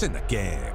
in the game.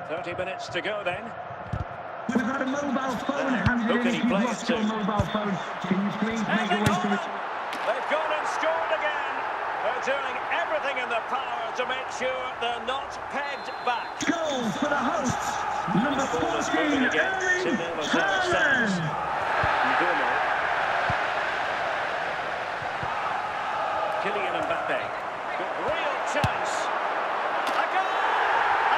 Thirty minutes to go then. We've got a mobile phone handed in. If you've lost your mobile phone, can you please make a way to it? They've gone and scored again. They're doing everything in their power to make sure they're not pegged back. Goal for the hosts. Number 14, Erling Haaland. Numero. Kylian Mbappe. Real chance. A goal!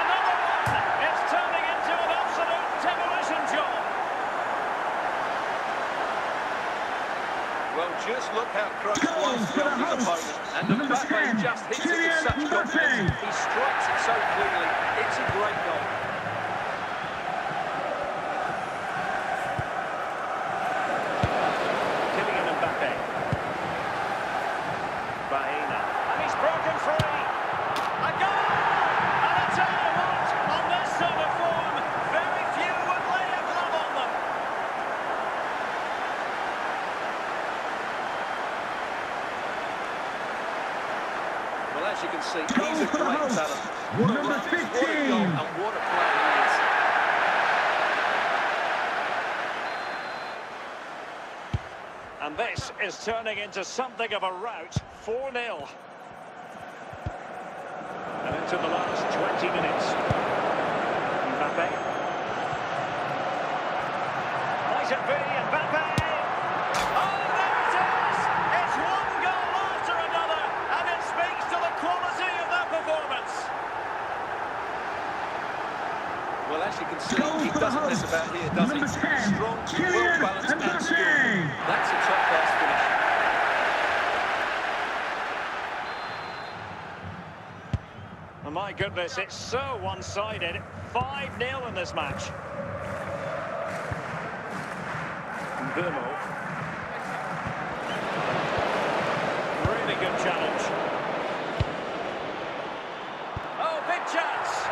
Another one! It's turning into an absolute demolition job. Well, just look how close one struck his opponent. And Mbappe just hits it with such confidence. He strikes it so cleanly. It's a great goal. Kylian Mbappe. Bahena. And he's broken free. A goal! And I tell you what, on this sort of form, very few would lay a glove on them. Well, as you can see, he's a great talent. What a Number run, 15. what a goal, and what a player he is. And this is turning into something of a rout, 4-0. And into the last 20 minutes. Mbappe. Might it be Mbappe? Oh, there it is! It's one goal after another, and it speaks to the quality of their performance. Well, as you can see, he doesn't mess about here, does he? Number 10, Strong, Kylian well-balanced and Mbappe. skillful. That's a top-class finish. Oh, my goodness, it's so one-sided. 5-0 in this match. Numero. Really good challenge. Oh, big chance.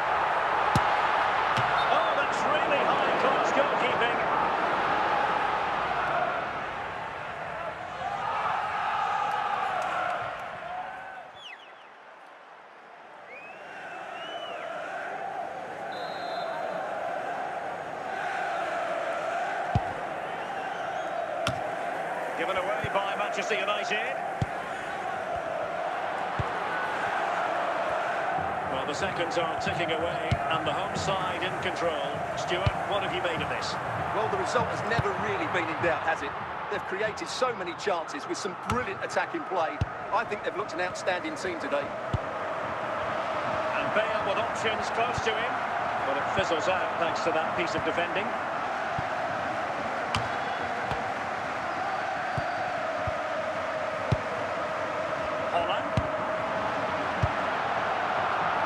Oh, that's really high-class goalkeeping. Given away by Manchester United. Well, the seconds are ticking away and the home side in control. Stuart, what have you made of this? Well, the result has never really been in doubt, has it? They've created so many chances with some brilliant attacking play. I think they've looked an outstanding team today. And Bale with options close to him, but it fizzles out thanks to that piece of defending. Holland.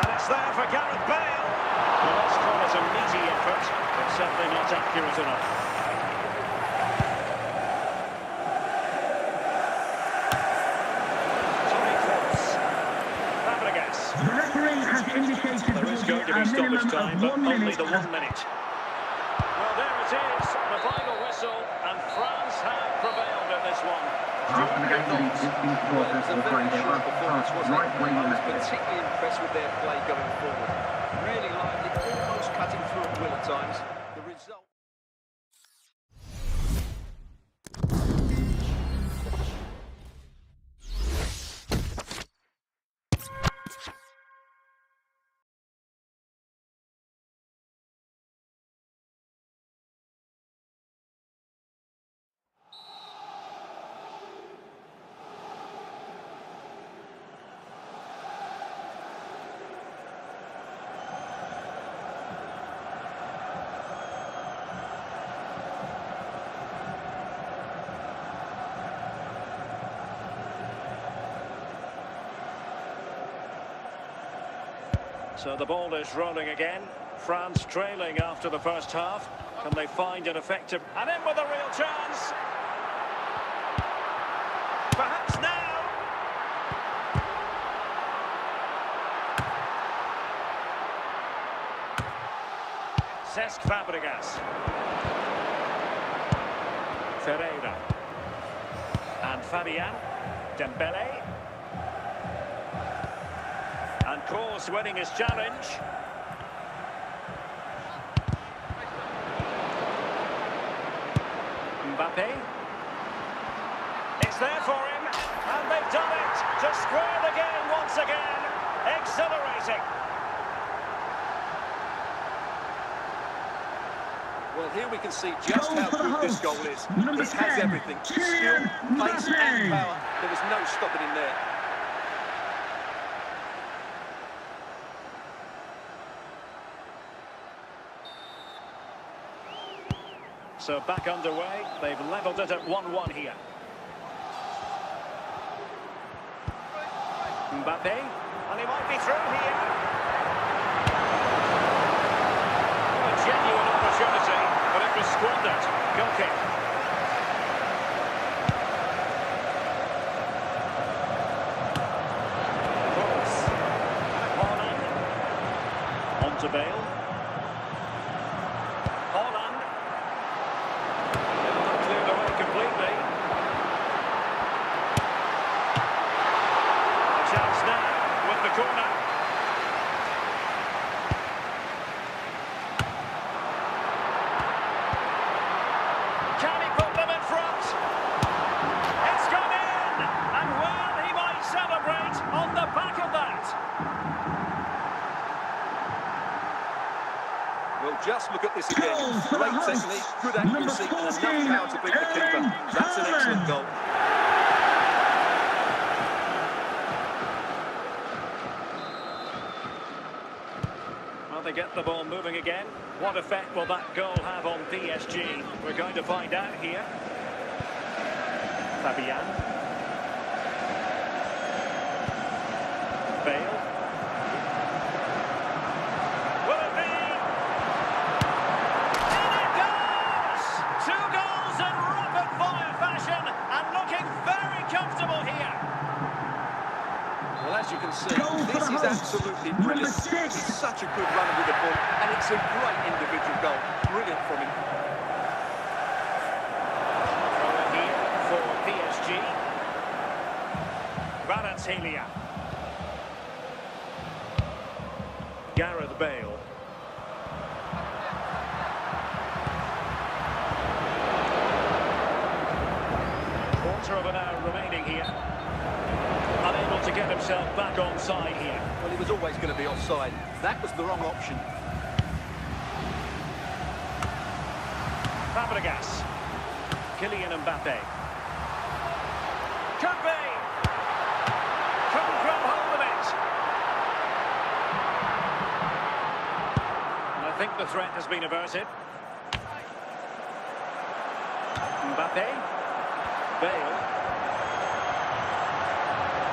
And it's there for Gareth Bale. Well, let's call it a meaty effort, but certainly not accurate enough. The referee has indicated There is going to be stoppage time, but only the 1 minute. Well, there it is, the final whistle, and France have prevailed in this one. After the game, the existing supporters will find their right wing I was left. particularly impressed with their play going forward. Really lively, almost cutting through at will at times. The result... So the ball is rolling again. France trailing after the first half. Can they find an effective... And in with a real chance. Perhaps now. Cesc Fabregas. Ferreira. And Fabian. Dembele. And Kroos winning his challenge. Mbappe. It's there for him, and they've done it to square the game once again. Exhilarating. Well, here we can see just Goal how for the good this hosts. goal is. Number It has 10, everything. Skill, Kylian pace and Mbappe. power. There was no stopping him there. So back underway. They've levelled it at 1-1 here. Mbappe. And he might be through here. A genuine opportunity, but it was squandered. Goal kick. Kroos. Haaland. On to Bale. Haaland. Not cleared away completely. A chance now with the corner. Can he put them in front? It's gone in! And well, he might celebrate on the back of that. Well, just look at this again. Goal for the Great hosts. technique, good Number accuracy, and 14, enough power to beat the keeper. That's an excellent goal. Well, they get the ball moving again. What effect will that goal have on PSG? We're going to find out here. Fabian. Bale. Will it be? And it goes! 2 goals in rapid-fire fashion and looking very comfortable here. Well, as you can see, Goal for this the is hosts. absolutely Number brilliant. 6. He's such a good runner with the ball, and it's a great individual goal. Brilliant from him. Throw in here for PSG. Kvaratskhelia. Gareth Bale. Quarter of an hour remaining here. Unable to get himself back on side here. Well, he was always going to be offside. That was the wrong option. Fabregas. Kylian Mbappe. Could be. Couldn't grab hold of it. And I think the threat has been averted. Mbappe. Bale.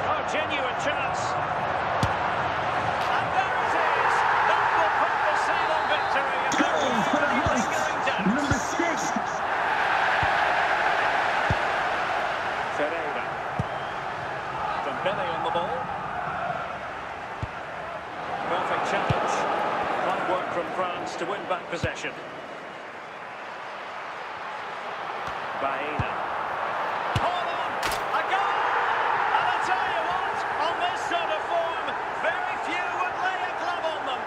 Oh, genuine chance. And there it is. That will put the seal on victory. And Goal there for the will be hosts. lingering doubts. Number 6. Ferreira. Dembele on the ball. Perfect challenge. Fine work from France to win back possession. Baena. Haaland! A goal! And I tell you what, on this sort of form, very few would lay a glove on them.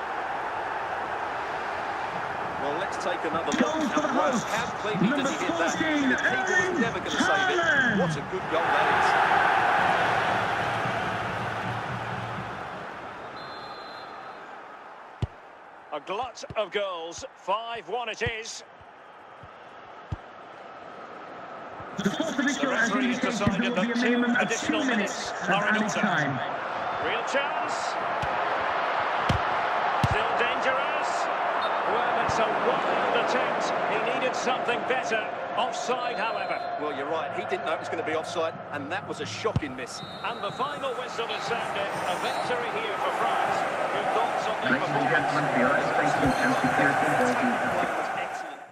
Well, let's take another look. Goal for the And wow, hosts. how cleanly does he hit that? Number 14, The keeper was never going to save it. Haaland. What a good goal that is. A glut of goals, 5-1 it is. The fourth The official has referee has indicated decided there will that be a 2 minimum of 2 additional minutes minutes of are in added order. time. Real chance. Still dangerous. Well, it's a wild attempt. He needed something better. Offside, however. Well, you're right. He didn't know it was going to be offside, and that was a shocking miss. And the final whistle has sounded. A victory here for France. Your thoughts on their Ladies and performance? gentlemen, for your safety and security, Play was excellent.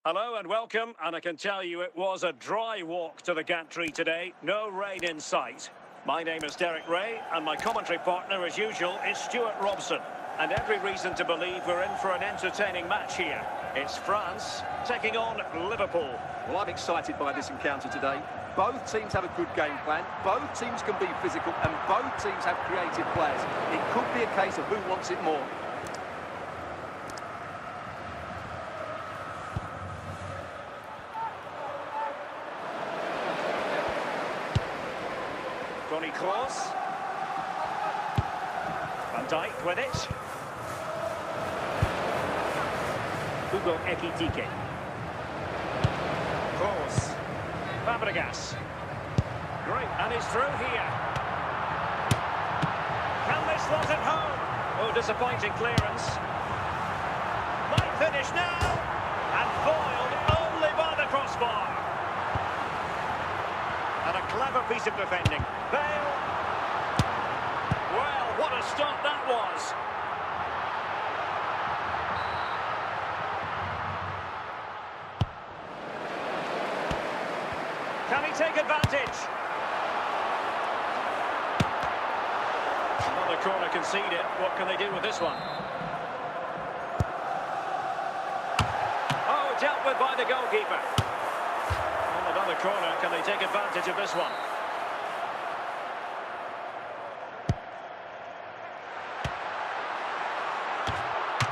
Hello and welcome, and I can tell you it was a dry walk to the gantry today. No rain in sight. My name is Derek Ray, and my commentary partner, as usual, is Stuart Robson. And every reason to believe we're in for an entertaining match here. It's France taking on Liverpool. Well, I'm excited by this encounter today. Both teams have a good game plan. Both teams can be physical, and both teams have creative players. It could be a case of who wants it more. Toni Kroos. Van Dijk with it. Hugo Ekitike. Kroos. Fabregas. Great, and he's through here. Can they slot it home? Oh, disappointing clearance. Might finish now. And foiled only by the crossbar. And a clever piece of defending. Bale. Well, what a stop that was. Can he take advantage? Another corner conceded. What can they do with this one? Oh, dealt with by the goalkeeper. Another corner, can they take advantage of this one?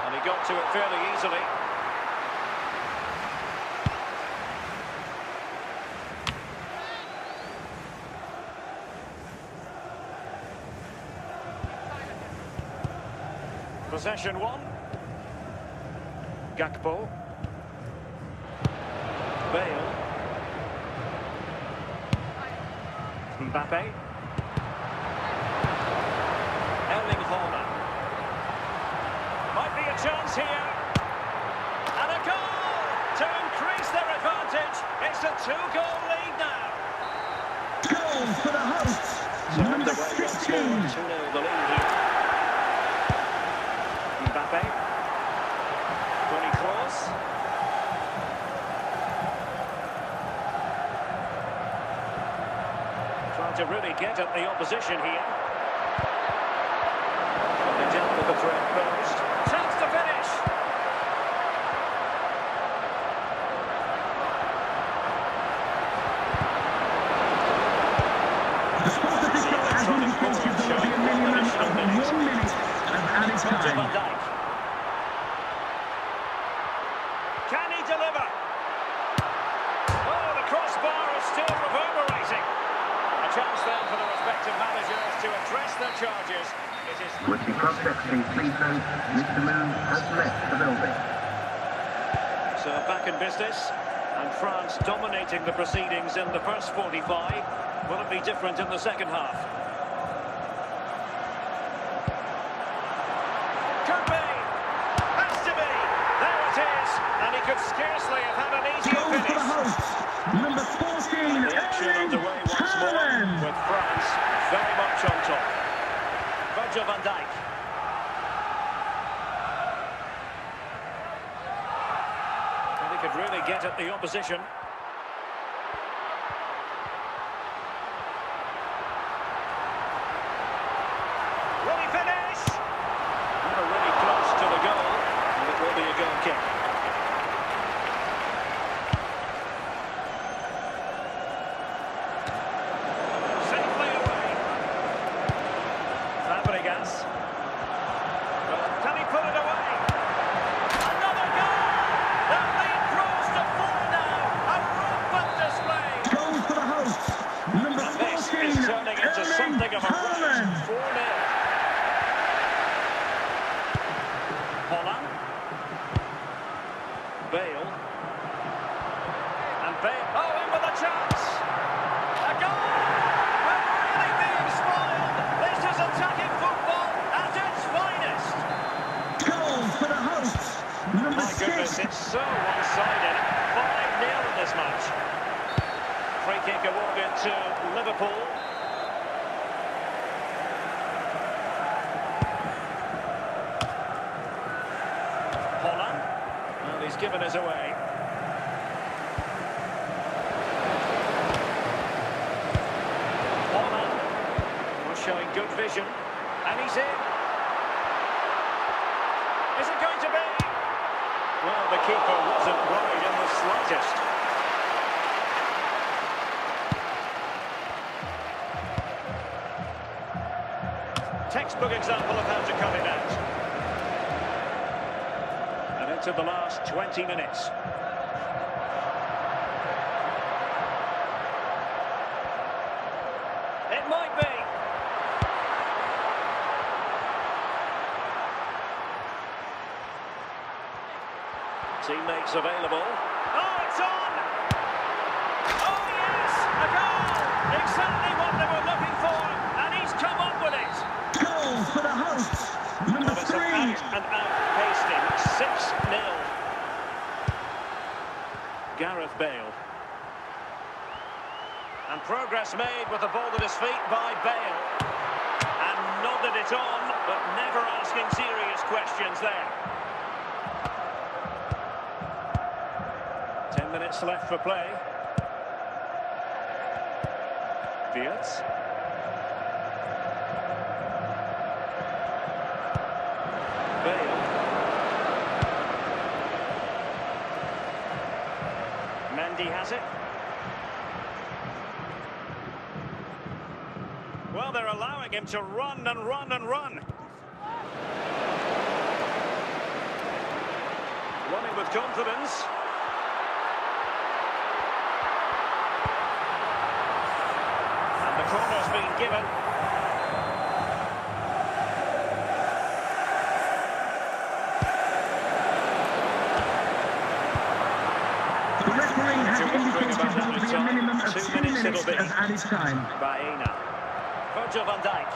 And he got to it fairly easily. Possession one. Gakpo. Bale. Mbappe. Erling Haaland. Might be a chance here. And a goal to increase their advantage. It's a two-goal lead now. Goal for the hosts. So Number underway once 16. more, 2-0 the lead here. Mbappe. Toni Kroos. Trying to really get at the opposition here. They dealt with the threat first. Chance to finish. The sports official has indicated there will be a minimum of 1 minute of added To Van time. Dijk. Can he deliver? Oh, the crossbar is still reverberating. A chance then for the respective managers to address their charges. It is With the prospect being please note, Mr. Moon has left the building. so back in business, and France dominating the proceedings in the first 45. Will it be different in the second half? Could be. Has to be. There it is. And he could scarcely have had an easier Goal for the finish. hosts. Number 14, The action underway once more Haaland. with France very much on top. Virgil van Dijk. And he could really get at the opposition. Will he finish? Never really close to the goal, and it will be a goal kick. Safely away. Fabregas. Can he put it away? And Oh, in with a chance. A goal! We're really being spoiled. This is attacking football at its finest. Goal for the hosts. Number My goodness, 6. it's so one-sided. 5-0 in this match. Free kick awarded to Liverpool. Holland. Well, he's given us away. Holland. Well, showing good vision. And he's in. Is it going to be? Well, the keeper wasn't worried in the slightest. Textbook example of how to cut it out. And into the last 20 minutes. It might be. Teammates available. Oh, it's on! Oh, yes! A goal! Exactly what they were looking for, and he's come up with it. Goal for the hosts. Number Well, it's an 3. out-and-out pasting. 6-0. Gareth Bale. And progress made with the ball at his feet by Bale. And nodded it on, but never asking serious questions there. 10 minutes left for play. Fields. Bale. Mendy has it. Well, they're allowing him to run and run and run. Running with confidence. And the corner's been given. The referee has indicated there will be a minimum of 2 2 minutes minutes it'll be. of added time. Baena. Virgil van Dijk.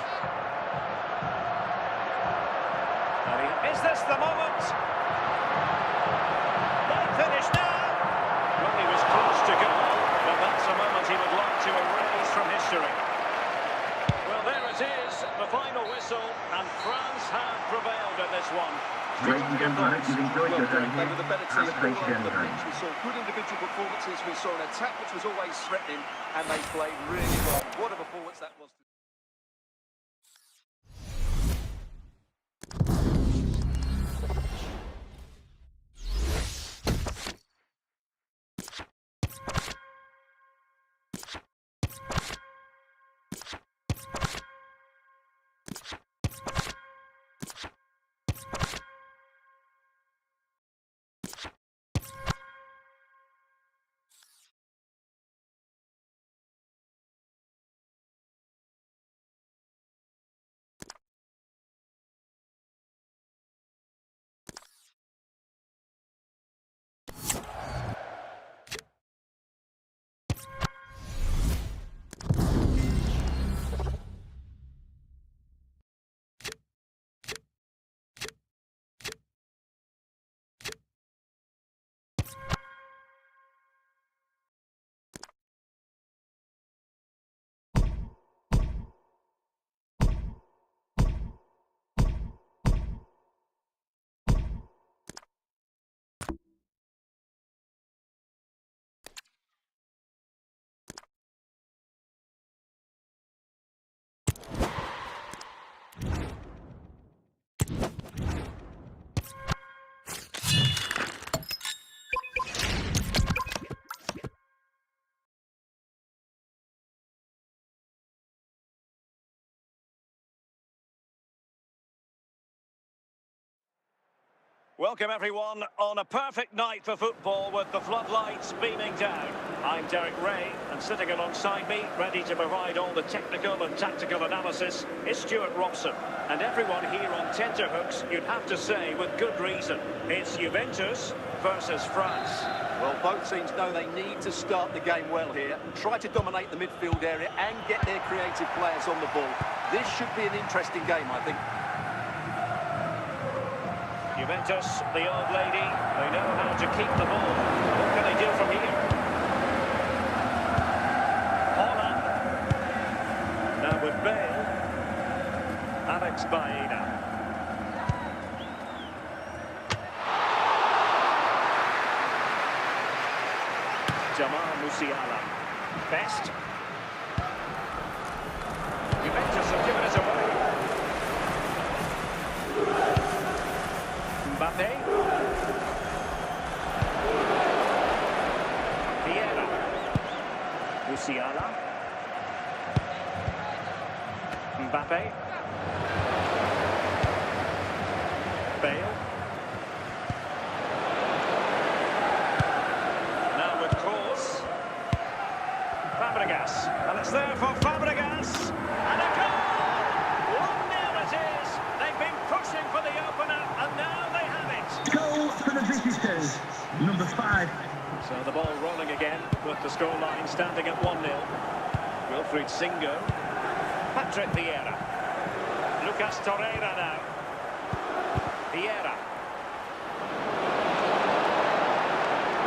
Is this the moment? Might finish now. Well, he was close to go, but that's a moment he would like to erase from history. Well, there it is, the final whistle, and France have prevailed in this one. Ladies and gentlemen, I hope you've enjoyed your day They here. were the better Have team a great all day. over the pitch. We saw good individual performances. We saw an attack which was always threatening, and they played really well. What a performance that was. Welcome everyone on a perfect night for football with the floodlights beaming down. I'm Derek Ray, and sitting alongside me, ready to provide all the technical and tactical analysis, is Stuart Robson. And everyone here on tenterhooks, you'd have to say with good reason, it's Juventus versus France. Well, both teams know they need to start the game well here and try to dominate the midfield area and get their creative players on the ball. This should be an interesting game, I think. Juventus, the old lady, they know how to keep the ball. What can they do from here? Holland. Now with Bale. Alex Baena. Jamal Musiala. Best. Juventus have given it away. Mbappe. Vieira. Musiala. Mbappe. Bale. Now with Kroos. Fabregas. And it's there for Fabregas. And a goal! 1-0 it is. They've been pushing for the opener, and now they have it. Goal for the visitors, number 5. So the ball rolling again with the scoreline standing at 1-0. Wilfried Singo. Patrick Vieira. Lucas Torreira now. Vieira.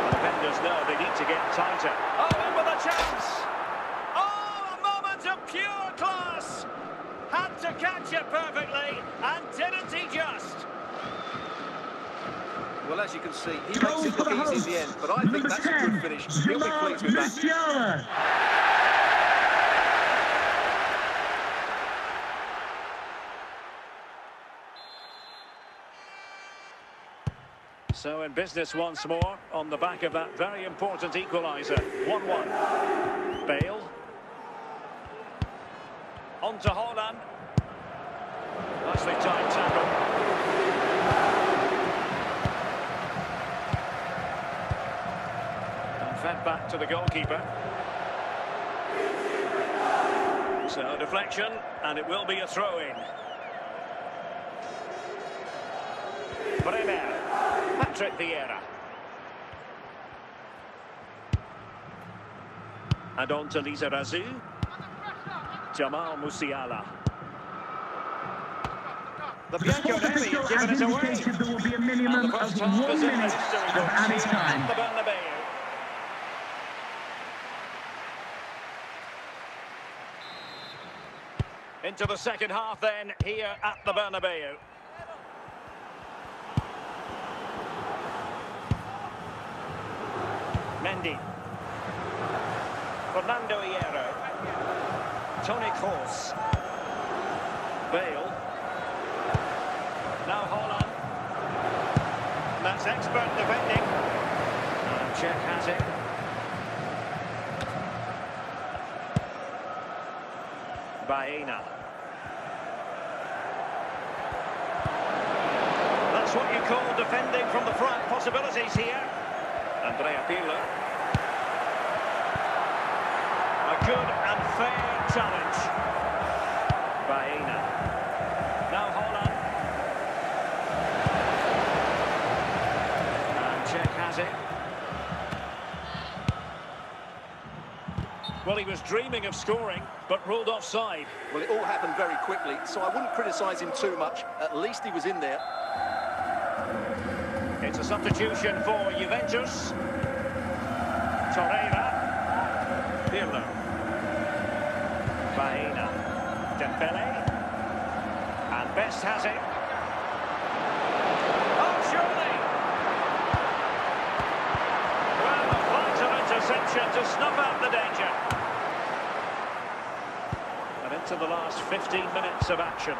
The defenders know they need to get tighter. Oh, in with a chance! Oh, a moment of pure class! Had to catch it perfectly, and didn't he just? Well, as you can see, he makes it look easy in the end, but I think that's a good finish. He'll be pleased with that. So in business once more, on the back of that very important equaliser. 1-1. Bale. On to Holland. Nicely timed tackle. And fed back to the goalkeeper. So deflection, and it will be a throw-in. Bremer. Patrick Vieira. And on to Lizarazu. Jamal Musiala. The Bianconeri have given it away. There will be a minimum of 1 minute of added time. The Bernabeu. Into the second half then, here at the Bernabeu. Mendy. Fernando Hierro. Toni Kroos. Bale. Now Holland. That's expert defending. And Czech has it. Baena. That's what you call defending from the front. Possibilities here. Andrea Pirlo. A good and fair challenge. Baena. Now Holland. And Czech has it. Well, he was dreaming of scoring, but ruled offside. Well, it all happened very quickly, so I wouldn't criticise him too much. At least he was in there. It's a substitution for Juventus. Torreira. Pirlo. Baena. Dembele. And Best has it. Oh, surely! Well, a vital interception to snuff out the danger. And into the last 15 minutes of action.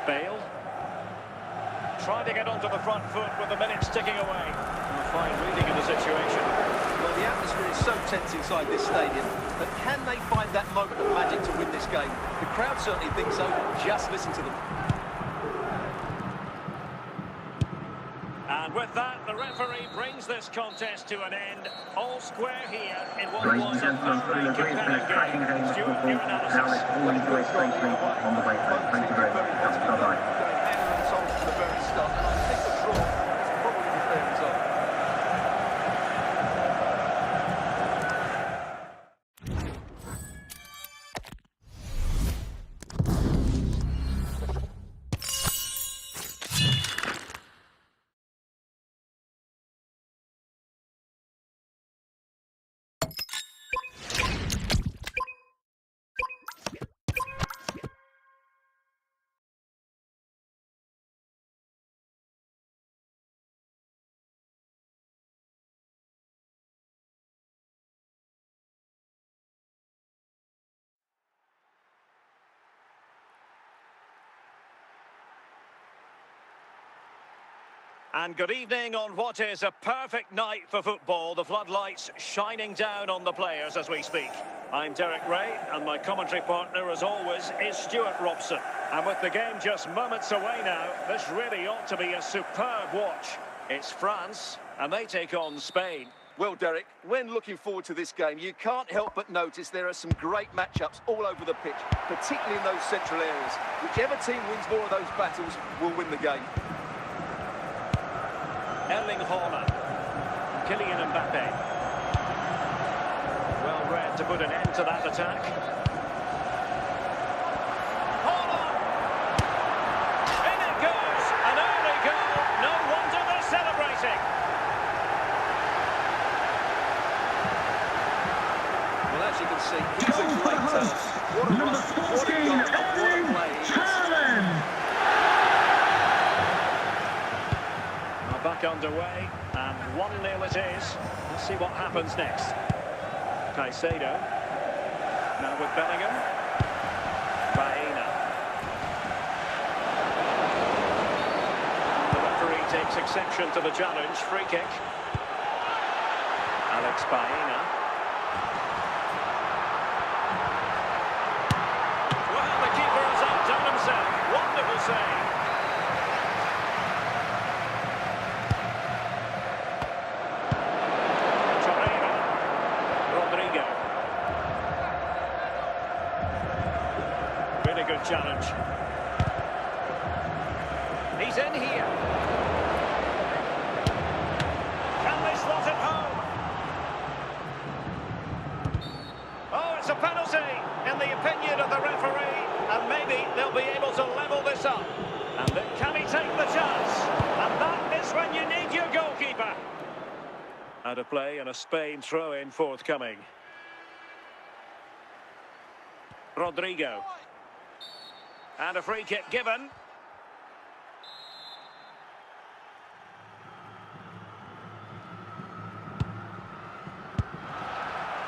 Bale trying to get onto the front foot with the minutes ticking away. And a fine reading of the situation. Well, the atmosphere is so tense inside this stadium, but can they find that moment of magic to win this game? The crowd certainly think so. Just listen to them. with that, the referee brings this contest to an end. All square here in what Ladies was and a gentlemen, very it's been a compelling cracking game game. of Stuart, football. your Now analysis. let's all enjoy safely on the way home. Thank you very much. Bye-bye. Hammer and tongs from the very start, and I think the draw is probably the fair result. And good evening on what is a perfect night for football. The floodlights shining down on the players as we speak. I'm Derek Ray, and my commentary partner, as always, is Stuart Robson. And with the game just moments away now, this really ought to be a superb watch. It's France, and they take on Spain. Well, Derek, when looking forward to this game, you can't help but notice there are some great matchups all over the pitch, particularly in those central areas. Whichever team wins more of those battles will win the game. Erling Haaland, Kylian Mbappe. Well read to put an end to that attack. Haaland! In it goes! An early goal! No wonder they're celebrating! Well, as you can see, he's a great talent. What a run, Number what a 14, goal, and what a Erling play he is. Haaland. Back underway, and 1-0 it is. Let's see what happens next. Caicedo. Now with Bellingham. Baena. The referee takes exception to the challenge. Free kick. Alex Baena. Well, the keeper has outdone himself. Wonderful save. Good challenge. He's in here. Can they slot it home? Oh, it's a penalty in the opinion of the referee, and maybe they'll be able to level this up. And then can he take the chance? And that is when you need your goalkeeper. Out of play and a Spain throw-in forthcoming. Rodrigo. And a free kick given.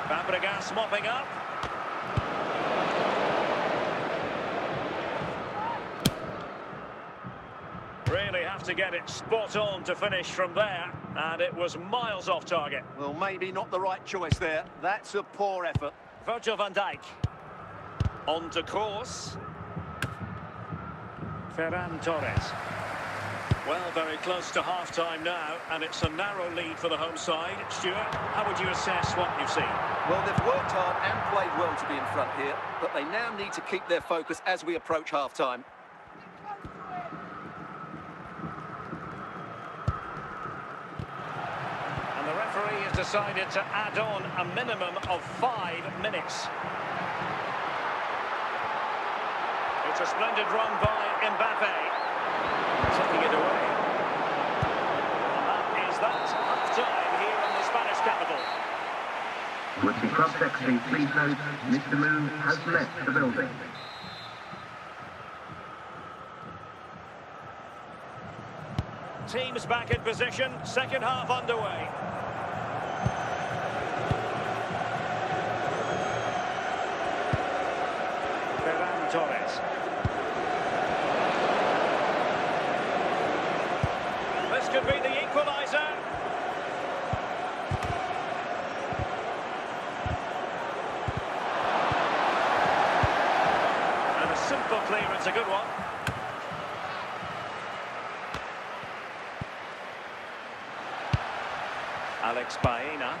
Fabregas mopping up. Really have to get it spot on to finish from there. And it was miles off target. Well, maybe not the right choice there. That's a poor effort. Virgil van Dijk. On to course. Ferran Torres. Well, very close to half-time now, and it's a narrow lead for the home side. Stuart, how would you assess what you've seen? Well, they've worked hard and played well to be in front here, but they now need to keep their focus as we approach half-time. And the referee has decided to add on a minimum of 5 minutes. It's a splendid run by Mbappe, taking it away. And that is that half-time here in the Spanish capital. Would the club secretary please note Mr. Moon has left the building. Teams back in position, second half underway. Ferran Torres. This could be the equaliser. And a simple clearance, a good one. Alex Baena.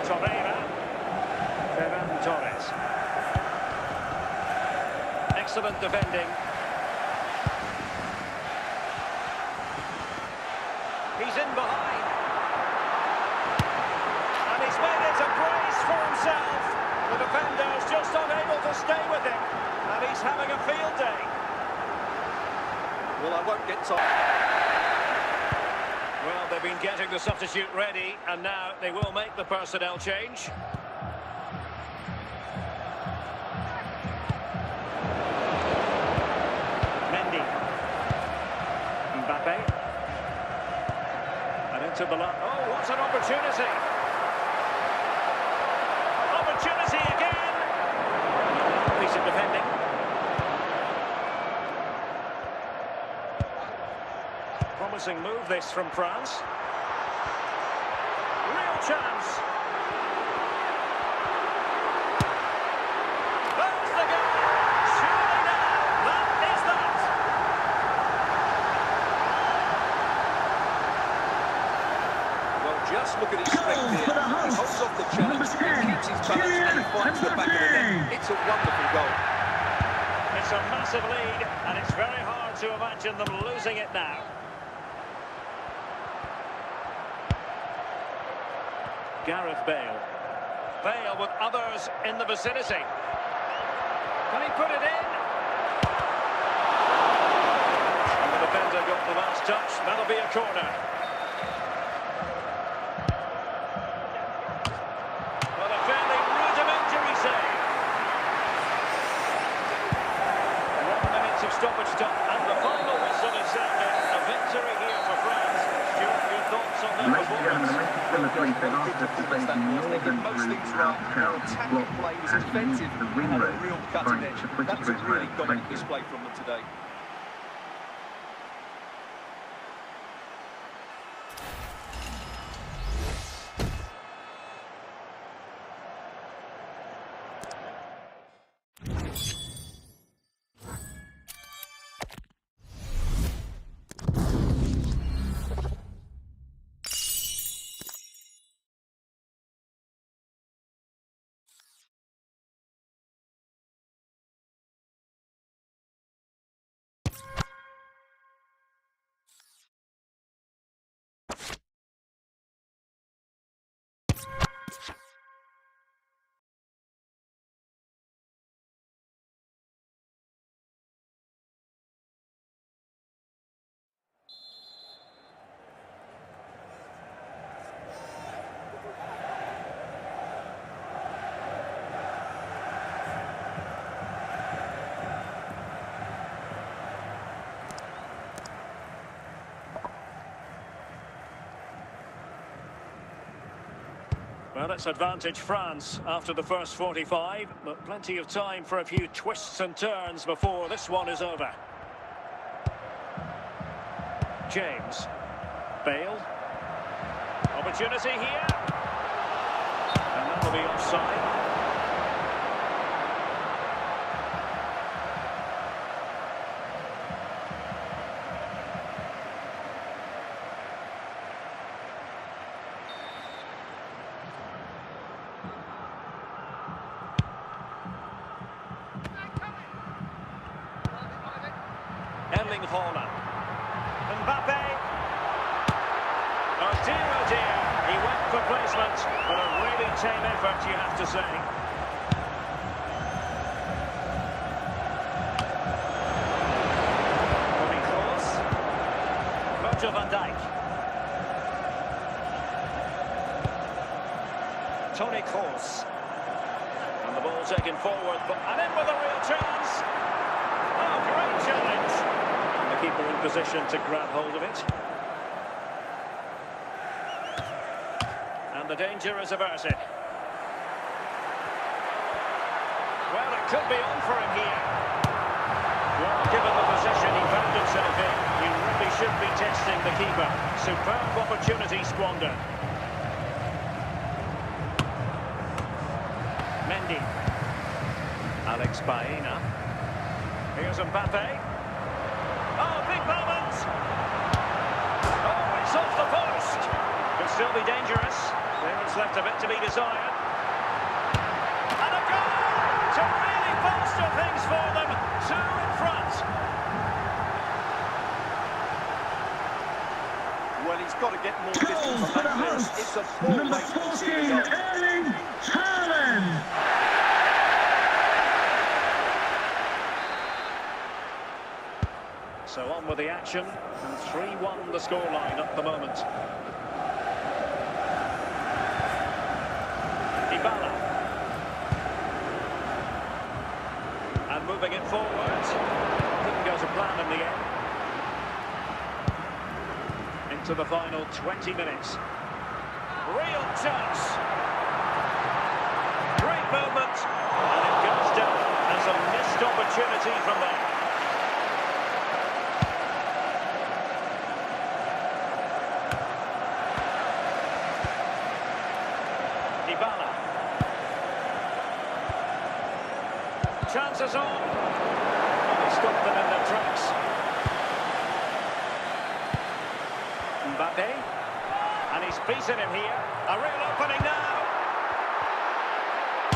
Torreira. Ferran Torres. Excellent defending. He's in behind. And he's made it a brace for himself. The defender's just unable to stay with him. And he's having a field day. Well, I won't get tired. Well, they've been getting the substitute ready, and now they will make the personnel change. Mendy. Mbappe. And into the line. Oh, what an opportunity! Opportunity again! Piece of defending. Promising move this from France. Real chance. That's the goal. Surely now, that is that. Well, just look at his strength here. He holds off the challenge, he keeps his balance, and he finds the back of the net. It's a wonderful goal. It's a massive lead, and it's very hard to imagine them losing it now. Gareth Bale. Bale with others in the vicinity. Can he put it in? And the defender got the last touch. That'll be a corner. Well, a fairly rudimentary save. 1 minute of stoppage time, and the final whistle is sounded. A victory here for France. Stuart, your thoughts on that performance? They did most things right. Their attacking play was inventive and had a real cutting edge. That was a really dominant display from them today. Well, it's advantage France after the first 45, but plenty of time for a few twists and turns before this one is over. James. Bale. Opportunity here. And that will be offside. Haaland. Mbappe. Oh dear, he went for placement, but a really tame effort, you have to say. Toni Kroos. Virgil van Dijk. Toni Kroos. And the ball taken forward, and in with a real chance. Oh, great challenge. The keeper in position to grab hold of it. And the danger is averted. Well, it could be on for him here. Well, given the position he found himself in, you really should be testing the keeper. Superb opportunity squandered. Mendy. Alex Baena. Here's Mbappe. Oh, big moment! It's left a bit to be desired. And a goal to really bolster things for them. 2 in front. Well, he's got to get more distance on that clearance. It's a poor Number way to 14, concede a goal. Erling Haaland. So on with the action, and 3-1 the scoreline at the moment. Dybala. And moving it forward. Didn't go to plan in the end. Into the final 20 minutes. Real chance. Great movement. And it goes down as a missed opportunity from there. Dybala. Chances on. And he stopped them in their tracks. Mbappe. And he's beaten him here. A real opening now.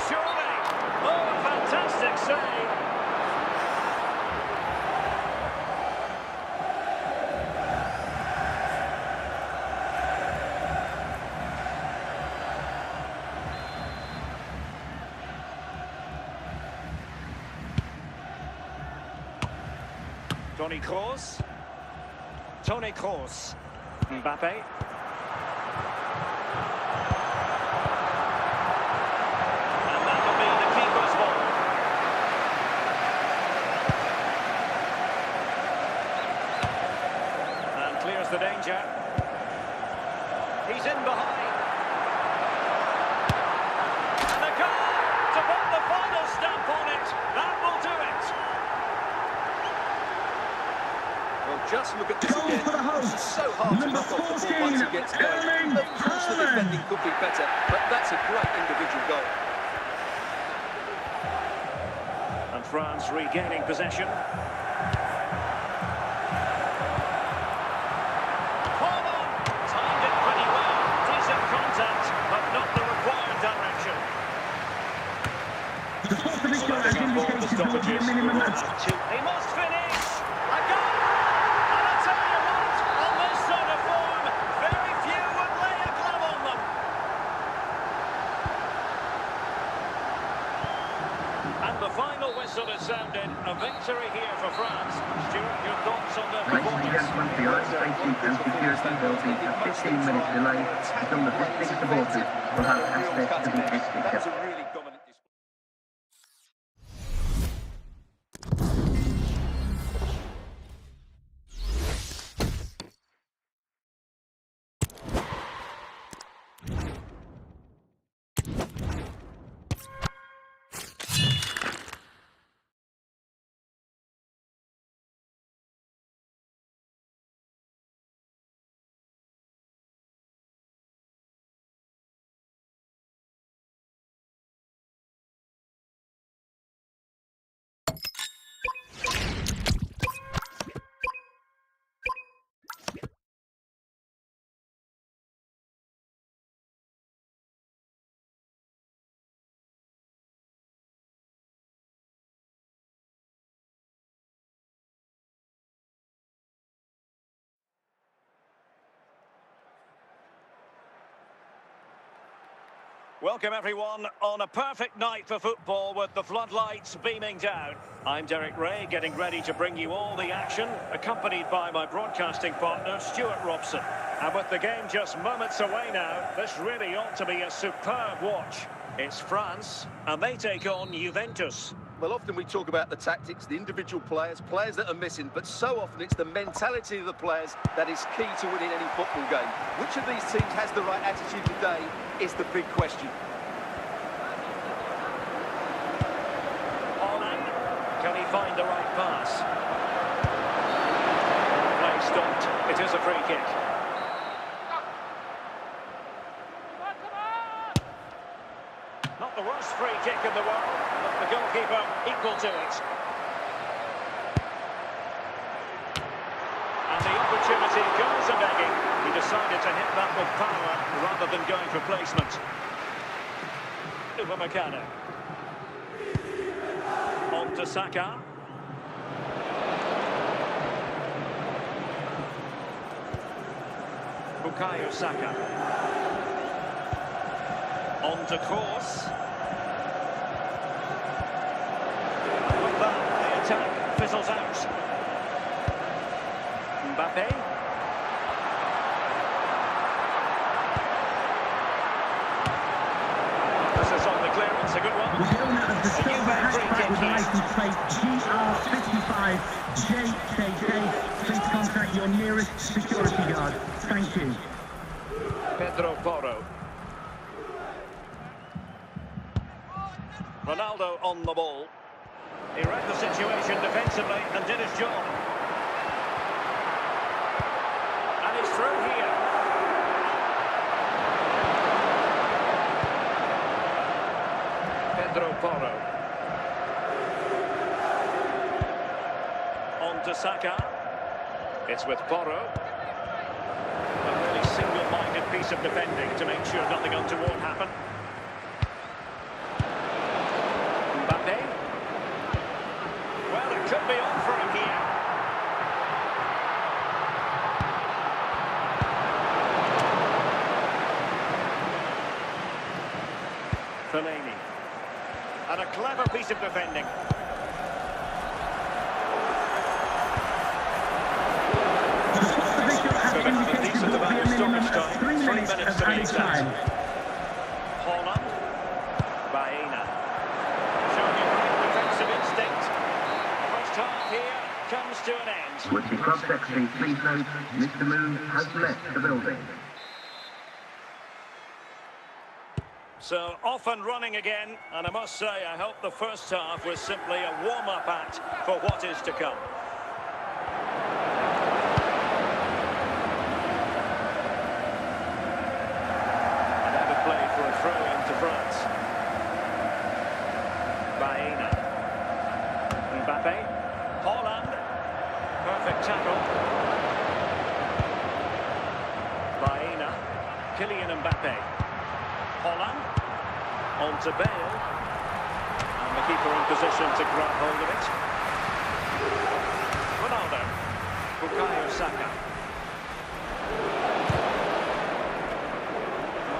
Surely. Oh, a fantastic save. Toni Kroos. Toni Kroos. Mbappe. And that will be the keeper's ball. And clears the danger. He's in behind. And a goal to put the final stamp on it. That will do it. Well, just look at this Goal again. for the hosts. It's so hard to Number knock off the 14, ball once it gets going. Erling Of course, the Haaland. defending could be better, but that's a great individual goal. And France regaining possession. Hold on! Timed it pretty well. Decent contact, but not the required direction. The spot of this goal has indicated there will be a minimum match. He must finish! A goal! And I tell you what, on this sort of form, very few would lay a glove on them. And the final whistle is sounded. A victory here for France. Stuart, your thoughts on the Ladies and performance? gentlemen, for your safety and security, there will be a 15-minute delay until the visiting supporters will have access to the exit That was gate. a really dominant display. Welcome everyone on a perfect night for football with the floodlights beaming down. I'm Derek Ray, getting ready to bring you all the action, accompanied by my broadcasting partner Stuart Robson. And with the game just moments away now, this really ought to be a superb watch. It's France, and they take on Juventus. Well, often we talk about the tactics, the individual players that are missing, but so often it's the mentality of the players that is key to winning any football game. Which of these teams has the right attitude today is the big question. Holland, can he find the right pass? Play stopped. It is a free kick. Not the worst free kick in the world, but the goalkeeper equal to it. And the opportunity goes a begging. He decided to hit that with power rather than going for placement. Upamecano. On to Saka. Bukayo Saka. On to Kroos. And with that, the attack fizzles out. Mbappe. This is on the clearance, a good one. The owner of the silver hatchback with license plate GR55JKK. Please contact your nearest security guard. Thank you. Pedro Porro. Ronaldo on the ball. He read the situation defensively and did his job. And he's through here. Pedro Porro. On to Saka. It's with Porro. A really single-minded piece of defending to make sure nothing untoward happened. Mbappe. Well, it could be on for him here. Fellaini. And a clever piece of defending. Decent amount of stoppage time. 3 minutes to be exact. Holland. Baena. Showing a great defensive instinct. First half here comes to an end. Would the club secretary please note Mr. Moon has left the building. So off and running again, and I must say I hope the first half was simply a warm-up act for what is to come. Throw into France. Baena. Mbappe. Holland. Perfect tackle. Baena. Kylian Mbappe. Holland. On to Bale. And the keeper in position to grab hold of it. Ronaldo. Bukayo Saka.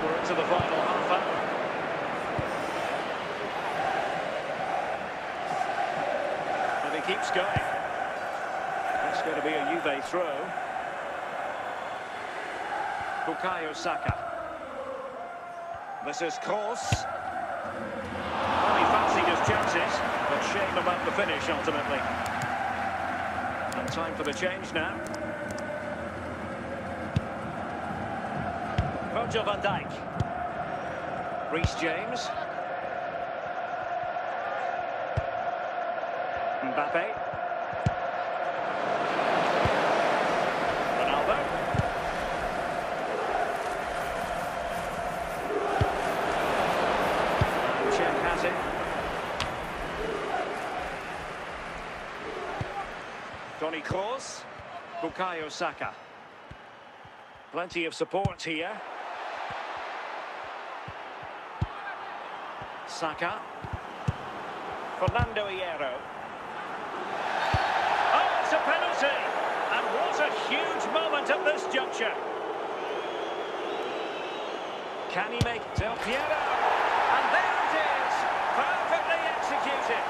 We're into the final half hour. And he keeps going. It's going to be a Juve throw. Bukayo Saka. This is Kroos. Well, he fancied his chances, but shame about the finish ultimately. And time for the change now. Virgil van Dijk. Reece James. Mbappe. Ronaldo. And Chen has it. Toni Kroos. Bukayo Saka. Plenty of support here. Saka. Fernando Hierro. Oh, it's a penalty! And what a huge moment at this juncture. Can he make Del Piero? And there it is! Perfectly executed.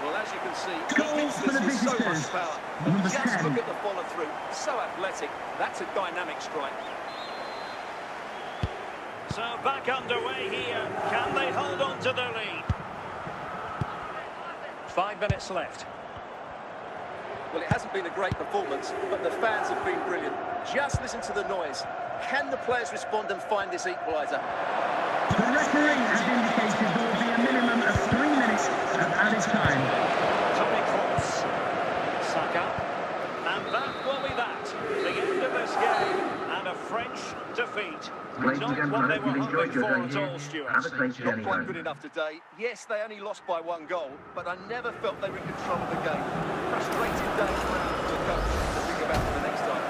Well, as you can see, Goal he hits for the this with so visitors. much power. Number Just 10. look at the follow-through. So athletic. That's a dynamic strike. So back underway here. Can they hold on to the lead? 5 minutes left. Well, it hasn't been a great performance, but the fans have been brilliant. Just listen to the noise. Can the players respond and find this equaliser? The referee has indicated there will be a minimum of 3 minutes of added time. Toni Kroos. Saka. And that will be that. The end of this game. And a French defeat. Ladies and Not gentlemen, what I they hope were you've enjoyed hoping your for day at here. all, Stuart. Have a great journey Not quite home. good enough today. Yes, they only lost by 1 goal, but I never felt they were in control of the game. Frustrating day around for the coach to think about for the next time.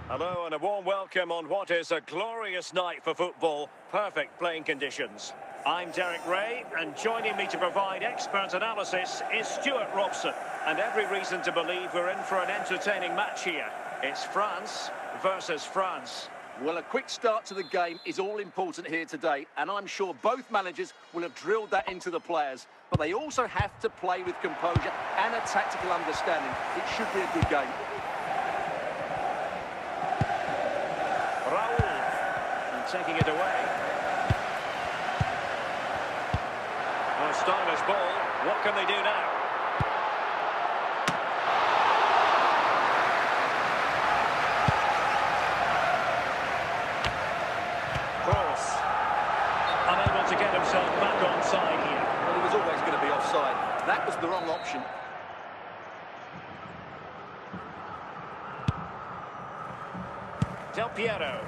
Hello and a warm welcome on what is a glorious night for football. Perfect playing conditions. I'm Derek Ray, and joining me to provide expert analysis is Stuart Robson. And every reason to believe we're in for an entertaining match here. It's France versus France. Well, a quick start to the game is all important here today, and I'm sure both managers will have drilled that into the players. But they also have to play with composure and a tactical understanding. It should be a good game. Raul, and taking it away. Oh, stylish ball. What can they do now? Cross. Unable to get himself back onside here. Well, he was always going to be offside. That was the wrong option. Del Piero.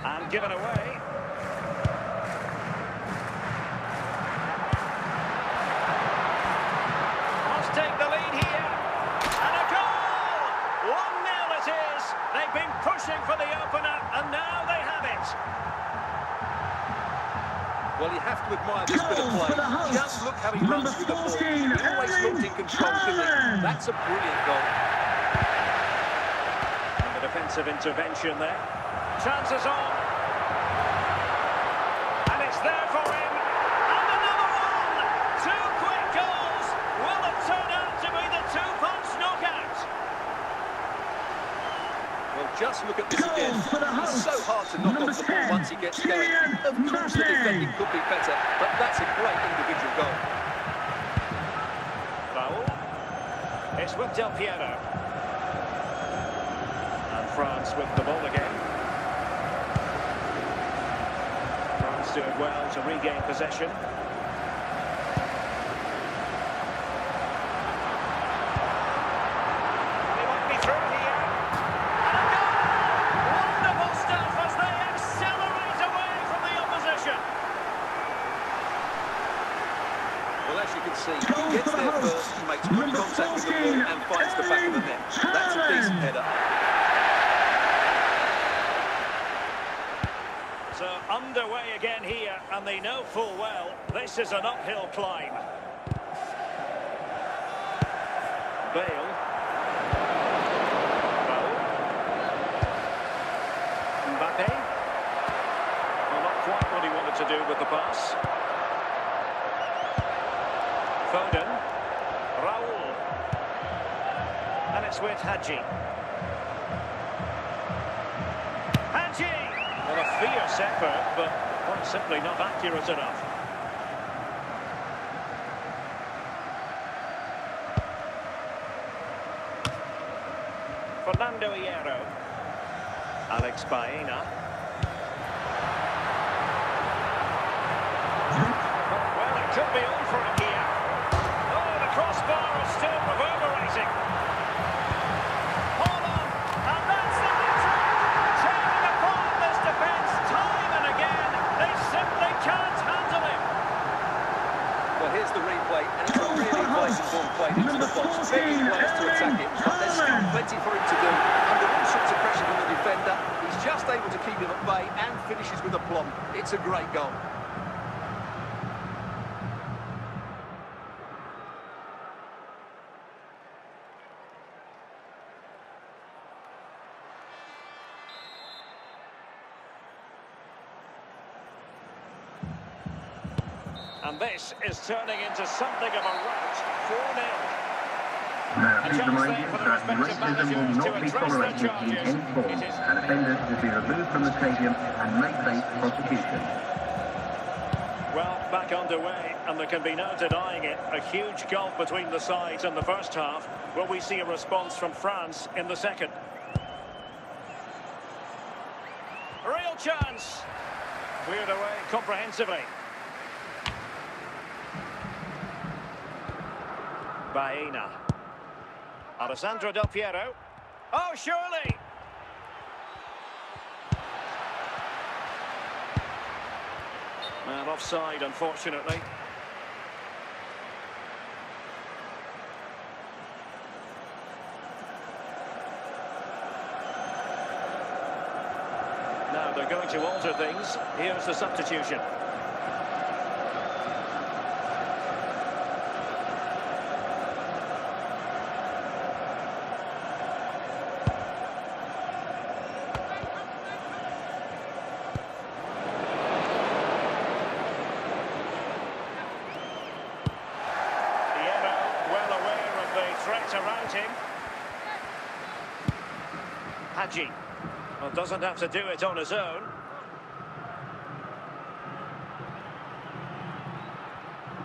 And given away. Must take the lead here. And a goal! 1-0 it is. They've been pushing for the opener, and now they have it. Well, you have to admire this bit of play. Just look how he runs with the ball. He always looked in control, didn't he? That's a brilliant goal. And the defensive intervention there. Chances on. And it's there for him. And another one. 2 quick goals. Will it turn out to be the 2-punch knockout? Well, just look at this again. It's so hard to knock off the ball once he gets going. Of course, the defending could be better, but that's a great individual goal. Raul. It's with Del Piero. And France with the ball again. France doing well to regain possession. They might be through here. And a goal! Wonderful stuff as they accelerate away from the opposition. Well, as you can see, he gets there first, makes good contact with the ball and finds the back of the net. That's a decent header. So underway again here, and they know full well this is an uphill climb. Bale. Raul. Mbappe. Well, not quite what he wanted to do with the pass. Foden. Raul. And it's with Hadji. Hadji! Well, a fierce effort, but quite simply not accurate enough. Fernando Hierro. Alex Baena. Well, it could be on for him here. Oh, the crossbar is still reverberating. Hold on, and that's the answer. Tearing apart this defence time and again. They simply can't handle him. Well, here's the replay, and it's a really inviting ball played into the box. Begging players to attack it, but there's still plenty for him to do. Under all sorts of pressure from the defender, he's just able to keep him at bay and finishes with aplomb. It's a great goal. And this is turning into something of a rout. 4-0. Now, A please chance remind there you for the that respective racism will managers not to be address their tolerated in charges. any form, It is and offenders will be removed from the stadium and may face prosecution. well back underway, and there can be no denying it. A huge gulf between the sides in the first half. Will we see a response from France in the second? Real chance. Cleared away comprehensively. Baena. Alessandro Del Piero. Oh, surely! And offside, unfortunately. Now they're going to alter things. Here's the substitution. Threat around him. Hadji. Well, doesn't have to do it on his own.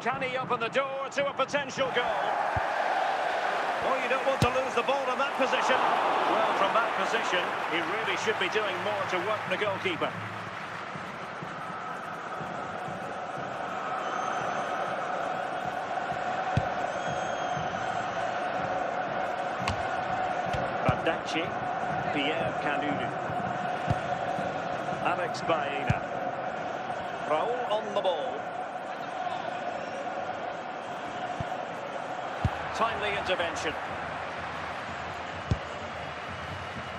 Can he open the door to a potential goal? Oh, you don't want to lose the ball in that position. Well, from that position, he really should be doing more to work the goalkeeper. Pierre Kalulu. Alex Baena. Raul on the ball. Timely intervention.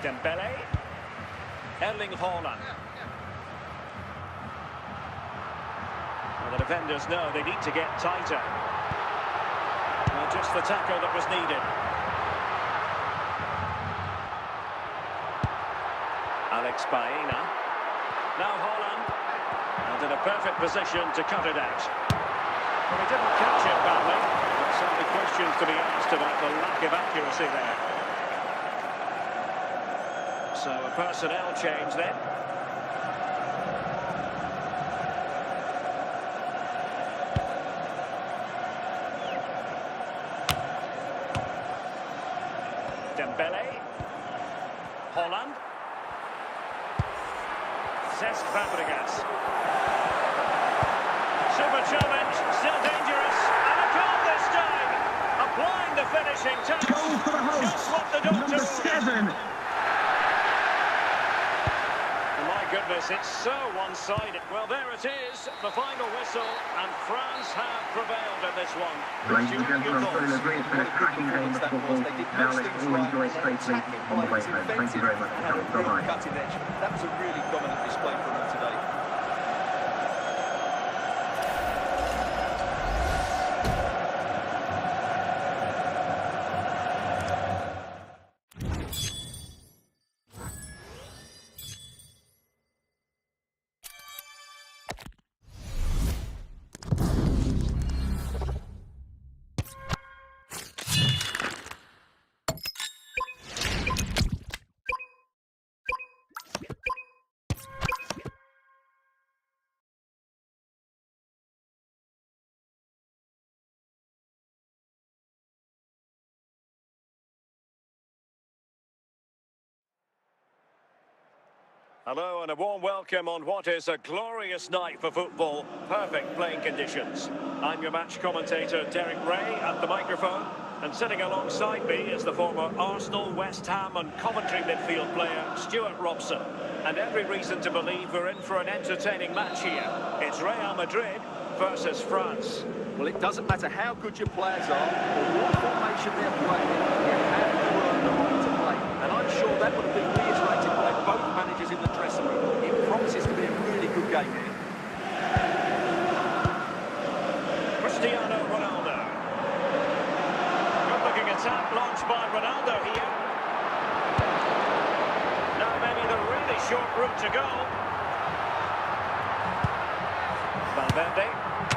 Dembele. Erling Haaland. Well, the defenders know they need to get tighter. Well, just the tackle that was needed. Alex Baena. Now Haaland. And in a perfect position to cut it out. Well, he didn't catch it badly. But certainly questions to be asked about the lack of accuracy there. So a personnel change then. Dembele. Haaland. Cesc Fabregas. Super challenge, still dangerous, and a goal this time. Applying the finishing touch. Goal for the host. Just what the doctor Number 7. My goodness, it's so one-sided. Well, there it is, the final whistle, and France have prevailed in this one. Ladies and gentlemen, I'm sorry to agree, it's been a cracking game of football. Now let's all enjoy it safely on the way home. Thank you very much for coming. Bye-bye. That was a really dominant display from him today. Hello and a warm welcome on what is a glorious night for football. Perfect playing conditions. I'm your match commentator Derek Ray at the microphone. And sitting alongside me is the former Arsenal, West Ham and Coventry midfield player Stuart Robson. And every reason to believe we're in for an entertaining match here. It's Real Madrid versus France. Well, it doesn't matter how good your players are or what formation they're playing in, you have to earn the right to play. And I'm sure that would have been reiterated by both managers in the dressing room. It promises to be a really good game here. Cristiano Ronaldo. Good-looking attack launched by Ronaldo here. Now maybe the really short route to go. Valverde.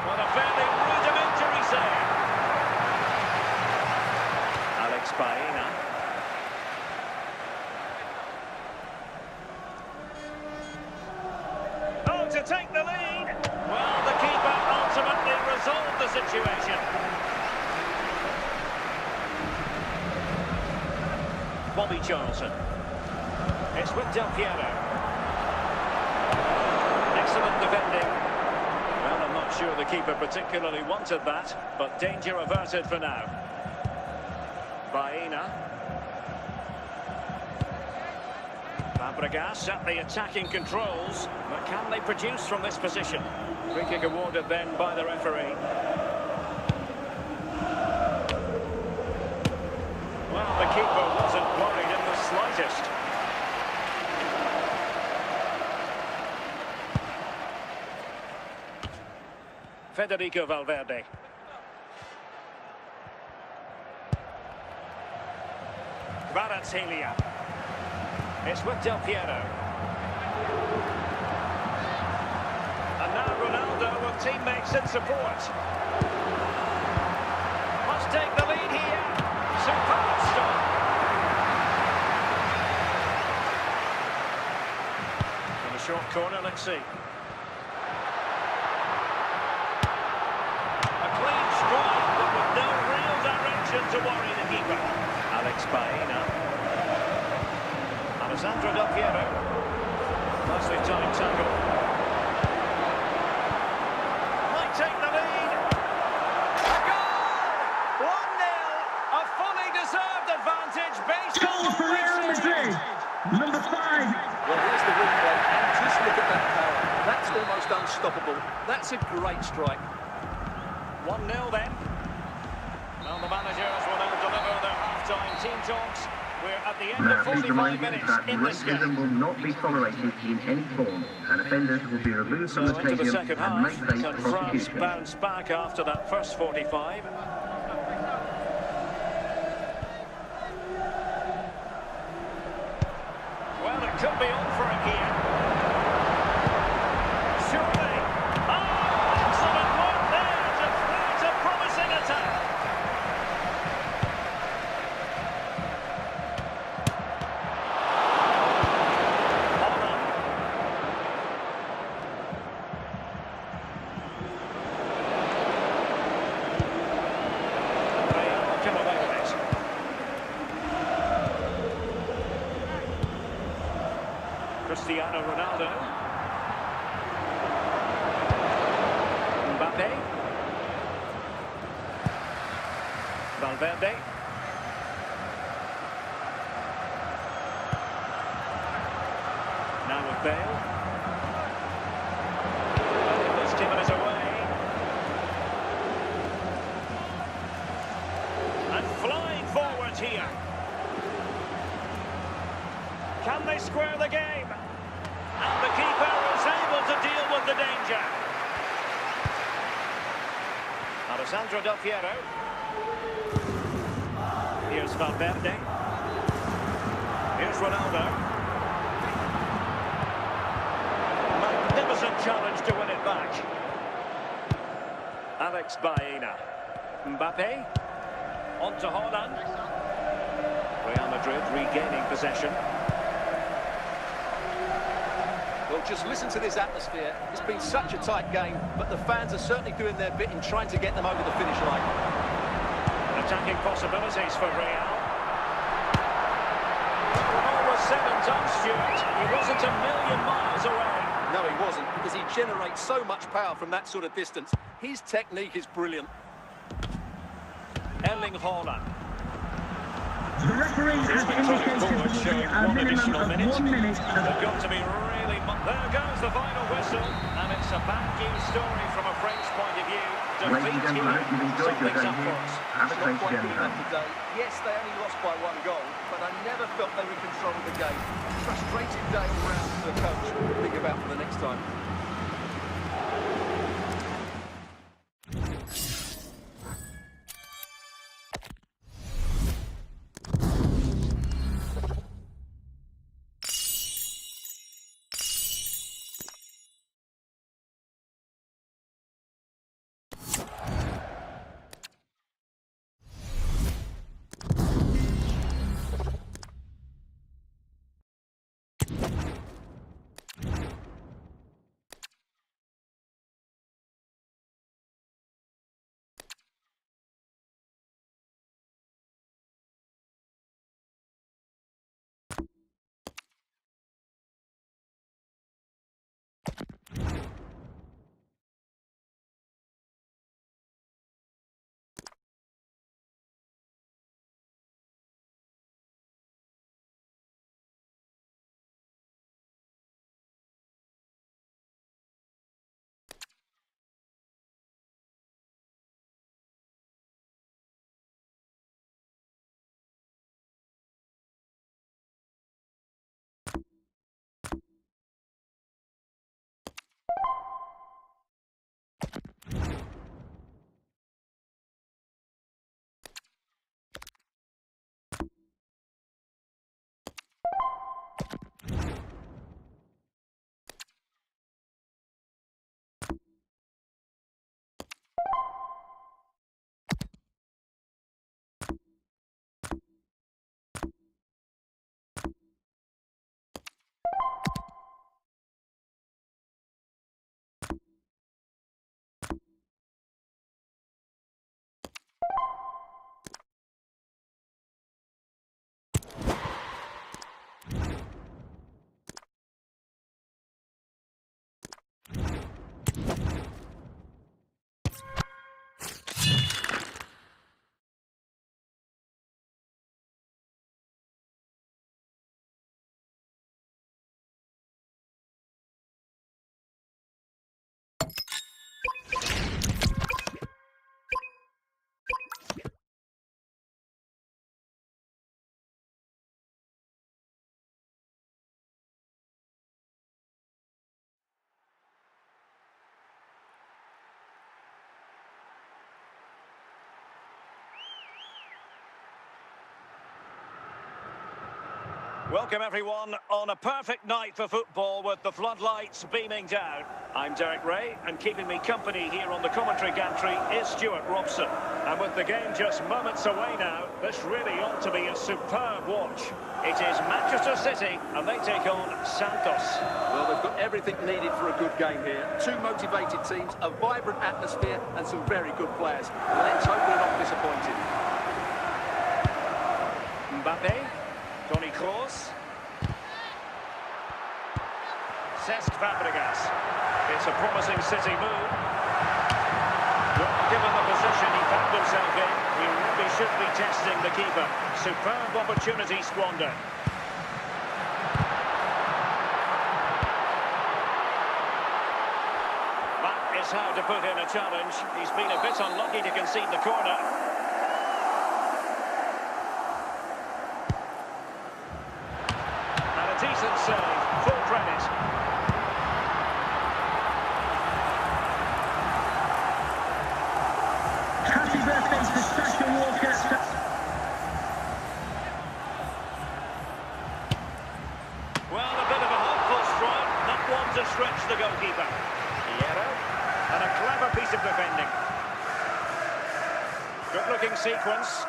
What a fairly rudimentary save. Alex Baena. Oh, to take the lead. Well, the keeper ultimately resolved the situation. Bobby Charlton. It's with Del Piero. Excellent defending. Well, I'm not sure the keeper particularly wanted that, but danger averted for now. Baena. Fabregas at the attacking controls, but can they produce from this position? Free kick awarded then by the referee. Well, the keeper wasn't worried in the slightest. Federico Valverde. Kvaratskhelia. It's with Del Piero. And now Ronaldo with teammates in support. Must take the lead here. Superb stop. In the short corner, let's see. To worry the keeper. Alex Baena. Alessandro Del Piero. Nicely timed tackle. Might take the lead. A goal! 1-0. A fully deserved advantage based on for Real Madrid. Number 5. Well, here's the replay, and just look at that power. That's almost unstoppable. That's a great strike. 1-0 then. Well, the managers will now deliver their half-time team talks. We're at the end of 45 minutes in this game. Racism will not be tolerated in any form, and offenders will be removed from the So into the stadium second and may half, face can France prosecution. bounce back after that first 45? Well, it could be on for him here. Surely. Oh, excellent work there to thwart a promising attack. Cristiano Ronaldo. Mbappe. Valverde. Now with Bale. He's given it away. And flying forward here. Can they square the game? And the keeper is able to deal with the danger. Alessandro Del Piero. Here's Valverde. Here's Ronaldo. Magnificent challenge to win it back. Alex Baena. Mbappe. On to Haaland. Real Madrid regaining possession. Well, just listen to this atmosphere. It's been such a tight game, but the fans are certainly doing their bit in trying to get them over the finish line. Attacking possibilities for Real. said and done, Stuart. He wasn't a million miles away. No, he wasn't, because he generates so much power from that sort of distance. His technique is brilliant. Erling Haaland. The referee has indicated a minimum of 1 minute. They've got to be really... There goes the final whistle, and it's a bad news story from a French point of view. Ladies and gentlemen, you've enjoyed your day here. Have a Not great quite day. good enough today. Yes, they only lost by 1 goal, but I never felt they were in control of the game. Frustrating day all round for the coach. Think about for the next time. Welcome everyone on a perfect night for football with the floodlights beaming down. I'm Derek Ray, and keeping me company here on the commentary gantry is Stuart Robson. And with the game just moments away now, this really ought to be a superb watch. It is Manchester City, and they take on Santos. Well, they've got everything needed for a good game here. Two motivated teams, a vibrant atmosphere, and some very good players. Let's hope we're not disappointed. Mbappe. Toni Kroos. Cesc Fabregas. It's a promising City move. Well, given the position he found himself in, he really should be testing the keeper. Superb opportunity squandered. That is how to put in a challenge. He's been a bit unlucky to concede the corner. Decent save, full credit. Happy birthday to Sasha Walker. Well, a bit of a hopeful strike, not one to stretch the goalkeeper. Nemero, and a clever piece of defending. Good-looking sequence.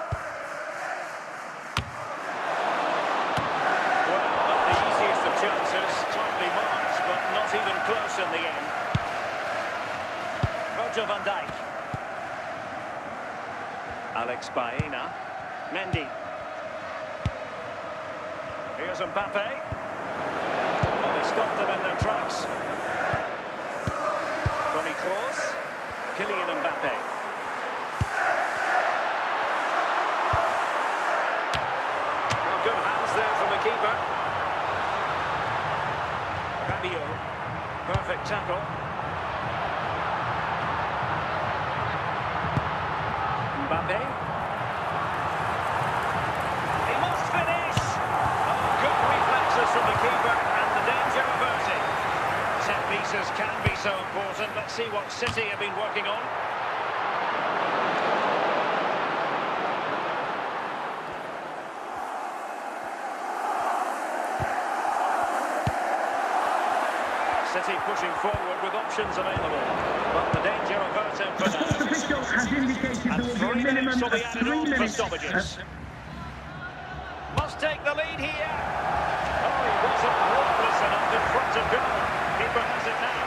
Chances, tightly marked, but not even close in the end. Virgil van Dijk. Alex Baena. Mendy. Here's Mbappe. Well, they stopped them in their tracks. Toni Kroos. Kylian Mbappe. Well, good hands there from the keeper. Rabiot. Perfect tackle. Mbappe. He must finish. Oh, good reflexes from the keeper and the danger averted. Set pieces can be so important. Let's see what City have been working on. City pushing forward with options available. But the danger averted for now. The official has indicated there will be a minimum Minutes will of be added 3 on for minutes. stoppages. Must take the lead here. Oh, he wasn't hopeless enough in front of goal. Keeper has it now.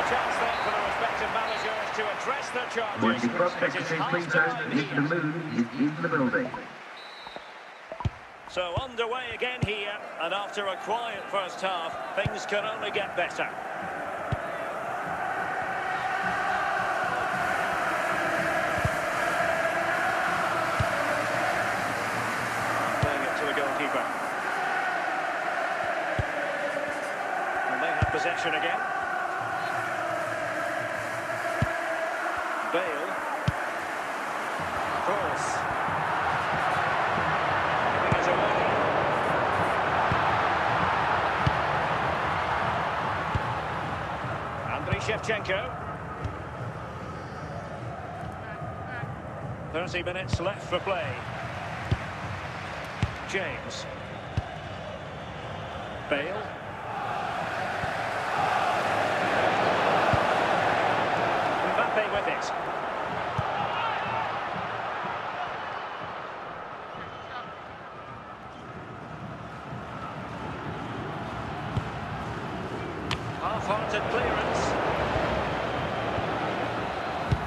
A chance then for the respective managers to address their charges. Would the prospect It of is St. half Peter time if the here. mood is in the building? So underway again here, and after a quiet first half, things can only get better. Playing it to the goalkeeper. And they have possession again. Bale. Kroos. Giving it away. Andriy Shevchenko. 30 minutes left for play. James. Bale. Mbappe with it. Half-hearted clearance.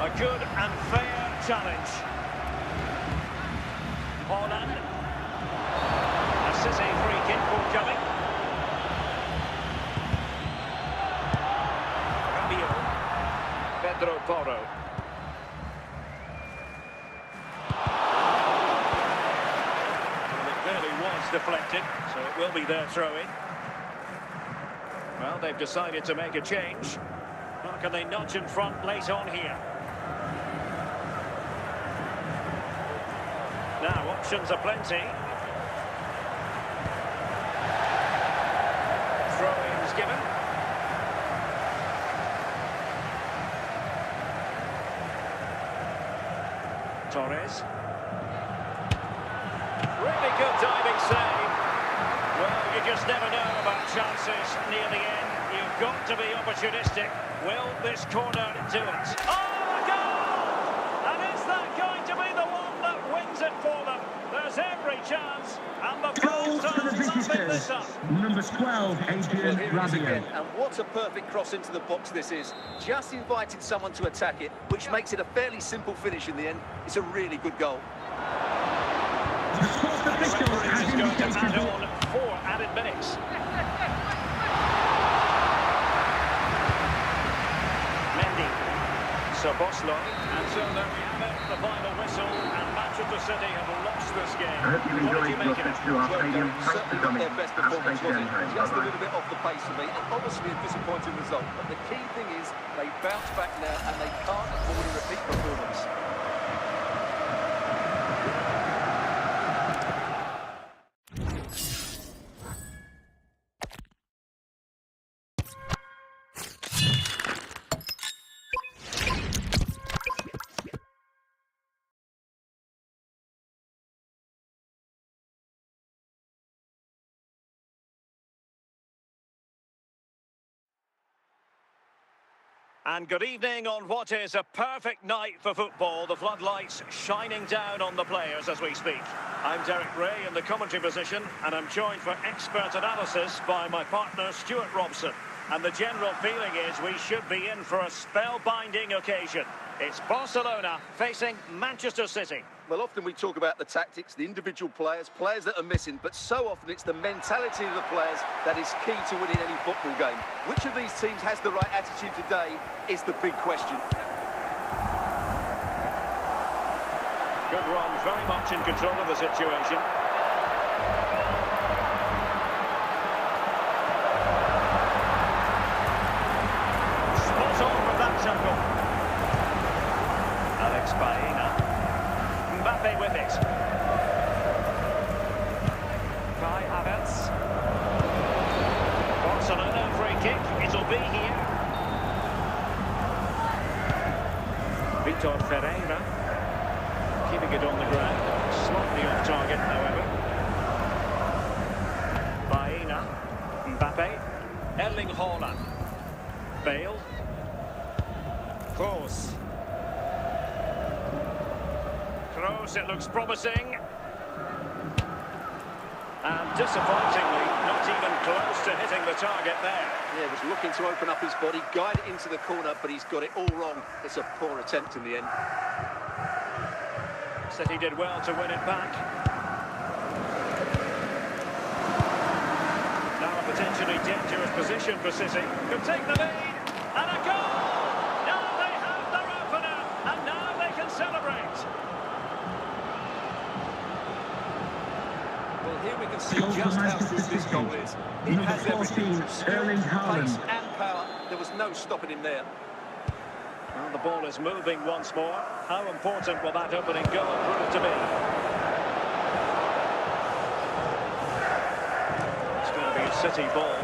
A good and fair challenge. Holland. A City free kick forthcoming. Rabiot. Pedro Porro. Well, it really was deflected, so it will be their throw-in. Well, they've decided to make a change. How can they nudge in front late on here? Now, options are plenty. Throw-ins given. Torres. Really good diving save. Well, you just never know about chances near the end. You've got to be opportunistic. Will this corner do it? Oh, a goal! And is that going to be the one that wins it for them? There's every chance. And the Goal fans for the are lapping visitors. this up. Number 12, Well, Adrian here it is again, Rabiot. and what a perfect cross into the box this is. Just invited someone to attack it, which makes it a fairly simple finish in the end. It's a really good goal. The sports The official referee has is going to indicated add there on 4 added minutes. Mendy. Soboslai. And so there we have it, the final whistle, and Manchester City have lost this game. I hope you What did you enjoyed your make of trip it? to our Well, stadium. Derek, Thanks for certainly not coming. their best Have a performance, safe was journey it? home. Just a Bye-bye. little bit off the pace for me, and obviously a disappointing result. But the key thing is they bounce back now, and they can't afford a repeat performance. And good evening on what is a perfect night for football. The floodlights shining down on the players as we speak. I'm Derek Ray in the commentary position, and I'm joined for expert analysis by my partner Stuart Robson. And the general feeling is we should be in for a spellbinding occasion. It's Barcelona facing Manchester City. Well, often we talk about the tactics, the individual players, players that are missing, but so often it's the mentality of the players that is key to winning any football game. Which of these teams has the right attitude today is the big question. Good run, very much in control of the situation. Spot on with that tackle. Alex Baena. Mbappe with it. Kai Havertz. Barcelona free kick. It'll be here. Vitor Ferreira. Keeping it on the ground. Slightly off target, however. Baena. Mbappe. Erling Haaland. Bale. Kroos. Kroos, it looks promising. And disappointingly, not even close to hitting the target there. Yeah, was looking to open up his body, guide it into the corner, but he's got it all wrong. It's a poor attempt in the end. City did well to win it back. Now a potentially dangerous position for City. Could take the lead. And a goal! Now they have their opener. And now they can celebrate. Well, here we can see just how good this goal is. It has everything. Skill, pace and power. There was no stopping him there. Well, the ball is moving once more. How important will that opening goal prove to be? It's going to be a City ball.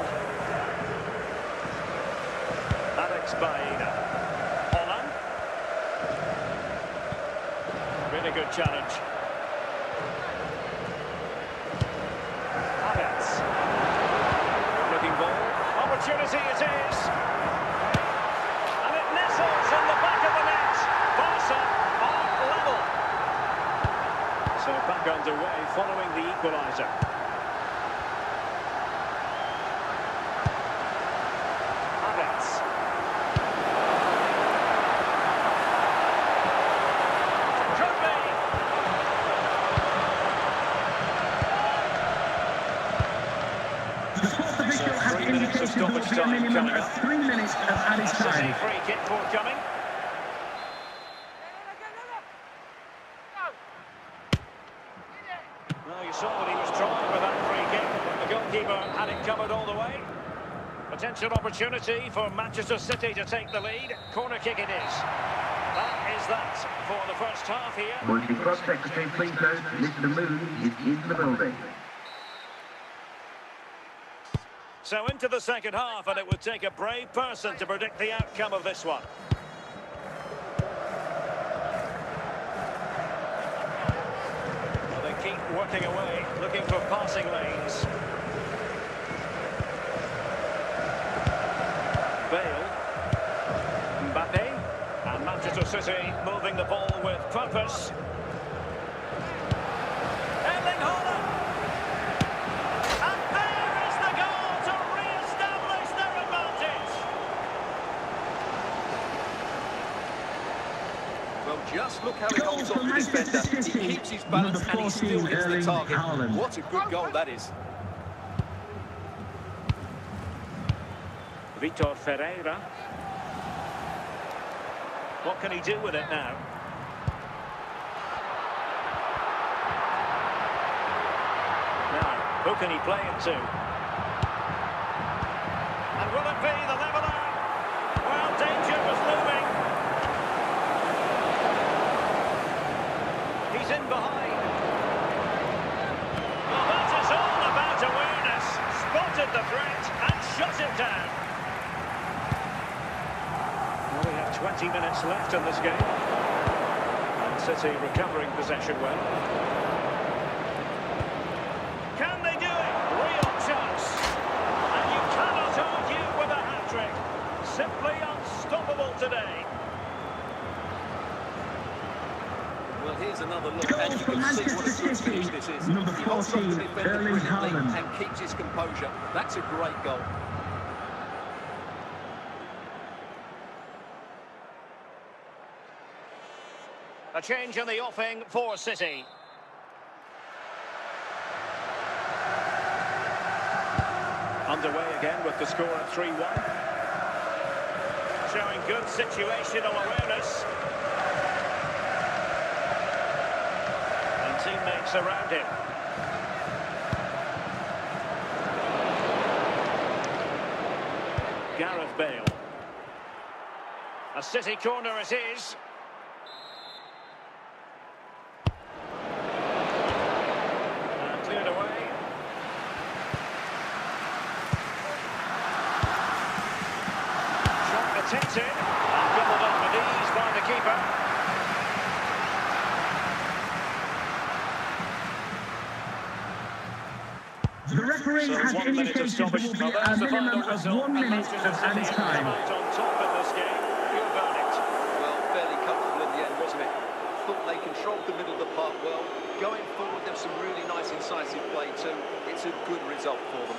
Alex Baena. Haaland. Really good challenge. Havertz. Looking ball. Opportunity it is. In the back of the net, Barca are level. So back underway following the equaliser. Havertz. Could be. The fourth official has indicated there will be a minimum of 3 minutes of added time. Free kick forthcoming. Well, you saw that he was trying with that free kick. The goalkeeper had it covered all the way. Potential opportunity for Manchester City to take the lead. Corner kick it is. That is that for the first half here. Would the club secretary please note Mr. Moon is in the building. So into the second half, and it would take a brave person to predict the outcome of this one. Well, they keep working away, looking for passing lanes. Bale. Mbappe. And Manchester City moving the ball with purpose. Erling Haaland. Well, just look how he holds on to the defender. He keeps his balance and he still hits the target. What a good goal that is. Vitor Ferreira. What can he do with it now? Now, who can he play it to? And will it be the leveller? Well, danger was looming. He's in behind. Well, that is all about awareness. Spotted the threat and shut it down. Well, we have 20 minutes left in this game. And City recovering possession well. Can they do it? Real chance. And you cannot argue with a hat-trick. Simply unstoppable today. Well, here's another look, and you can see what a good finish this is. Number He holds on to 14, the defender Erling brilliantly Haaland. and keeps his composure. That's a great goal. A change in the offing for City. Underway again with the score at 3-1. Showing good situational awareness. And teammates around him. Gareth Bale. A City corner it is. And cleared away. Shot attempted. And gobbled up with ease by the keeper. The referee has indicated there will be a minimum of 1 minute of added time. On top in this game, your verdict. Well, fairly comfortable in the end, wasn't it? Thought they controlled the middle of the park well. Going forward, there's some really nice incisive play too. It's a good result for them.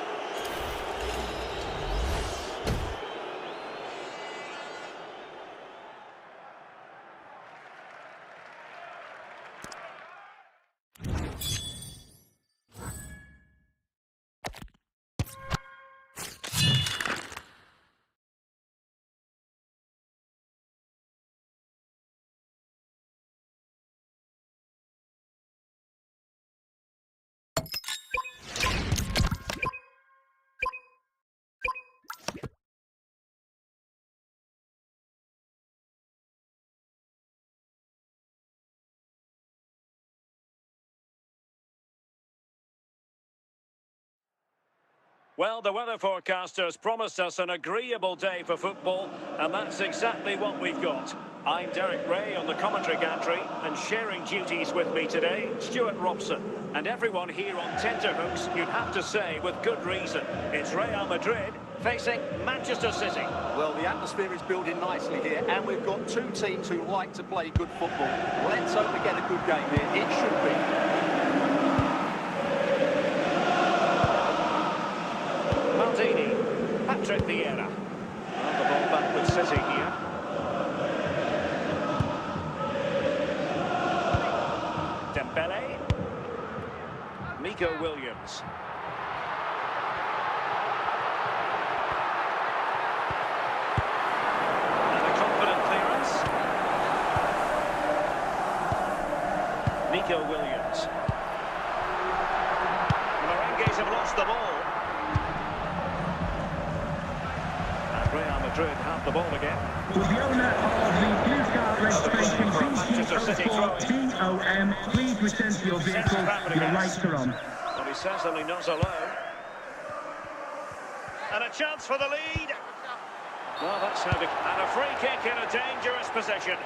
Well, the weather forecasters promised us an agreeable day for football, and that's exactly what we've got. I'm Derek Ray on the commentary gantry, and sharing duties with me today, Stuart Robson. And everyone here on tenterhooks, you'd have to say with good reason. It's Real Madrid facing Manchester City. Well, the atmosphere is building nicely here, and we've got two teams who like to play good football. Let's hope we get a good game here. It should be. Patrick Vieira. Well, the ball back with City here. Dembele. Nico Williams. And a confident clearance. Nico Williams. Merengues have lost the ball. Real Madrid have the ball again. Will the owner of the blue car registration BC04TOM please return to your vehicle? Your lights are on. Well, he's certainly not alone. And a chance for the lead. Well, that's how and a free kick in a dangerous possession.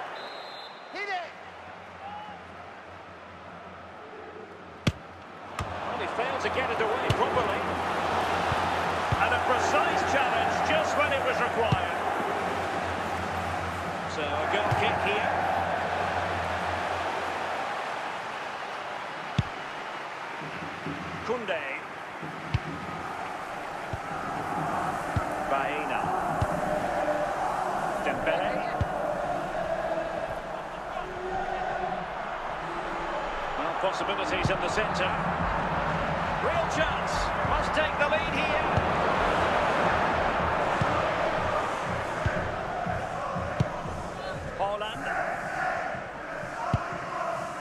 Hit it. Well, he failed to get it away properly. And a precise challenge just when it was required. So a goal kick here. Koundé. Baena. Dembele. Well, possibilities in the centre. Real chance. Must take the lead here.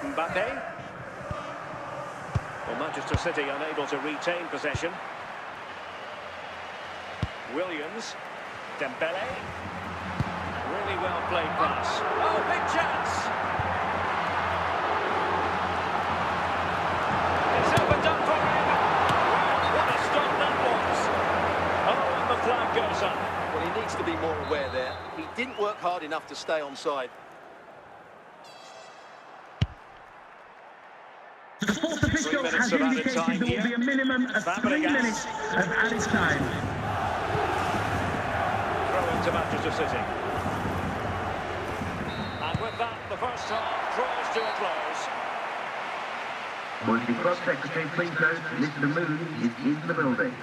Mbappe. Well, Manchester City unable to retain possession. Williams. Dembele. Really well played pass. Oh, big chance. It's opened up for him. Well, what a stop that was. Oh, and the flag goes up. Well, he needs to be more aware there. He didn't work hard enough to stay onside. The fourth official has indicated there will be a minimum of 3 minutes of added time. Throw into Manchester City. And with that, the first half draws to a close. Would the club secretary please note Mr. Moon is in the building.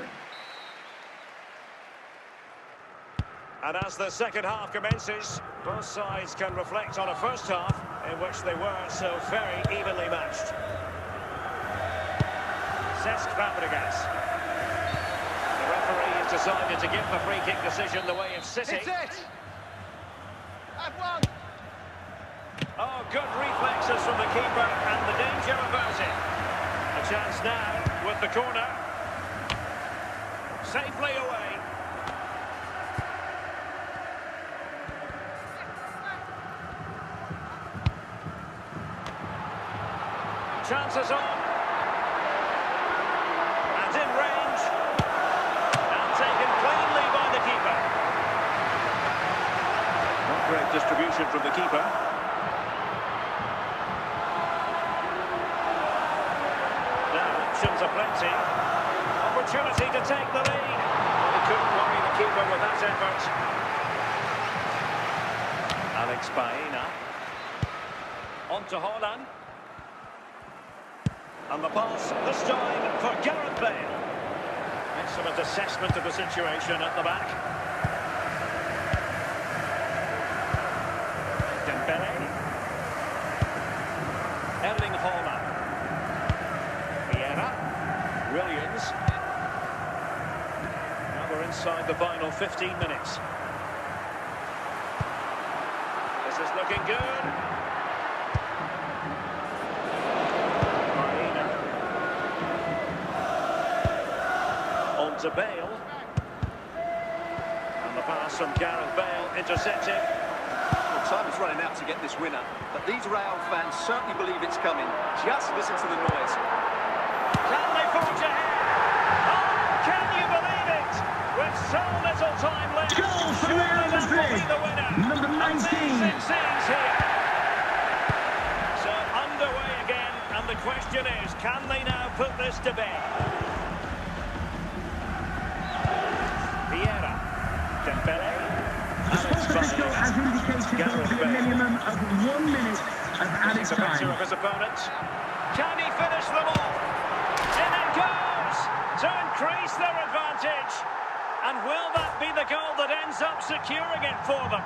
And as the second half commences, both sides can reflect on a first half in which they were so very evenly matched. Cesc Fabregas. The referee has decided to give the free kick decision the way of City. It's it! At one! Oh, good reflexes from the keeper and the danger averted. A chance now with the corner. Safely away. Chances on. And in range. And taken cleanly by the keeper. Not great distribution from the keeper. Now options are plenty. Opportunity to take the lead. Well, he couldn't worry the keeper with that effort. Alex Baena. On to Haaland. And the pass this time for Gareth Bale. Excellent assessment of the situation at the back. Dembele. Erling Haaland. Vieira. Williams. Now we're inside the final 15 minutes. This is looking good. To Bale. And the pass from Gareth Bale intercepted. Well, time is running out to get this winner, but these Real fans certainly believe it's coming. Just listen to the noise. Can they forge ahead? Oh, can you believe it? With so little time left, Goal for surely Real that will be Madrid. the winner. Number 19. Amazing scenes here. So underway again, and the question is, can they now put this to bed? Vieira, Dembele, The sport official has indicated there will be a minimum of 1 minute of added the better time. of his opponents. Can he finish them all? In it goes to increase their advantage. And will that be the goal that ends up securing it for them?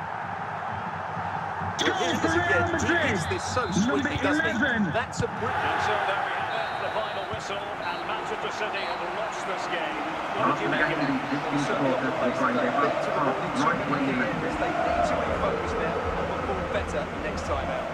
Goal for Real Madrid. Hits this so sweetly, doesn't he? 11. That's a brilliant. And so there we have it, the final whistle, and Manchester City have lost this game. What did you After the make of game, it? existing supporters will find their butts parked right where you left them. They need to refocus now and perform better next time out.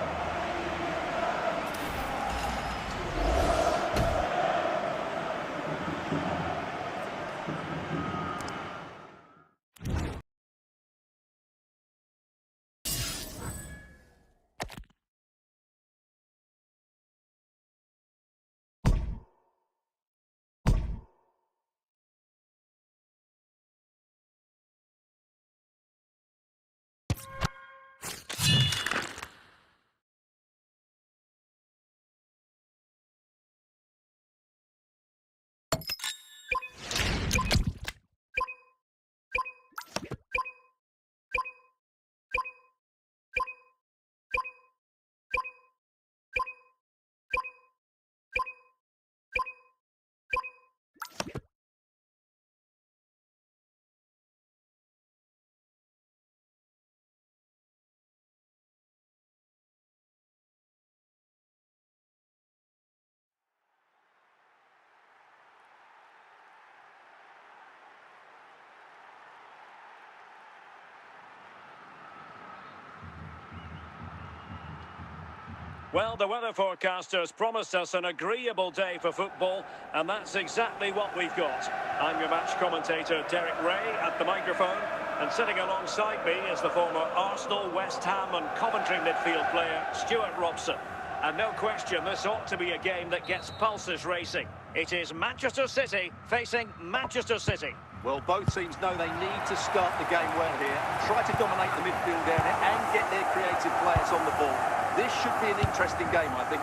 Well, the weather forecasters promised us an agreeable day for football, and that's exactly what we've got. I'm your match commentator, Derek Ray, at the microphone, and sitting alongside me is the former Arsenal, West Ham and Coventry midfield player, Stuart Robson. And no question, this ought to be a game that gets pulses racing. It is Manchester City facing Manchester City. Well, both teams know they need to start the game well here, try to dominate the midfield area and get their creative players on the ball. This should be an interesting game, I think.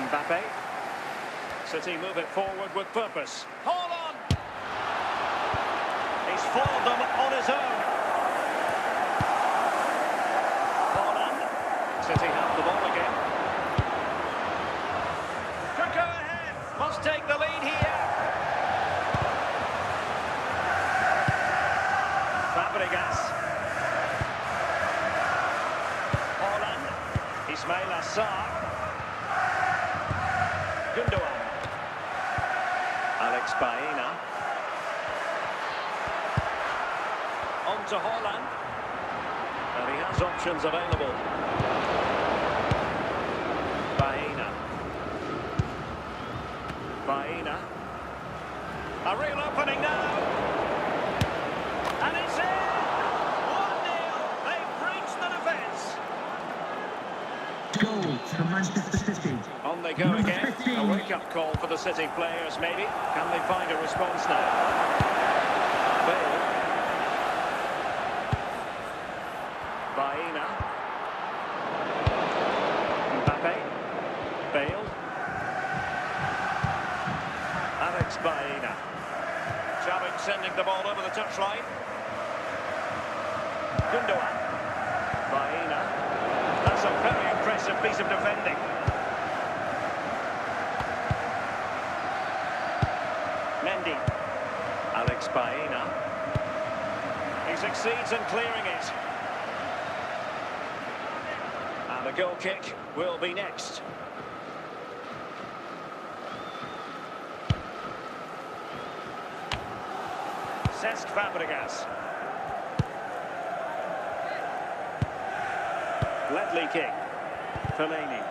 Mbappe. City move it forward with purpose. Haaland! He's followed them on his own. Haaland. City have the ball again. Could go ahead. Must take the lead here. Fabregas. Ismail Assar. Gundogan. Alex Baena. On to Haaland. And he has options available. Baena. Baena. A real opening now. And it's in! 1-0. They've breached the defence. Goal for Manchester City. On they go Number again. 15. A wake-up call for the City players, maybe. Can they find a response now? Bale. Baena. Mbappe. Bale. Alex Baena. Xavi sending the ball over the touchline. Gundogan. Baena. That's a very impressive piece of defending. Mendy. Alex Baena. He succeeds in clearing it. And the goal kick will be next. Cesc Fabregas. Ledley King. Fellaini.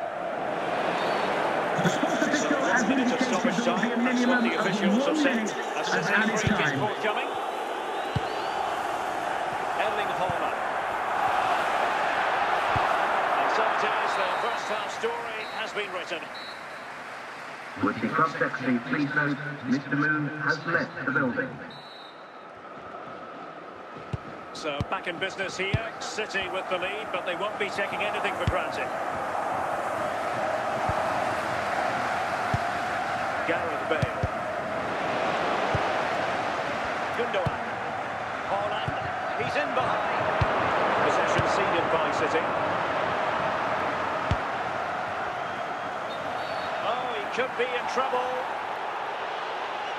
So 1 minute of stoppage time, that's what the officials have said. A City free kick forthcoming. Erling Haaland. And so it is, the first half story has been written. With the club secretary, please note, Mr. Moon has left the building. So back in business here, City with the lead, but they won't be taking anything for granted. Gareth Bale. Gundogan. Haaland. He's in behind. Possession ceded by City. Oh, he could be in trouble.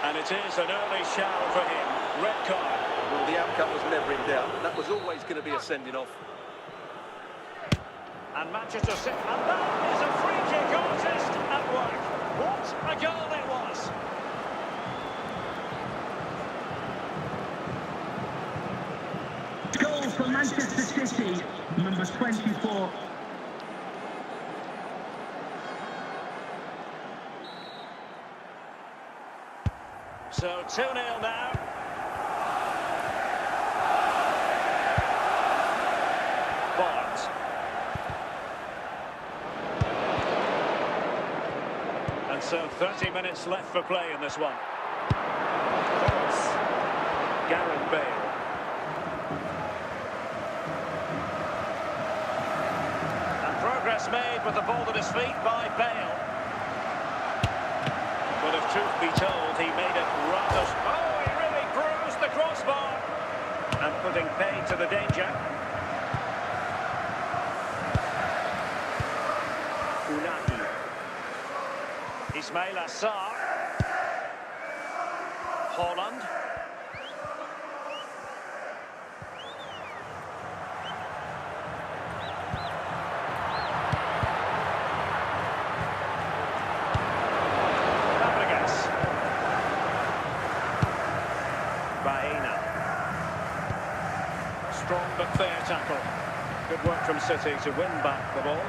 And it is an early shower for him. Red card. Well, the outcome was never in doubt. That was always going to be a sending off. And Manchester City. And that is a free kick artist at work. What a goal it was. Goal for Manchester City, number 24. So 2-0 now. Barnes. And so 30 minutes left for play in this one. Gareth Bale. And progress made with the ball at his feet by Bale. But if truth be told, he made it rather... Oh, he really bruised the crossbar. And putting paid to the danger. Unai. Ismail Assar. Haaland. Fabregas. Baena. Strong but fair tackle. Good work from City to win back the ball.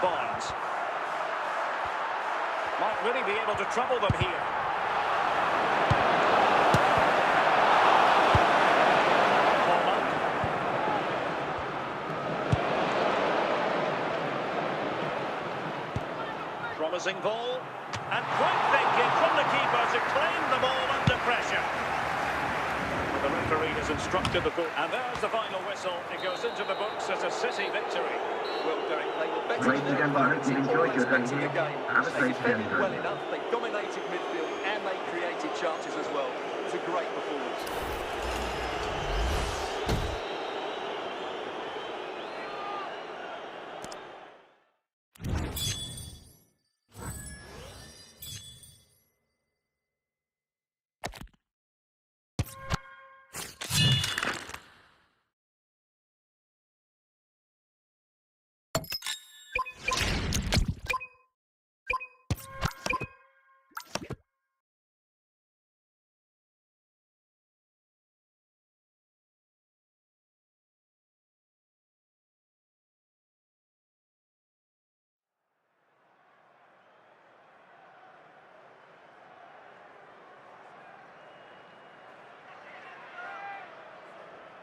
Barnes. Might really be able to trouble them here. Haaland. Promising ball. And quick thinking from the keeper to claim the ball under pressure. The referee has instructed the ball. And there's the final whistle. It goes into the books as a City victory. Well, Derek, they were better Ladies and than gentlemen, their you've enjoyed your opponents time in the here. game. Have a They safe defended journey. well enough, they dominated midfield, and they created chances as well. It was a great performance.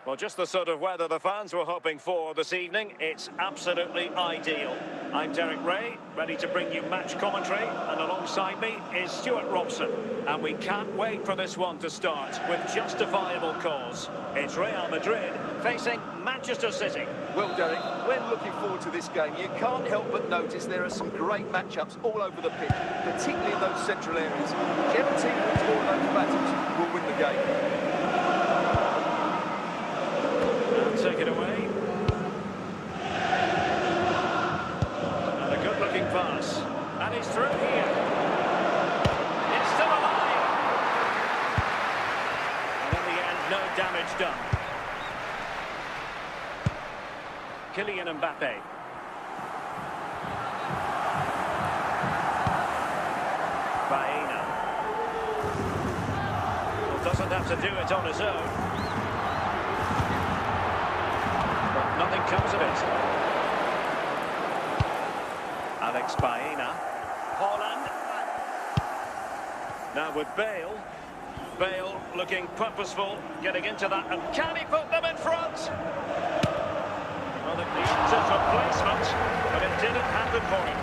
Well, just the sort of weather the fans were hoping for this evening. It's absolutely ideal. I'm Derek Ray, ready to bring you match commentary, and alongside me is Stuart Robson. And we can't wait for this one to start with justifiable cause. It's Real Madrid facing Manchester City. Well, Derek, when looking forward to this game, you can't help but notice there are some great matchups all over the pitch, particularly in those central areas. Whichever team wins all of those battles will win the game. Take it away. And a good-looking pass. And he's through here. It's still alive. And in the end, no damage done. Kylian Mbappe. Baena. Well, doesn't have to do it on his own. Nothing comes of it. Alex Baena. Holland. Now with Bale. Bale looking purposeful, getting into that, and can he put them in front? Well, it needs a replacement, but it didn't happen for him.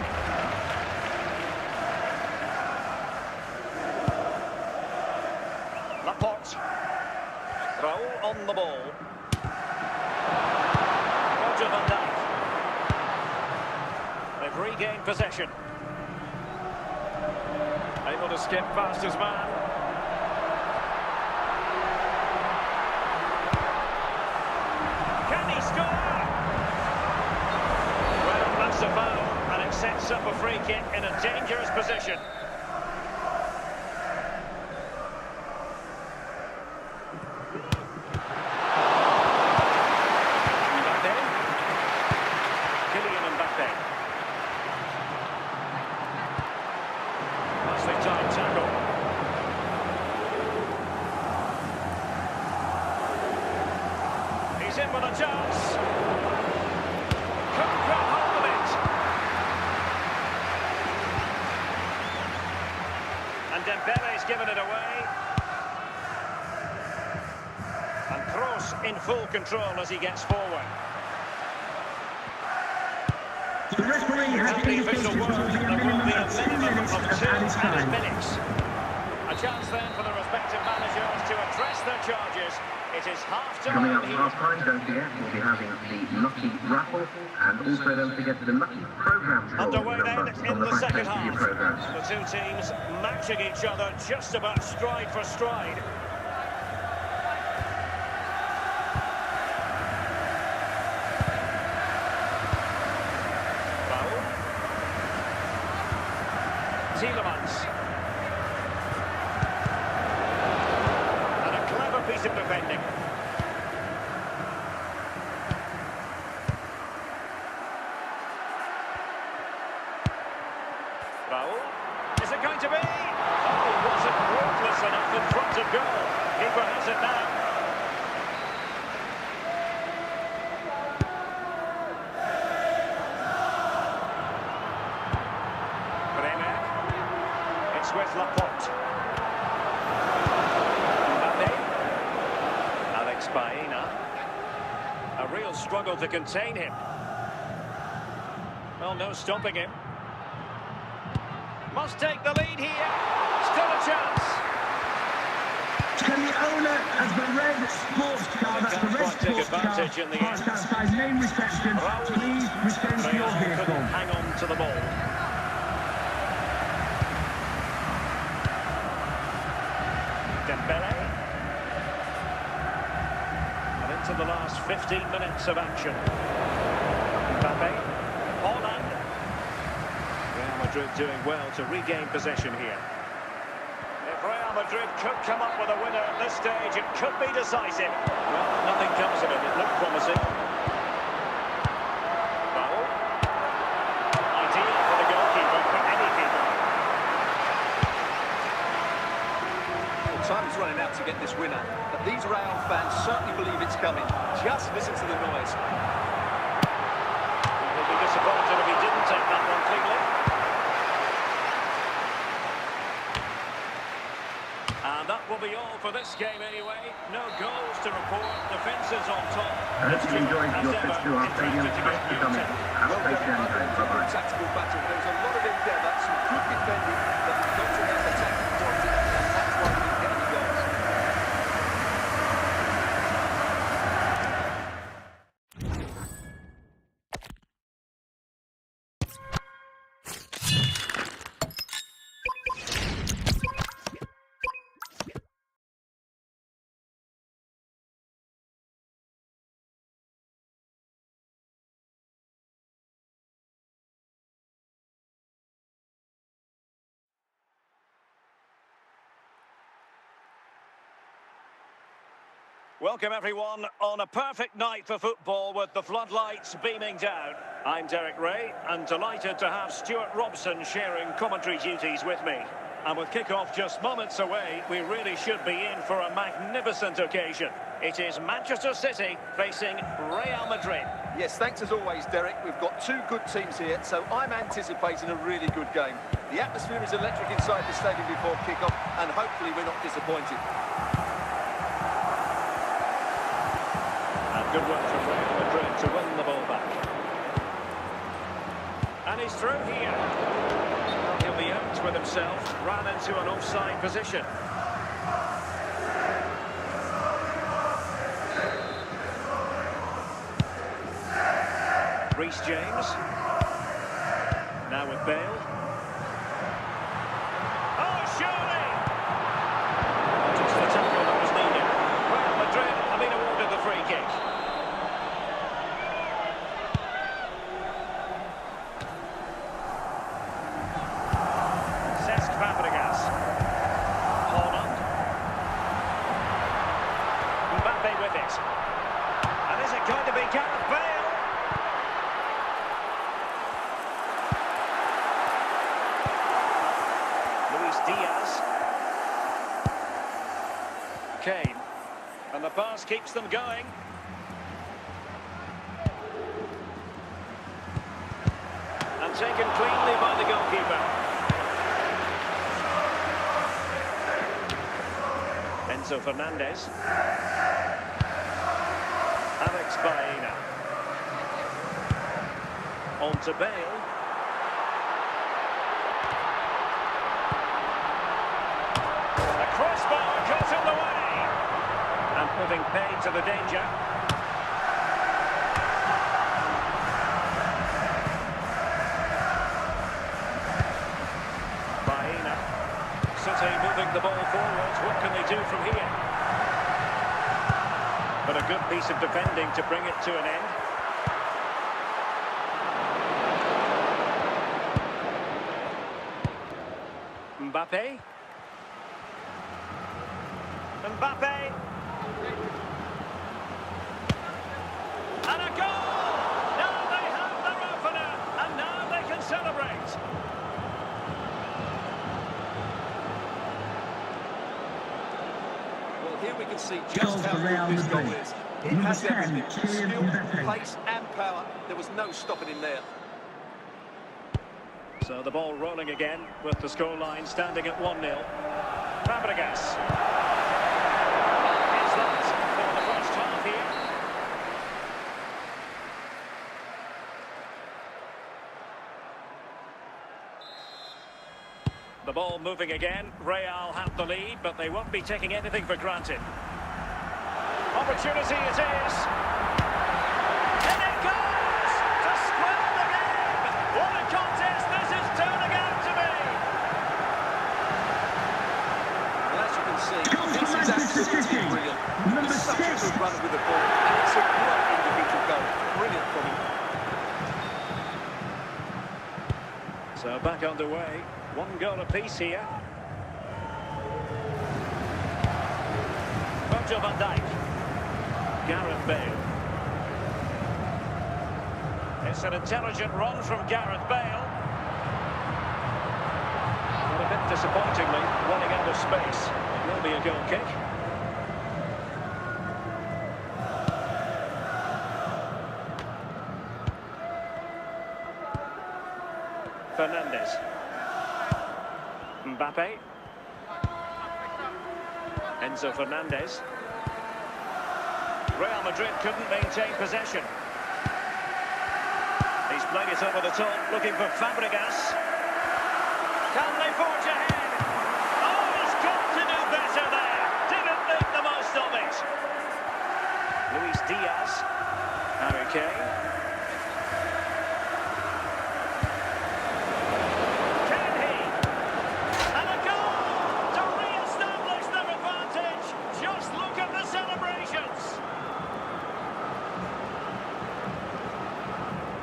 Laporte. Raul on the ball. Van Dijk. They've regained possession. Able to skip past his man. Can he score? Well, that's a foul, and it sets up a free kick in a dangerous position. Time tackle. He's in with a chance. Couldn't grab hold of it. And Dembele's given it away. And Kroos in full control as he gets forward. The referee has the official word, there will be a minimum of 2 added minutes. A chance then for the respective managers to address their charges. It is half-time. Coming up half-time, don't forget, we'll be having the Lucky Raffle, and also don't forget the Lucky Programme draw. Underway then in the second half. The two teams matching each other just about stride for stride. And a clever piece of defending. Raul. Is it going to be? Oh, wasn't ruthless enough in front of goal. Keeper has it now. With Laporte. Mbappe. Alex Baena. A real struggle to contain him. Well, no stopping him. Must take the lead here. Still a chance. Can the owner of the red sports car, that's the red sports car, parked outside main reception, please return to your vehicle. Hang on to the ball. Dembele. And into the last 15 minutes of action. Mbappe. Holland. Real Madrid doing well to regain possession here. If Real Madrid could come up with a winner at this stage, it could be decisive. Well, nothing comes of it. It looked promising. Raul. Ideal for the goalkeeper, for any keeper. Time is running out to get this winner, but these Real fans certainly believe it's coming. Just listen to the noise. He'll be disappointed if he didn't take that one cleanly. And that will be all for this game anyway. No goals to poor, defences on top. I hope you enjoyed your trip through our stadium. Thanks for coming. Have a great journey home. Bye-bye. Tactical battle. There was a lot of endeavour, some good defending, but we got to that attacking quality, and that's why we didn't get any goals. Welcome everyone on a perfect night for football with the floodlights beaming down. I'm Derek Ray and delighted to have Stuart Robson sharing commentary duties with me. And with kick-off just moments away, we really should be in for a magnificent occasion. It is Manchester City facing Real Madrid. Yes, thanks as always, Derek. We've got two good teams here, so I'm anticipating a really good game. The atmosphere is electric inside the stadium before kick-off, and hopefully we're not disappointed. And good work from Real Madrid to win the ball back. And he's through here. He'll be out with himself, ran into an offside position. Reece James. Now with Bale. Oh, surely! Just the tackle that was needed. Real Madrid have been awarded the free kick. Holland. Mbappe with it. And is it going to be Gareth Bale? Luis Diaz. Kane. And the pass keeps them going. And taken cleanly by the goalkeeper. Enzo Fernandez. Alex Baena. On to Bale. A crossbar caught in the way. And putting paid to the danger. Baena. City moving the ball forwards. What can they do from here? But a good piece of defending to bring it to an end. Mbappe. Mbappe. And a goal! Now they have their opener, and now they can celebrate. Here we can see just how good this goal is. It has everything, skill, pace and power. There was no stopping him there. So the ball rolling again with the scoreline standing at 1-0. Fabregas. Is that for the first half here? The ball moving again. Real have the lead, but they won't be taking anything for granted. Opportunity it is. And it goes to square the game. What a contest this is turning out to be. Well, as you can see, this is absolutely brilliant. He's such a good runner with the ball, and it's a great individual goal. Brilliant from him. So back underway. One goal apiece here. Virgil van Dijk. Gareth Bale. It's an intelligent run from Gareth Bale. But a bit disappointingly, running out of space. It will be a goal kick. Fernandez. Mbappe. Enzo Fernandez. Real Madrid couldn't maintain possession. He's played it over the top, looking for Fabregas. Can they forge ahead? Oh, he's got to do better there. Didn't make the most of it. Luis Diaz. Harry Kane. Can he? And a goal to re-establish their advantage. Just look at the celebrations.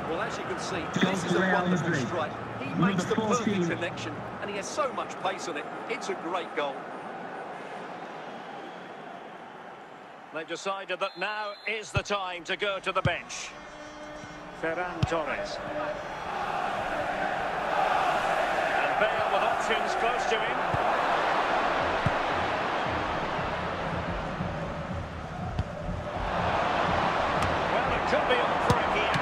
Well, as you can see, this is a wonderful strike. He makes the perfect connection, and he has so much pace on it. It's a great goal. They've decided that now is the time to go to the bench. Ferran Torres. And Bale with options close to him. Well, it could be on for him here.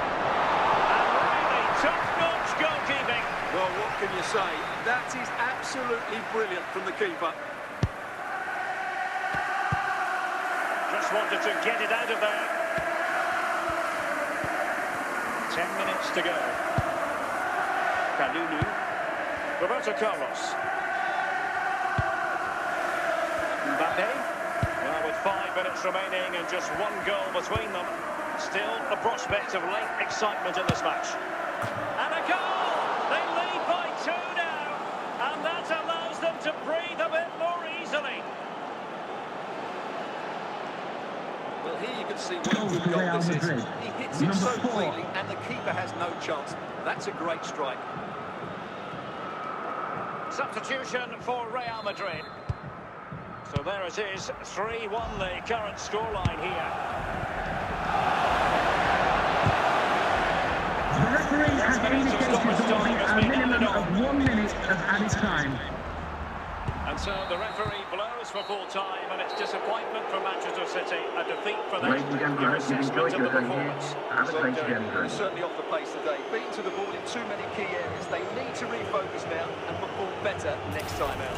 And really top-notch goalkeeping. Well, what can you say? That is absolutely brilliant from the keeper. Just wanted to get it out of there. 10 minutes to go. Kalulu. Roberto Carlos. Mbappe. Well, with 5 minutes remaining and just 1 goal between them, still the prospect of late excitement in this match. And a goal! They lead by 2 now, and that allows them to breathe a bit more easily. Well, here you can see what a good goal this is. He hits it so cleanly, and the keeper has no chance. That's a great strike. Substitution for Real Madrid. So there it is, 3-1 the current scoreline here. The referee has indicated there will be a minimum of 1 minute of added time. And so the referee blows for full time, and it's disappointment for Manchester City, a defeat for them. Ladies and gentlemen, you've enjoyed your time here. Have a great They're day. certainly off the pace today. Beaten to the ball in too many key areas. They need to refocus now and perform better next time out.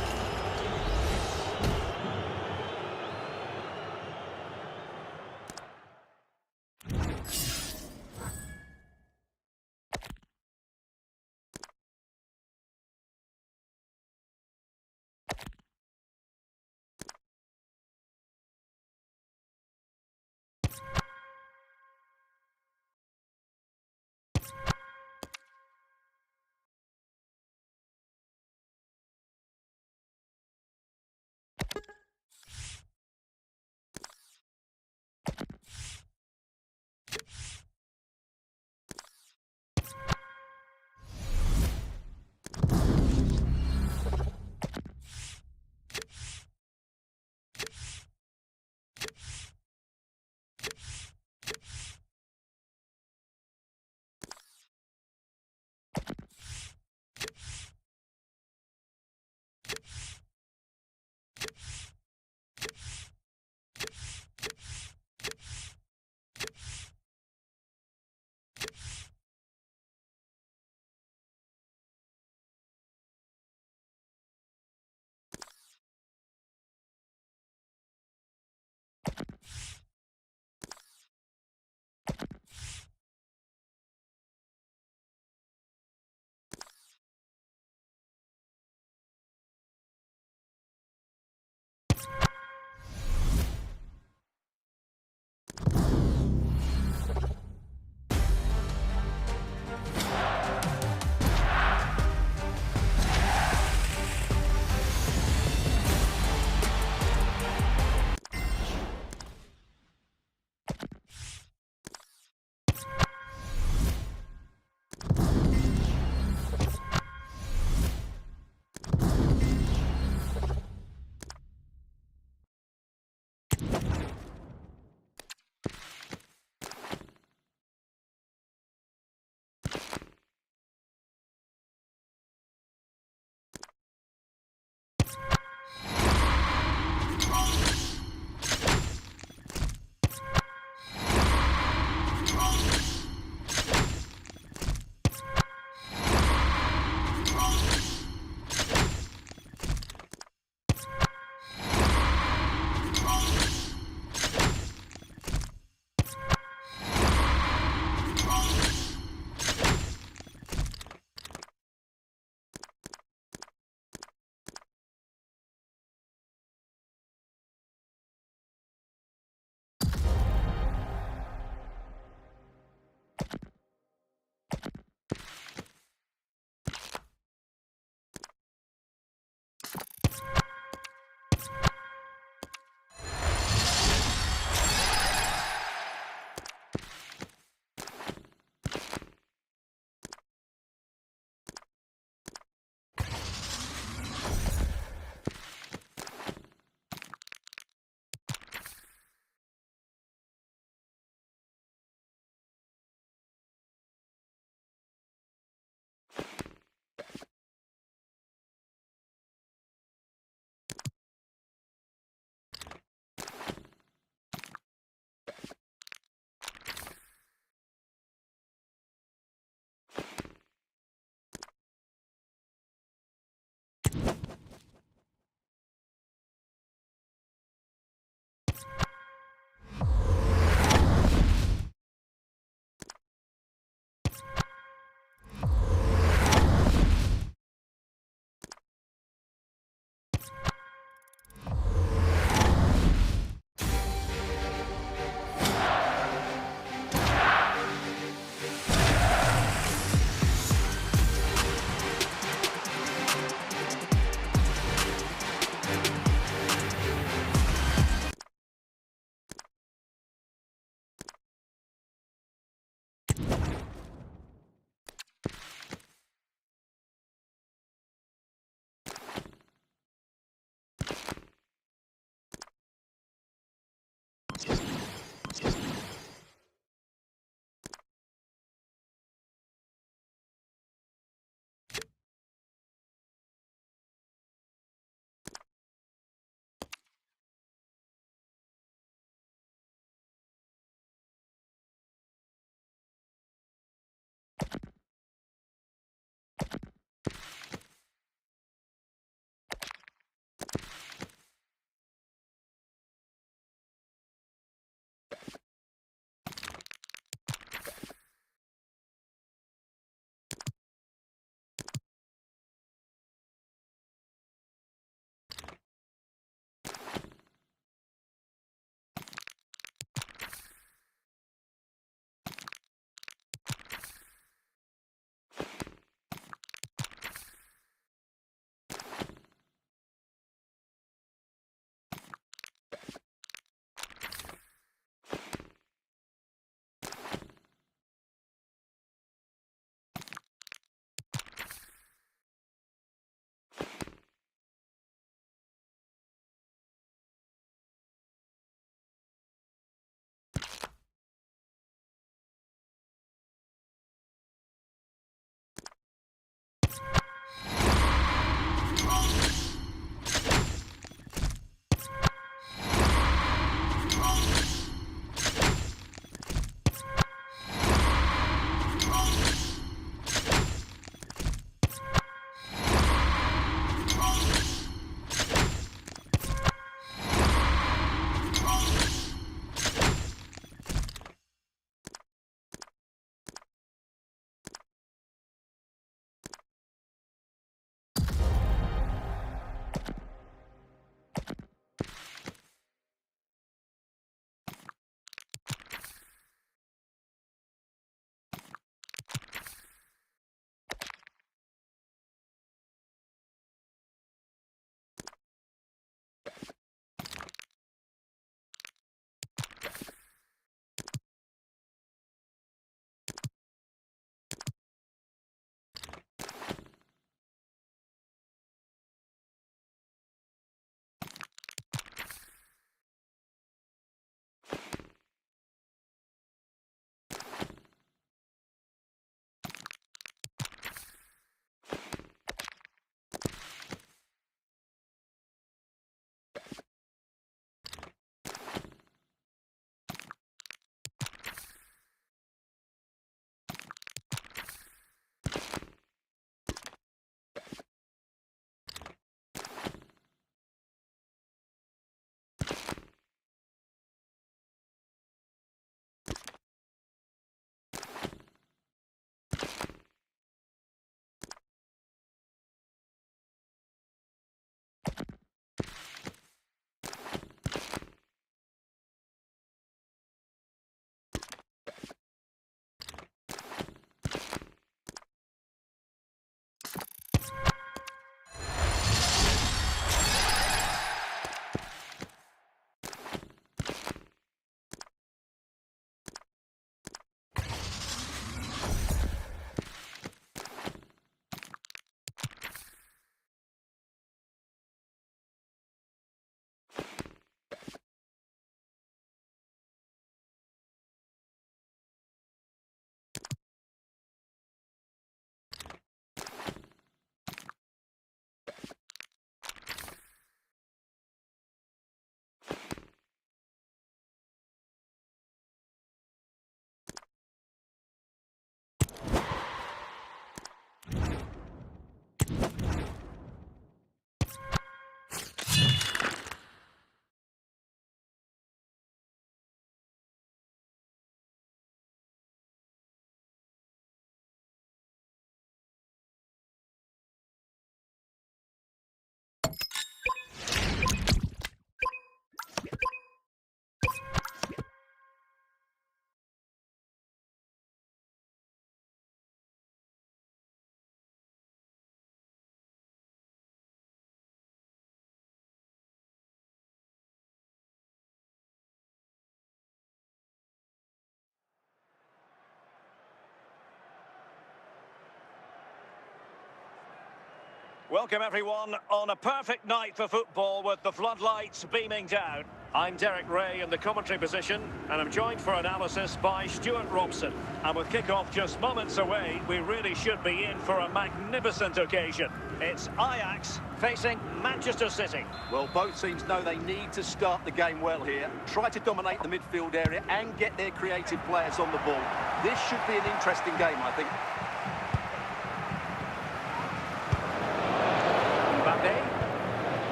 Welcome everyone on a perfect night for football with the floodlights beaming down. I'm Derek Ray in the commentary position, and I'm joined for analysis by Stuart Robson. And with kick-off just moments away, we really should be in for a magnificent occasion. It's Ajax facing Manchester City. Well, both teams know they need to start the game well here. Try to dominate the midfield area and get their creative players on the ball. This should be an interesting game, I think.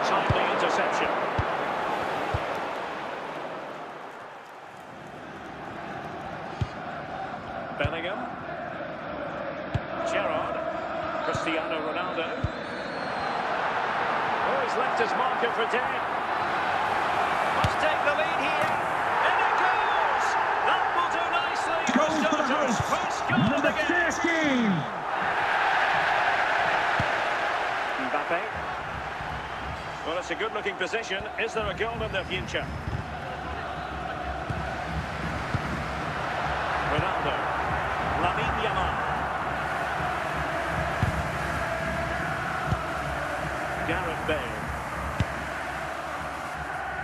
Timely interception. Bellingham. Gerrard. Cristiano Ronaldo. Oh, he's left his marker for dead. Must take the lead here. And it goes! That will do nicely for starters. First goal of the game. Mbappe. Well, it's a good-looking position. Is there a goal in the future? Ronaldo. Lamine Yamal. Gareth Bale.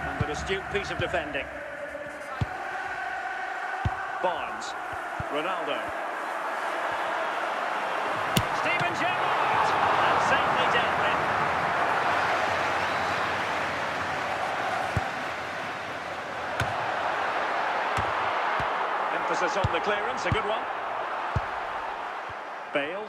And an astute piece of defending. Barnes. Ronaldo. Steven Gerrard. And safely dealt with. Emphasis on the clearance, a good one. Bale.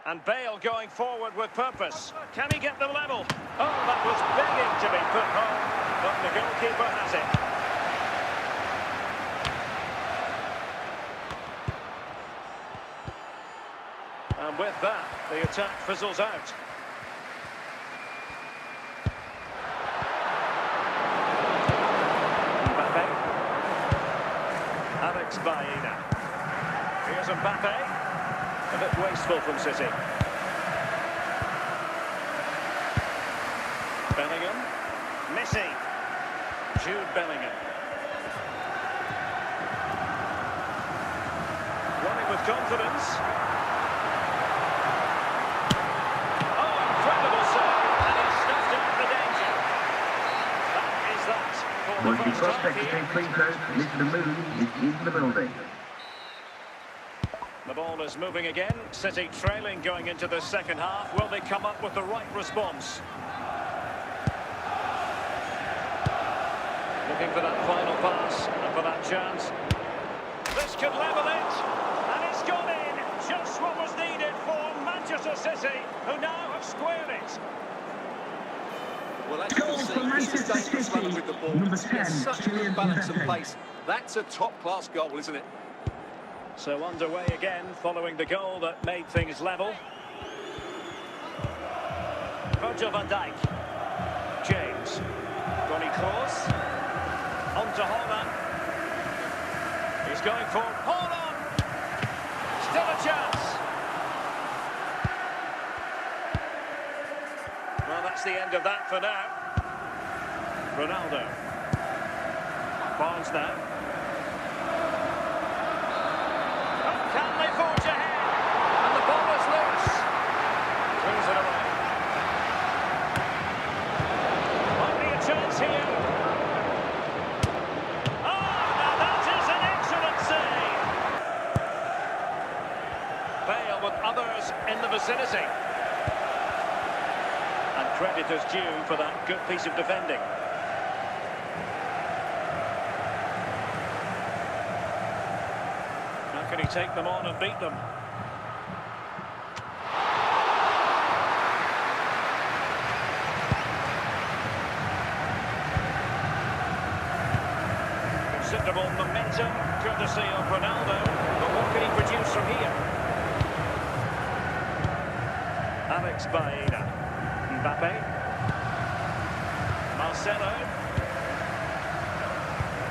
And Bale going forward with purpose. Can he get the level? Oh, that was begging to be put home, but the goalkeeper has it. And with that, the attack fizzles out. Baena. Here's Mbappe. A bit wasteful from City. Bellingham. Messi. Jude Bellingham. Running with confidence. Oh, incredible save. And he snuffed out the danger. That is that for the first time here. The move is in the building. The ball is moving again. City trailing going into the second half. Will they come up with the right response? Looking for that final pass and for that chance. This could level it. And it's gone in. Just what was needed for Manchester City, who now have squared it. Well, as you can see, he's a dangerous runner with the ball. He has such a good balance and pace. That's a top-class goal, isn't it? So underway again, following the goal that made things level. Virgil van Dijk. James. Ronnie Kroos. On to Holland. He's going for Holland. Still a chance. Well, that's the end of that for now. Ronaldo. Barnes now. Can they forge ahead? And the ball is loose. Brings it away. Might be a chance here. Oh, now that is an excellent save. Bale with others in the vicinity. And credit is due for that good piece of defending. Can he take them on and beat them? Considerable momentum, courtesy of Ronaldo. But what can he produce from here? Alex Baena. Mbappe. Marcelo.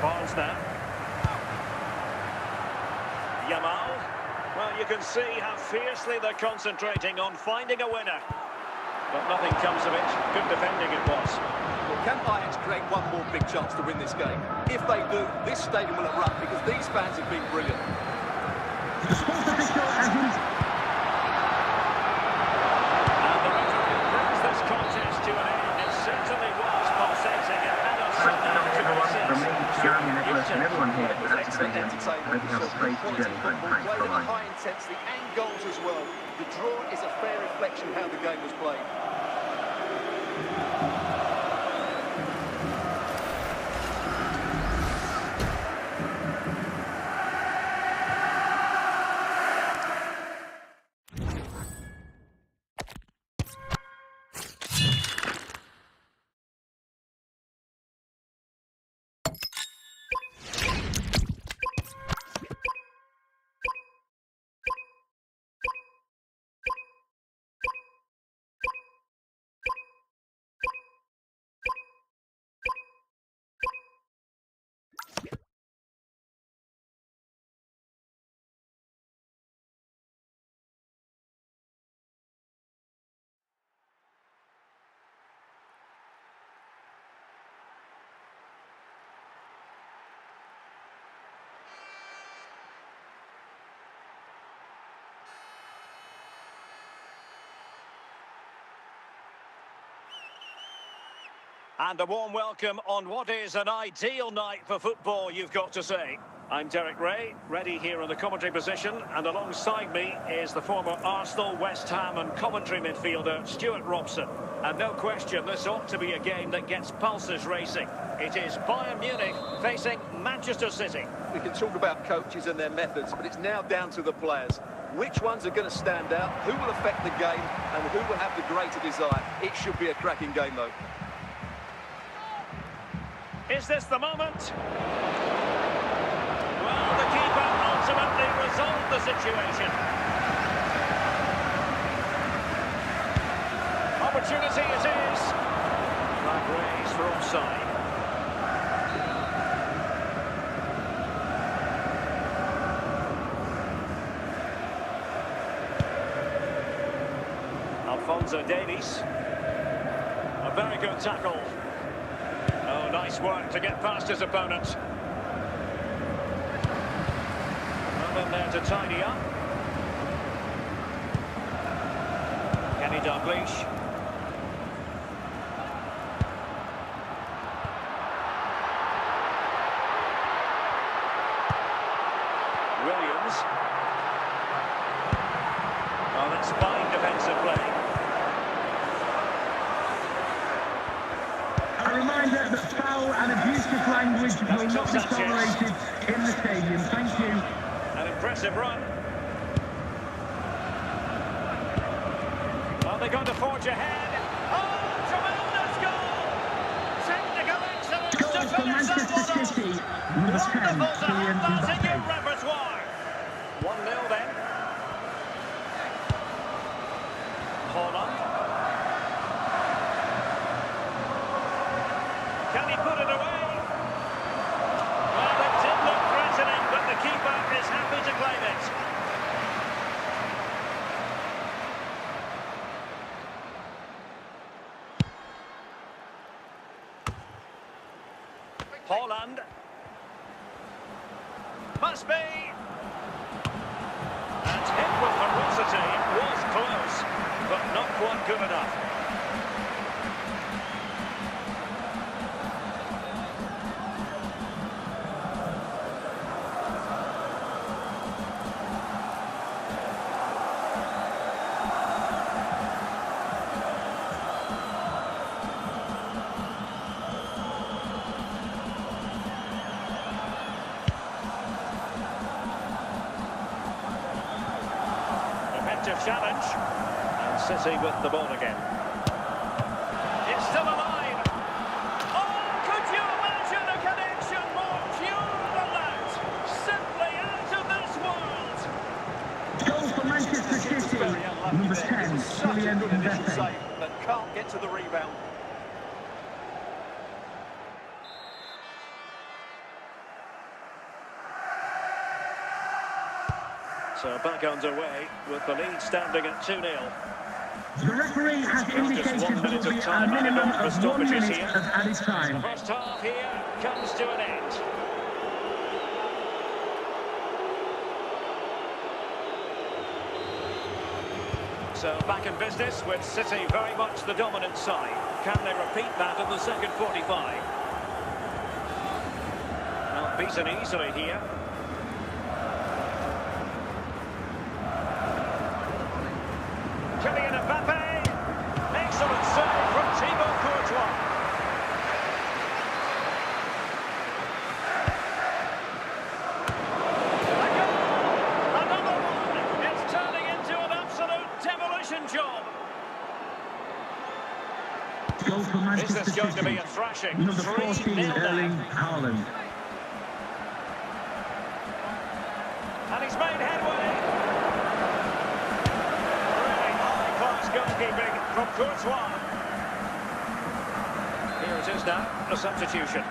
Barnes now. Yamal. Well, you can see how fiercely they're concentrating on finding a winner. But nothing comes of it. Good defending it was. Well, can Ajax create one more big chance to win this game? If they do, this stadium will erupt because these fans have been brilliant. The sports official has And the referee brings this contest to an end. It certainly was pulsating. It had us Thanks to everyone from me, Jeremy, you Nicholas, and everyone here at the Excellent Stadium. entertainment. Hope you have a great journey home. Thanks. Played at a Bye-bye. high intensity and goals as well. The draw is a fair reflection of how the game was played. And a warm welcome on what is an ideal night for football, you've got to say. I'm Derek Ray, ready here in the commentary position, and alongside me is the former Arsenal, West Ham and commentary midfielder Stuart Robson. And no question, this ought to be a game that gets pulses racing. It is Bayern Munich facing Manchester City. We can talk about coaches and their methods, but it's now down to the players. Which ones are going to stand out, who will affect the game, and who will have the greater desire. It should be a cracking game, though. Is this the moment? Well, the keeper ultimately resolved the situation. Opportunity it is. Flag raised for offside. Alphonso Davies. A very good tackle. Oh, nice work to get past his opponent. And then there to tidy up. Kenny Dalglish. Williams. Oh, that's fine defensive play. a reminder that foul and abusive language will not be tolerated in the stadium. Thank you. An impressive run. Are they going to forge ahead? Oh, tremendous goal! Technical excellence Goal to for finish that Manchester one City. off. Number 10, Wonderful to Kylian have that in your Mbappe. repertoire. 1-0 then. Holland. Can he put it away? Well, it did look threatening, but the keeper is happy to claim it. Holland. Must be. And hit with ferocity. It was close, but not quite good enough. Challenge, and City with the ball again. It's still alive. Oh, could you imagine a connection more pure than that? Simply out of this world. Goal for Manchester City. Number 10, Kylian Mbappe. But can't get to the rebound. So back underway with the lead standing at 2-0. The referee has indicated there will be a minimum of 1 minute of added The time. first half here comes to an end. So back in business with City very much the dominant side. Can they repeat that in the second 45? Well, beaten easily here. Kylian Mbappe. Excellent save from Thibaut Courtois. A goal! Another one! It's turning into an absolute demolition job. Goal for Manchester Is this going City. to be a thrashing? Number 14, 3-0 Erling now. Haaland. And he's made headway. Really high-class goalkeeping from Courtois. Here it is now, a substitution.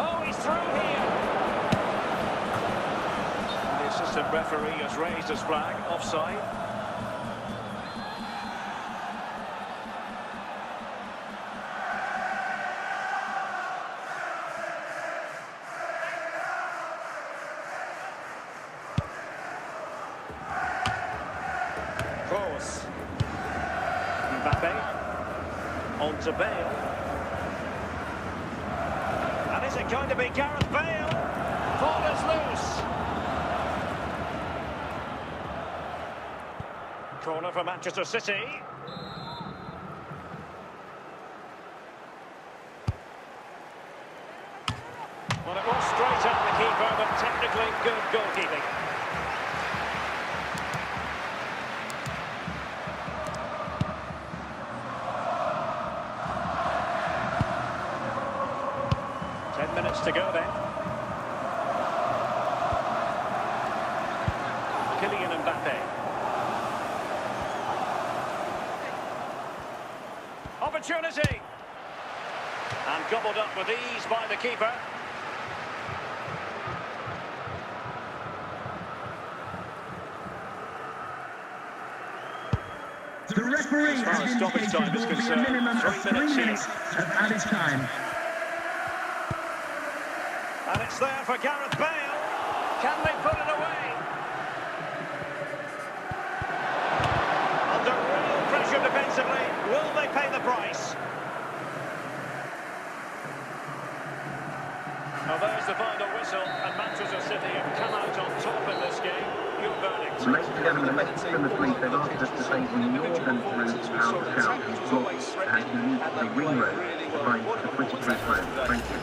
Oh, he's through here. The assistant referee has raised his flag, offside. Cross. Mbappe. On to Bale. And is it going to be Gareth Bale? Ball is loose. Corner for Manchester City. Well, it was straight at the keeper, but technically good goalkeeping. Minutes to go then. Kylian Mbappe. Opportunity. And gobbled up with ease by the keeper. The referee As far as has stoppage indicated time there is will be a concerned, minimum of 3 3 minutes minutes of added time. And it's there for Gareth Bale. Can they put it away? Under real pressure defensively. Will they pay the price? Well, there's the final whistle, and Manchester City have come out on top in this game. Your verdict. Ladies and gentlemen, the message from the police, they've asked us to say the northern route out of town is blocked and you use the ring road to find the British Railway. Thank you.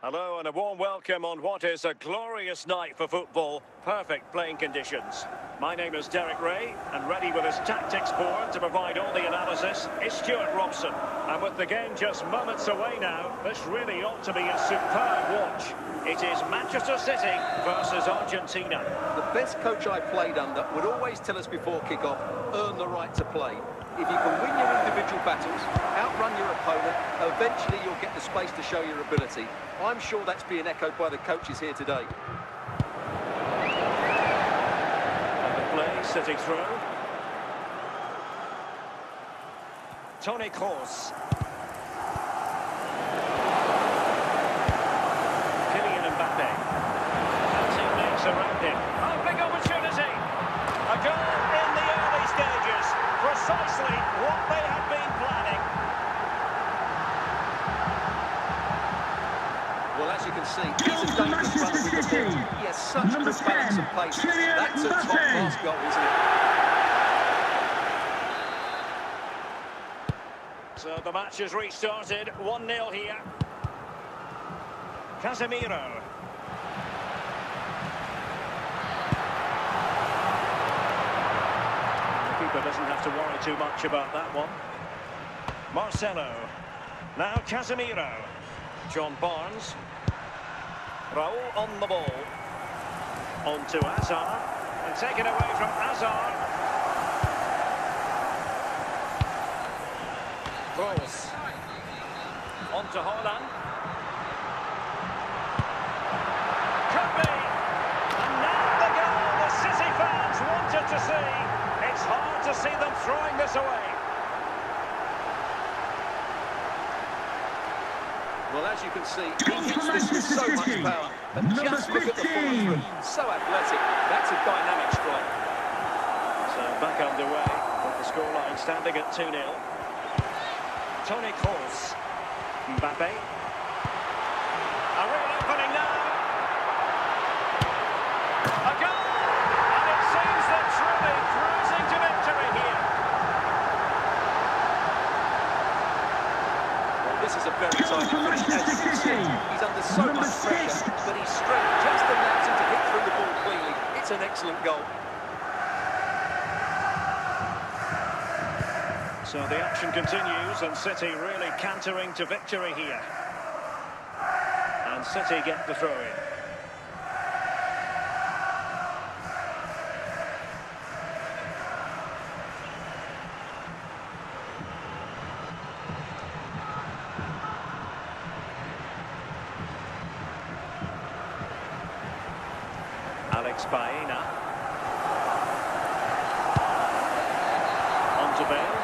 Hello and a warm welcome on what is a glorious night for football. Perfect playing conditions. My name is Derek Ray, and ready with his tactics board to provide all the analysis is Stuart Robson. And with the game just moments away now, this really ought to be a superb watch. It is Manchester City versus Argentina. The best coach I played under would always tell us before kick-off, earn the right to play. If you can win your individual battles, outrun your opponent, eventually you'll get the space to show your ability. I'm sure that's being echoed by the coaches here today. And the play, City through. Toni Kroos. Kylian Mbappe. And teammates around him. Oh, big opportunity. A goal in the early stages. Precisely what they had been planning. Well, as you can see, he's a dangerous runner with the ball. He has such good balance and pace. That's a top-class goal, isn't it? So the match has restarted. 1-0 here. Casemiro. The keeper doesn't have to worry too much about that one. Marcelo. Now Casemiro. John Barnes. Raul on the ball. On to Hazard. And taken away from Hazard. Kroos. On to Haaland. Could be. And now the goal the City fans wanted to see. It's hard to see them throwing this away. Well, as you can see, he hits this with so much power. But just look at the follow-through. So athletic. That's a dynamic strike. So back underway with the scoreline standing at 2-0. Toni Kroos. Mbappe. A real opening now. A goal! And it seems they're truly cruising to victory here. Well, this is a very tight finish, as you can see. He's under so much pressure, but his strength just allows him to hit through the ball cleanly. It's an excellent goal. So the action continues, and City really cantering to victory here. And City get the throw-in. Alex Baena. On to Bale.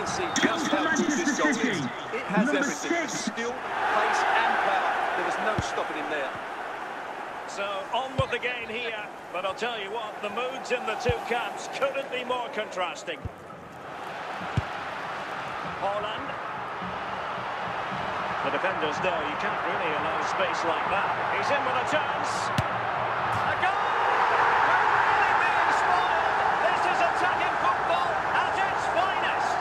See just how good this goal is. It has everything. Skill, pace and power. There was no stopping him there. So on with the game here. But I'll tell you what, the moods in the two camps couldn't be more contrasting. Haaland. The defenders know you can't really allow space like that. He's in with a chance. A goal! We're really being spoiled. This is attacking football at its finest.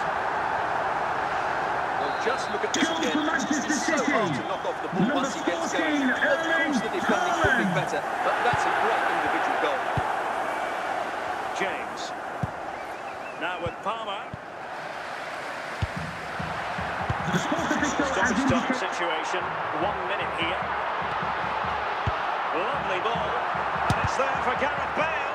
Just look at this again. It's so hard to knock off the ball once he gets going. Of course the defending could be better, but that's a great individual goal. James. Now with Palmer. Stop-stop situation. 1 minute here. Lovely ball. And it's there for Gareth Bale.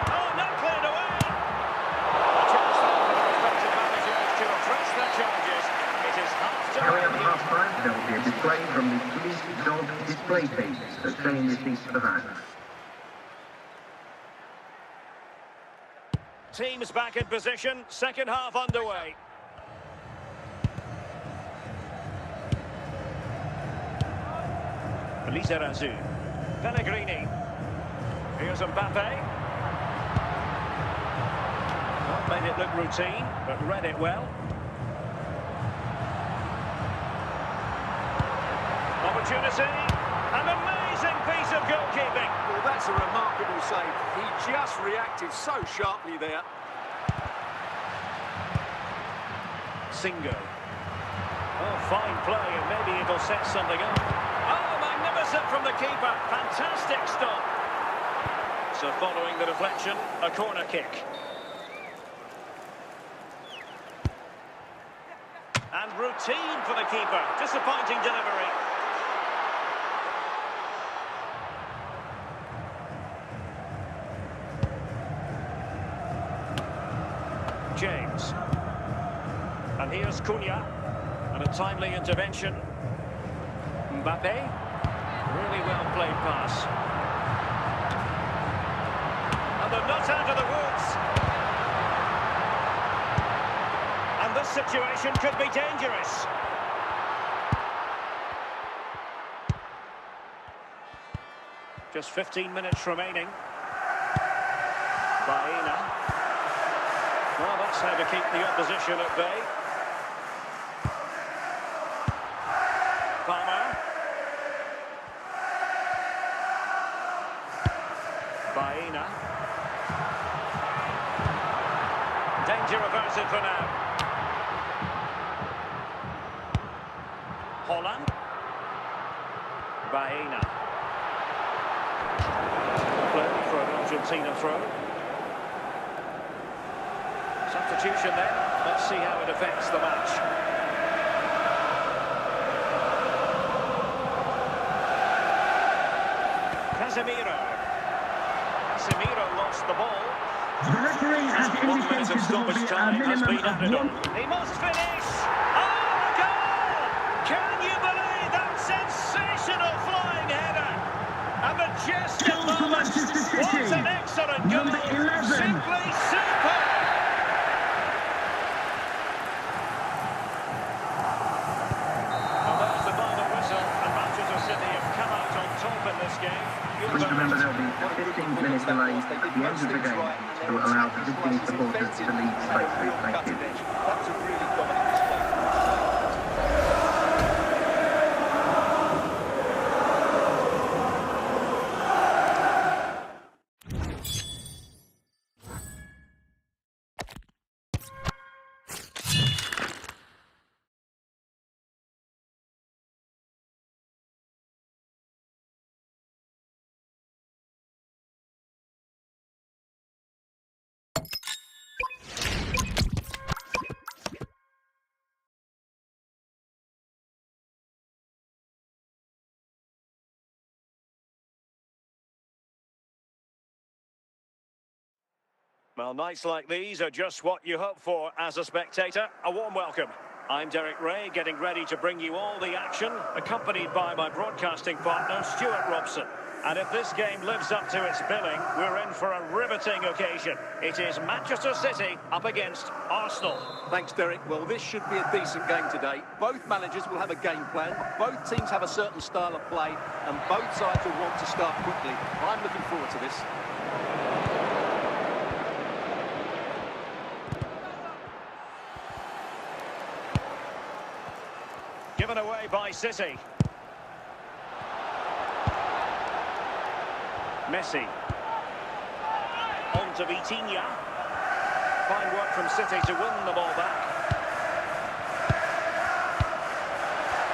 Oh, not cleared away. A chance for the respective managers to address their challenges. Coming up at half-time, there will be a display from the police dog display cases that train the seats of the van. Teams back in position, second half underway. Lizarazu. Pellegrini. Here's Mbappe. Well, made it look routine, but read it well. Opportunity, an amazing piece of goalkeeping. Well, that's a remarkable save. He just reacted so sharply there. Singo. Oh, fine play, and maybe it'll set something up. Oh, magnificent from the keeper. Fantastic stop. So following the deflection, a corner kick. And routine for the keeper. Disappointing delivery. James. And here's Cunha. And a timely intervention. Mbappe. Really well played pass. And they're not out of the woods. And this situation could be dangerous. Just 15 minutes remaining. Baena. Well, that's how to keep the opposition at bay. Palmer. Baena. Danger averted for now. Holland. Baena. Play for an Argentina throw. Substitution then. Let's see how it affects the match. Casemiro lost the ball. The referee has indicated there will be a minimum of one. He must finish! Oh, a goal! Can you believe that sensational flying header? A majestic Goal for moment! Manchester City. What an excellent goal! Number 11. Simply super! Well, there's the final whistle, and Manchester City have come out on top in this game. Please remember there will be a 15-minute delay at the end of the game to allow the visiting supporters to leave safely. Thank you. That was a really dominant display. Well, nights like these are just what you hope for as a spectator. A warm welcome. I'm Derek Ray, getting ready to bring you all the action, accompanied by my broadcasting partner, Stuart Robson. And if this game lives up to its billing, we're in for a riveting occasion. It is Manchester City up against Arsenal. Thanks, Derek. Well, this should be a decent game today. Both managers will have a game plan. Both teams have a certain style of play, and both sides will want to start quickly. I'm looking forward to this. Given away by City. Messi. On to Vitinha. Fine work from City to win the ball back.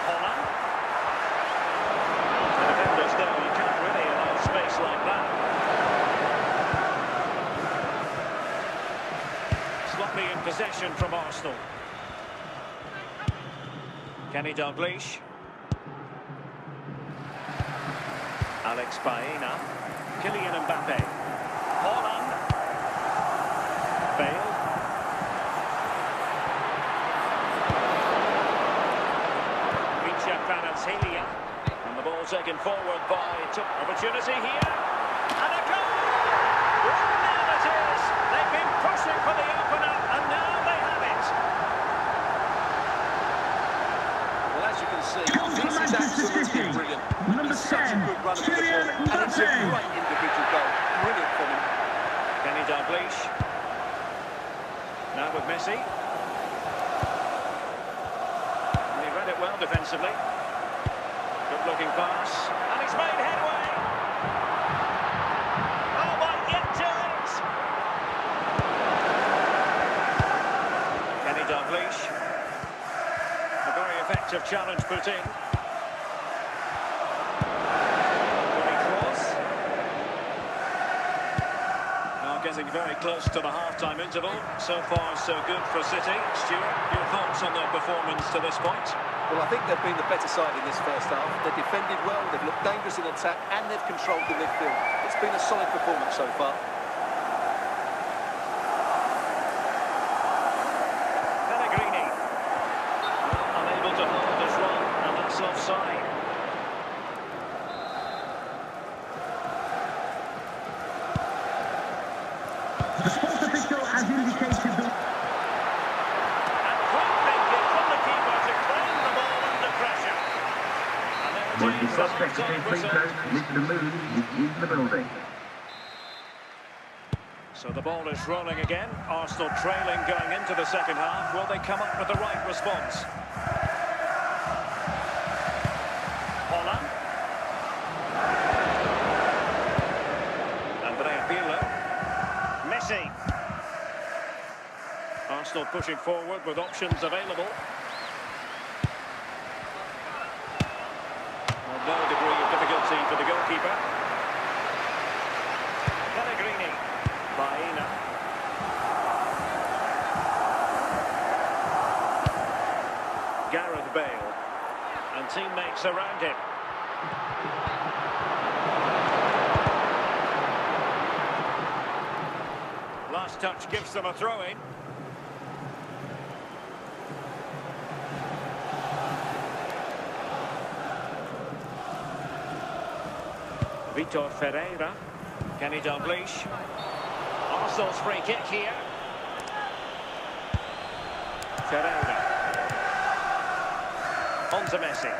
Holland. The defenders know you can't really allow space like that. Sloppy in possession from Arsenal. Kenny Dalglish. Alex Baena. Kylian Mbappe. Holland. Bale. Richa Kvaratskhelia. And the ball taken forward by opportunity here. And a goal! Well, now it is. They've been pushing for the opener, and now they have it. Well, as you can see, Goal for this is Manchester absolutely City. brilliant. Number It's such a 10, good run of the Kylian ball, and it's a Mbappe. great individual goal. Brilliant from him. Kenny Dalglish. Now with Messi. He read it well defensively. Good looking pass. And he's made headway. Oh, might get to it. Kenny Dalglish. A very effective challenge put in. Getting very close to the half-time interval. So far, so good for City. Stuart, your thoughts on their performance to this point? Well, I think they've been the better side in this first half. They've defended well, they've looked dangerous in attack, and they've controlled the midfield. It's been a solid performance so far. Pellegrini. Unable to hold his run, and that's offside. The sports official has indicated that... And quick thinking from the keeper to claim the ball under pressure. And there it Would the is, the suspect half-time in free whistle. throw, Mr. Moon is in the building. So the ball is rolling again. Arsenal trailing going into the second half. Will they come up with the right response? Holland. Andrea Pirlo. Messi. Arsenal pushing forward with options available. Well, no degree of difficulty for the goalkeeper. Pellegrini. Baena. Gareth Bale. And teammates around him. Last touch gives them a throw-in. Vitor Ferreira. Can he unleash? Arsenal's free kick here. Ferreira. On to Messi.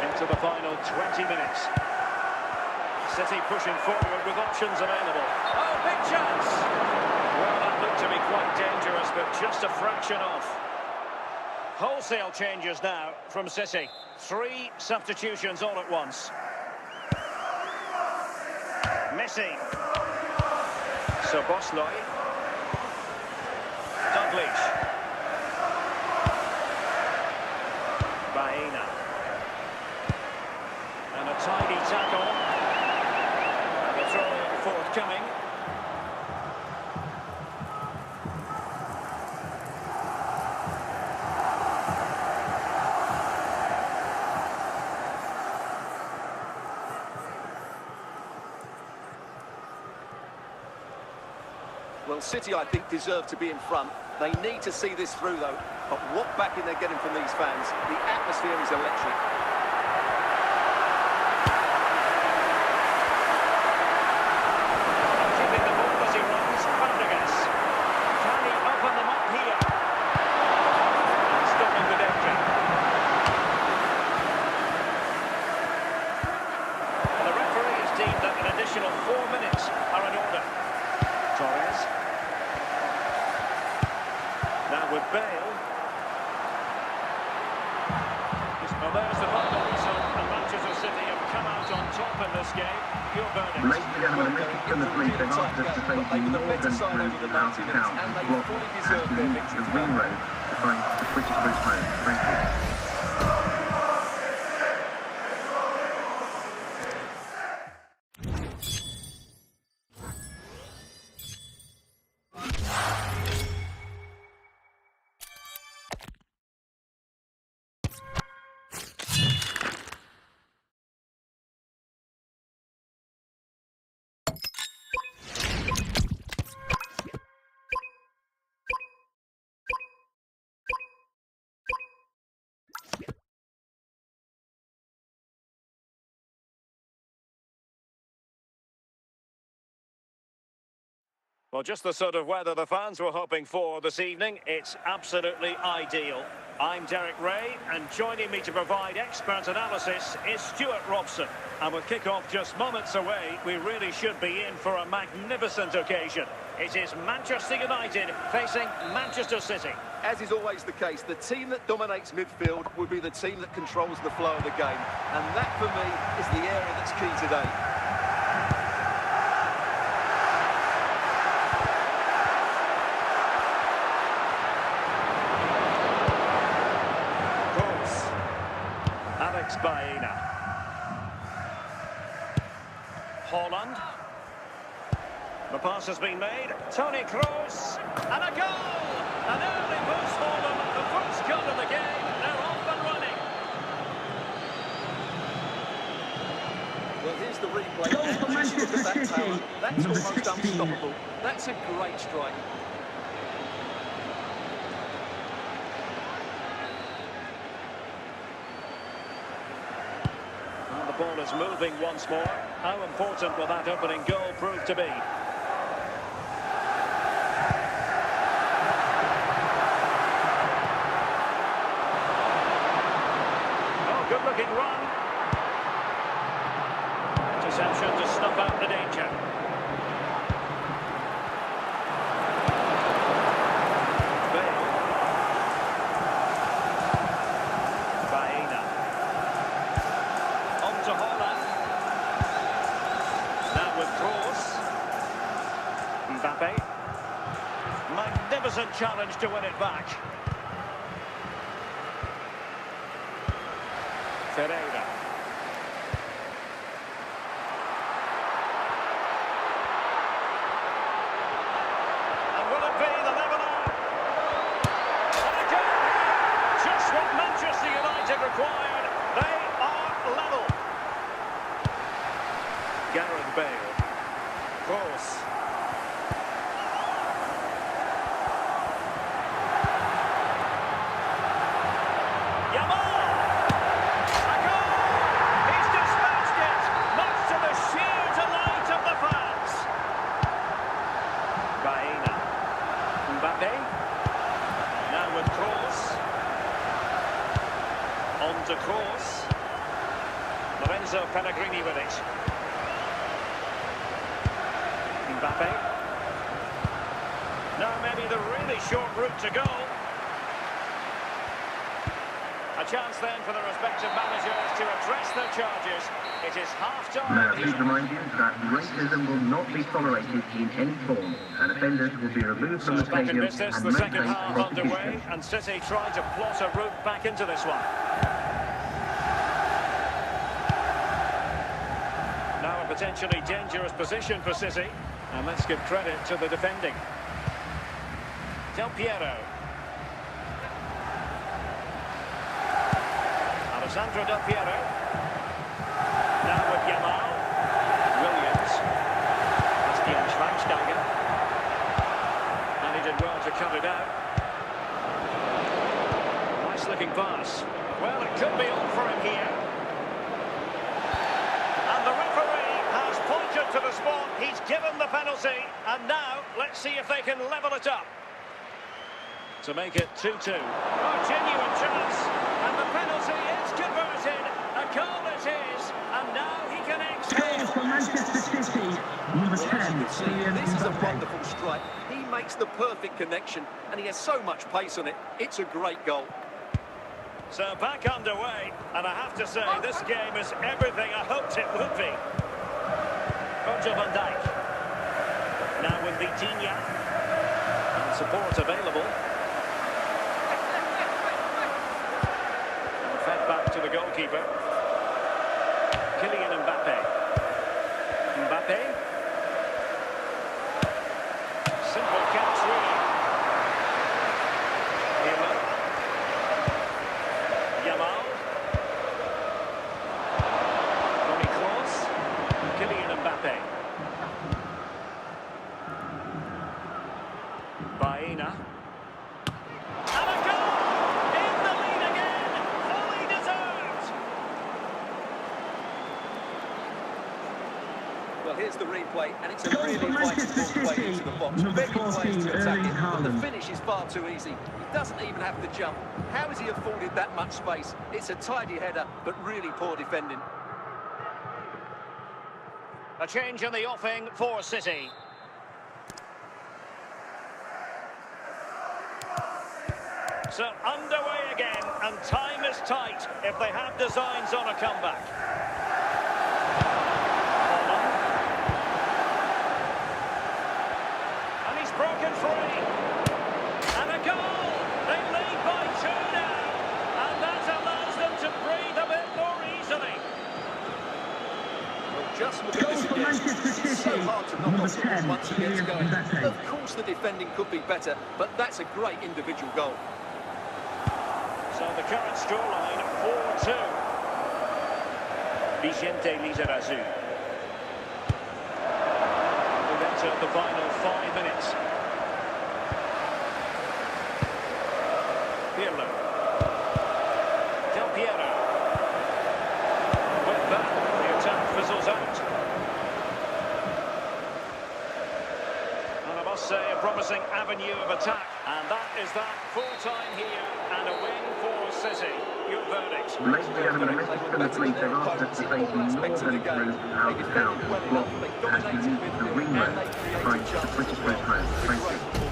Into the final 20 minutes. City pushing forward with options available. Oh, big chance! Well, that looked to be quite dangerous, but just a fraction off. Wholesale changes now from City. 3 substitutions all at once. Messi. Soboslai. Dalglish. Baena. And a tidy tackle. The throw forthcoming. Well, City, I think, deserve to be in front. They need to see this through, though. But what backing they're getting from these fans. The atmosphere is electric. Keeping the ball as he runs. Fabregas. Can he open them up here? And stopping the danger. And the referee has deemed that an additional 4 minutes are in order. Torres. Now with Bale. Well, there's the final whistle, and Manchester City have come out on top in this game. Your verdict. Ladies and gentlemen, this is from the police. They've asked us to take the northern route out of town and block the ring road to find the British postman. Thank you. Well, just the sort of weather the fans were hoping for this evening. It's absolutely ideal. I'm Derek Ray, and joining me to provide expert analysis is Stuart Robson. And with kick-off just moments away, we really should be in for a magnificent occasion. It is Manchester United facing Manchester City. As is always the case, the team that dominates midfield will be the team that controls the flow of the game. And that, for me, is the area that's key today. Baena. Holland. The pass has been made. Toni Kroos. And a goal! An early boost for them. The first goal of the game. They're off and running. Well, here's the replay. Goal for Manchester City. That's Number almost 16. unstoppable. That's a great strike. The ball is moving once more. How important will that opening goal prove to be? Oh, good-looking run. Mbappe. Magnificent challenge to win it back. Ferreira. And will it be the leveller? And a goal! Just what Manchester United required. They are level. Gareth Bale. Cross. Mbappe, now with Kroos, on to Kroos, Lorenzo Pellegrini with it, Mbappe, now maybe the really short route to go. A chance then for the respective managers to address their charges. It is half-time. Now, please remind you that racism will not be tolerated in any form, and offenders will be removed from the Back in stadium business, and the may second face half prosecution. underway, and City trying to plot a route back into this one. Now a potentially dangerous position for City, and let's give credit to the defending. Del Piero. Alessandro Del Piero. Now with Yamal. Williams. Bastian Schweinsteiger. And he did well to cut it out. Nice looking pass. Well, it could be on for him here. And the referee has pointed to the spot. He's given the penalty. And now, let's see if they can level it up. To make it 2-2. Oh, genuine chance. And the penalty is converted. A goal it is. And now he can Goal for Manchester City. Number 10, This is a wonderful strike. He makes the perfect connection, and he has so much pace on it. It's a great goal. So back underway, and I have to say, this game is everything I hoped it would be. Virgil van Dijk. Now with Vitinha. And support available. And fed back to the goalkeeper. Kylian Mbappe. Mbappe. Simple catch, really. Pirlo. Yamal. Toni Kroos. Kylian Mbappe. Baena. And a goal! In the lead again! Fully deserved! Well, here's the replay, and it's a Goal really for inviting Manchester ball play City. into the box. Number Very players 14, to attack Erling it, but the Haaland. finish is far too easy. He doesn't even have to jump. How has he afforded that much space? It's a tidy header, but really poor defending. A change in the offing for City. So underway again, and time is tight if they have designs on a comeback. Holland. And he's broken free. And a goal! They lead by 2 now. And that allows them to breathe a bit more easily. Well, just look at Goal this for again. Manchester It's so City. hard to knock Number off the ball 10, once he gets Kylian going. Mbappe. Of course, the defending could be better, but that's a great individual goal. So the current scoreline, 4-2. Vicente Lizarazu. We've entered the final 5 minutes. Pirlo. Del Piero. With that, the attack fizzles out. And I must say, a promising avenue of attack. And that is that, full-time here, and a win for City. Your verdict. Ladies and gentlemen, a message from the police have asked us to face the northern route out of town was blocked as we use the ring road to find the British Red Cross. Thank you.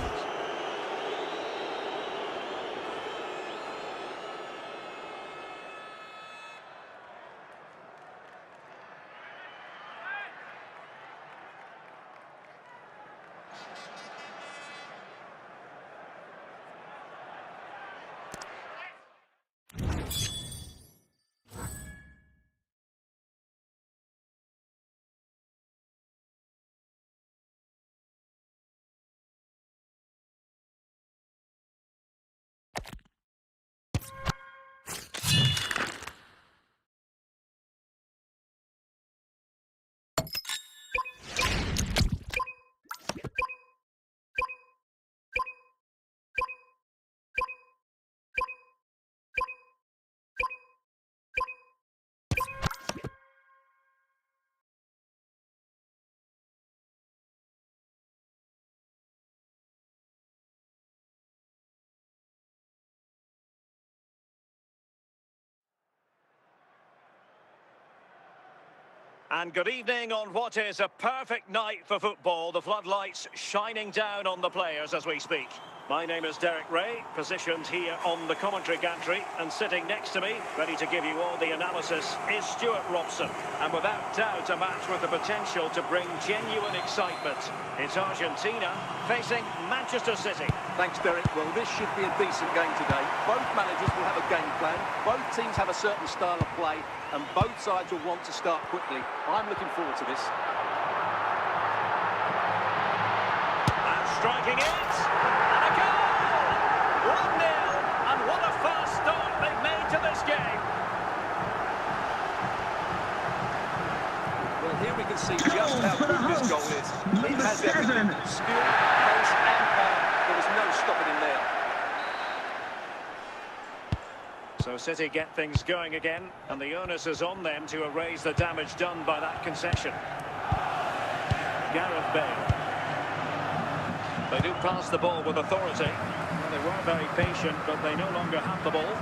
And good evening on what is a perfect night for football. The floodlights shining down on the players as we speak. My name is Derek Ray, positioned here on the commentary gantry, and sitting next to me, ready to give you all the analysis, is Stuart Robson. And without doubt, a match with the potential to bring genuine excitement. It's Argentina facing Manchester City. Thanks, Derek. Well, this should be a decent game today. Both managers will have a game plan. Both teams have a certain style of play, and both sides will want to start quickly. I'm looking forward to this. And striking it. 1-0, and what a fast start they've made to this game. Well, here we can see just how good this goal is. It has everything: skill, pace and power. There was no stopping him there. So City get things going again, and the onus is on them to erase the damage done by that concession. Gareth Bale. They do pass the ball with authority. They were very patient, but they no longer have the ball.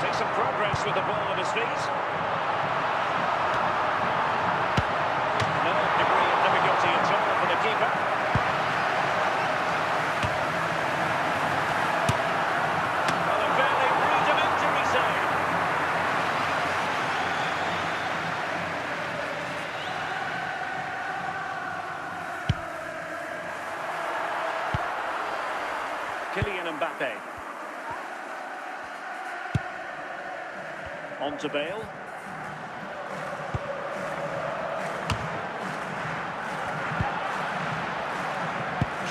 Takes some progress with the ball at his feet. No degree of difficulty at all for the keeper. Well, a fairly rudimentary save. Kylian Mbappe. On to Bale.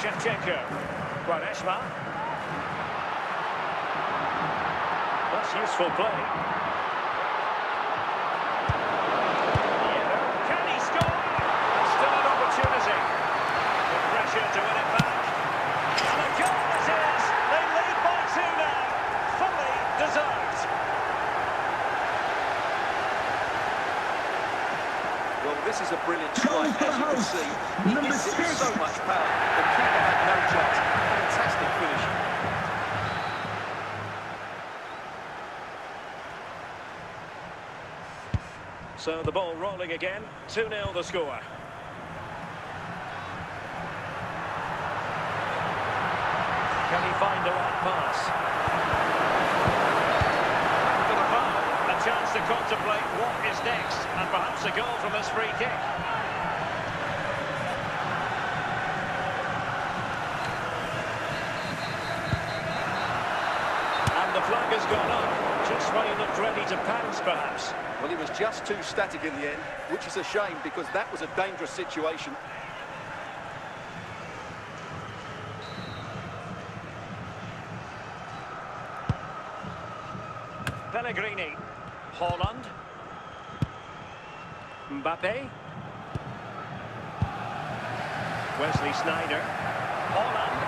Shevchenko. Quaresma. That's useful play. Can he score? That's still an opportunity. Good pressure to win it back. And a goal it is! They lead by 2 now. Fully deserved. Well, this is a brilliant strike, as you can see. He hits it with so much power. The keeper had no chance. Fantastic finish. So the ball rolling again. 2-0 the score. Can he find the right pass? After the foul, a chance to contemplate what is next, and perhaps a goal from this free kick. And the flag has gone up, just when he looked ready to pounce, perhaps. Well, he was just too static in the end, which is a shame because that was a dangerous situation. Pellegrini, Haaland, Mbappe, Wesley Sneijder, Haaland,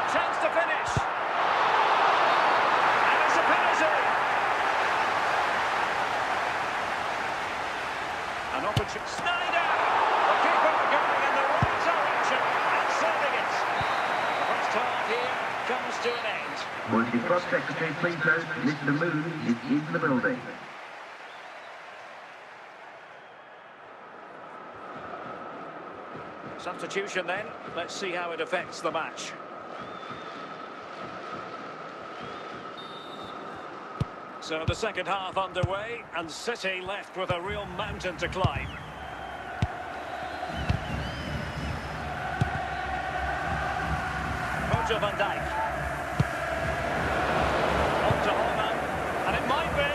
chance to finish, and it's a penalty. An opportunity, Sneijder, the keeper going in the right direction and saving it. The first half here comes to an end. Multi Prop Secretary, please note, Mr. Moon is in the building. Substitution then. Let's see how it affects the match. So the second half underway, and City left with a real mountain to climb. Virgil van Dijk. On to Haaland, and it might be.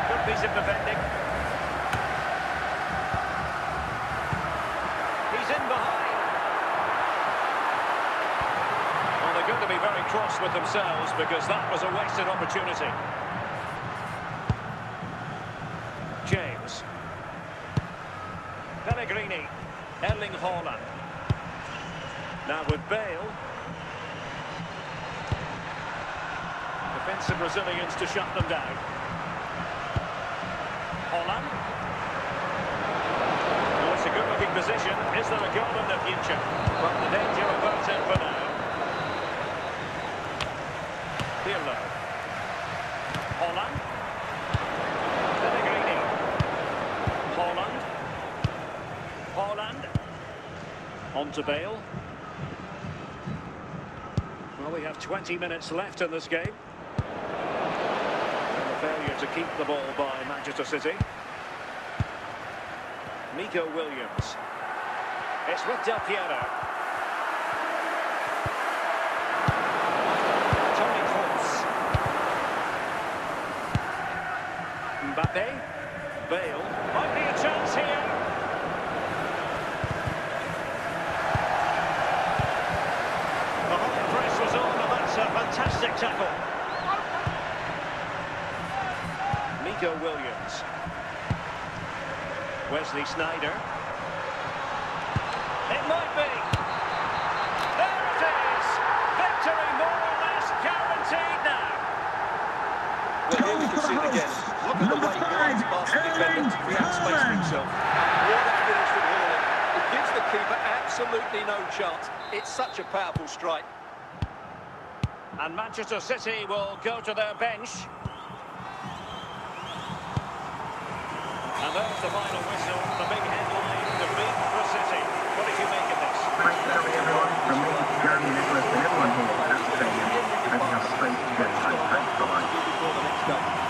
Good piece of defending. He's in behind. Well, they're going to be very cross with themselves because that was a wasted opportunity. James. Pellegrini. Erling Haaland. Now with Bale. Defensive Brazilians to shut them down. Haaland. Well, it's a good-looking position. Is there a goal in the future? But the danger averted for now. Pirlo. Holland. Pellegrini. Holland. Holland. On to Bale. Well, we have 20 minutes left in this game. And the failure to keep the ball by Manchester City. Nico Williams. It's with Del Piero. Tony Kroos. Mbappe. Bale. Might be a chance here. The whole press was on, and that's a fantastic tackle. Nico Williams. Wesley Sneijder. It might be. There it is. Victory more or less guaranteed now. Well, here we can see it again. Look at the way he glides past the defender to create space for himself. What a finish from Haaland. It gives the keeper absolutely no chance. It's such a powerful strike. And Manchester City will go to their bench. And there's the final whistle, the big headline, defeat for City. What did you make of this? Thanks to everyone from me, Jeremy Nicholas, and everyone here at the stadium. I think have a great day. Thanks for watching. Before the next game.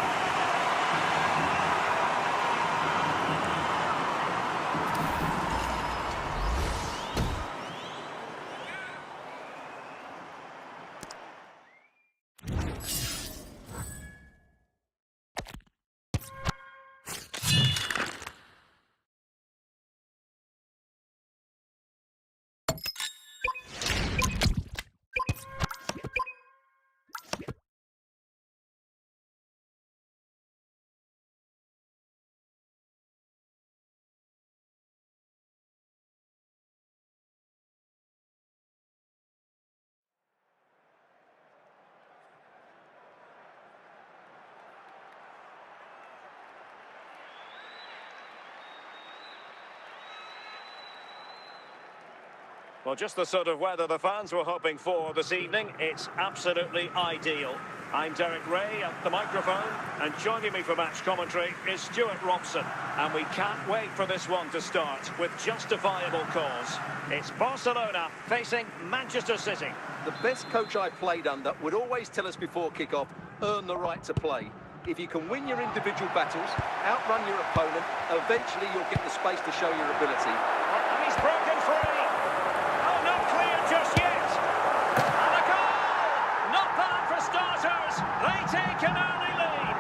Well, just the sort of weather the fans were hoping for this evening. It's absolutely ideal. I'm Derek Ray at the microphone, and joining me for match commentary is Stuart Robson. And we can't wait for this one to start with justifiable cause. It's Barcelona facing Manchester City. The best coach I played under would always tell us before kick-off, earn the right to play. If you can win your individual battles, outrun your opponent, eventually you'll get the space to show your ability. And he's broken free. Oh, not clear just yet. And a goal! Not bad for starters. They take an early lead.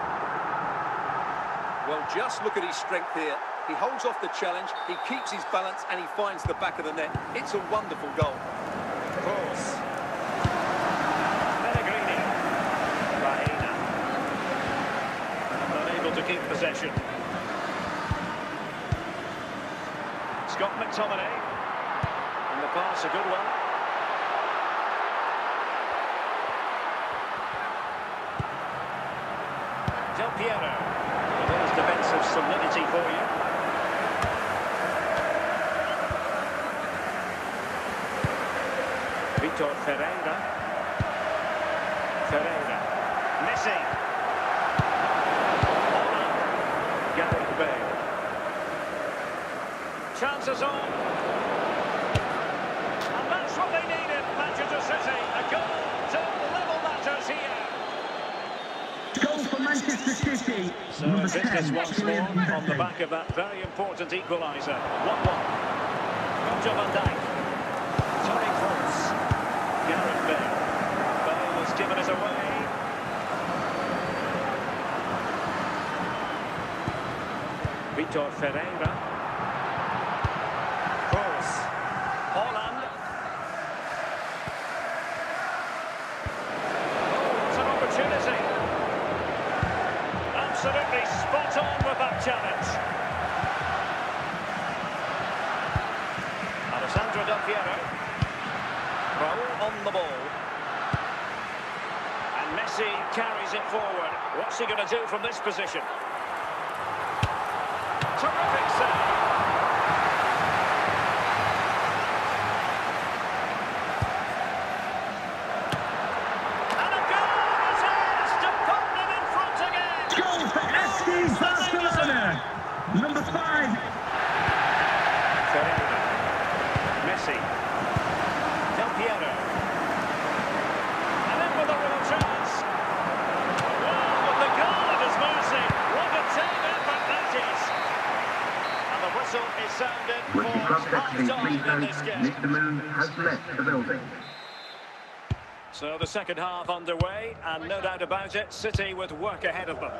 Well, just look at his strength here. He holds off the challenge, he keeps his balance, and he finds the back of the net. It's a wonderful goal. Kroos. Pellegrini. Raheena. Unable to keep possession. Scott McTominay. And the pass, a good one. Del Piero. Well, there's defensive solidity for you. Vitor Ferreira. Messi. Gareth Bale. Chances on. And that's what they needed, Manchester City. A goal to level matters here. Goal for Manchester City. So Number business 10, once more Kylian on the Mbappe. back of that very important equaliser. 1-1. Roger van Dijk. Tony Kroos. Gareth Bale. Bale has given it away. Vitor Ferreira. Kroos. Holland. Oh, it's an opportunity. Absolutely spot on with that challenge. Alessandro Del Piero. Raul on the ball. And Messi carries it forward. What's he going to do from this position? Terrific save. And a goal is in! Please note, Mr. Moon has left the building. So the second half underway, and no doubt about it, City with work ahead of them.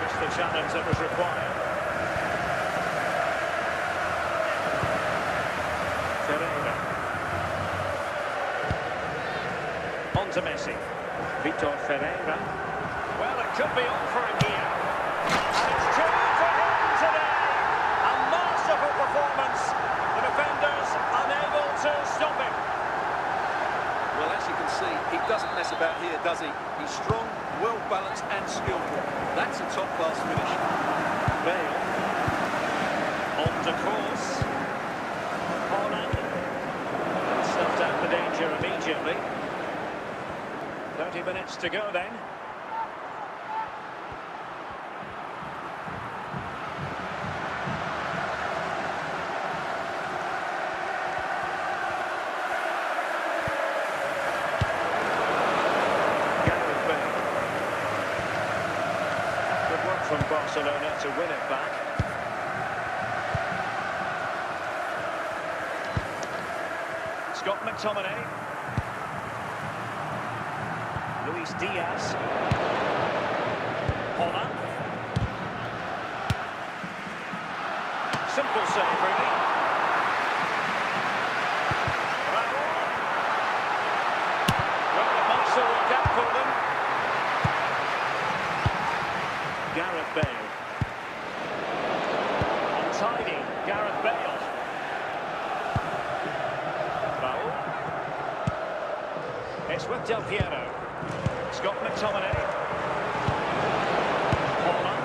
Just the challenge that was required. Ferreira. On to Messi. Vitor Ferreira. Well, it could be on for him here. And it's two for him today. A masterful performance. The defenders unable to stop him. Well, as you can see, he doesn't mess about here, does he? He's strong, well-balanced and skillful. That's a top-class finish. Bale. On to Kroos. Holland. Snuffed out the danger immediately. 30 minutes to go then. From Barcelona to win it back. Scott McTominay. Luis Diaz. Holland. Simple save, really. Raul. Well, it might still work out for them. Gareth Bale. Untidy, Gareth Bale. Raul. It's with Del Piero. Scott McTominay. Holland.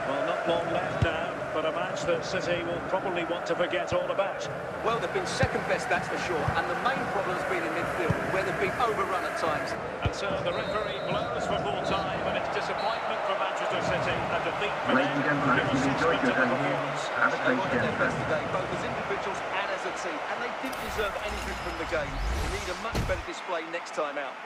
Well, not long left now, but a match that City will probably want to forget all about. Well, they've been second best, that's for sure, and the main problem's been in midfield, where they've been overrun at times. And so the referee blows for full time, and it's disappointment for Manchester City, a defeat for Ladies and gentlemen, if you've enjoyed your time here, have a They great wanted their day. best today, both as individuals and as a team, and they didn't deserve anything from the game. They need a much better display next time out.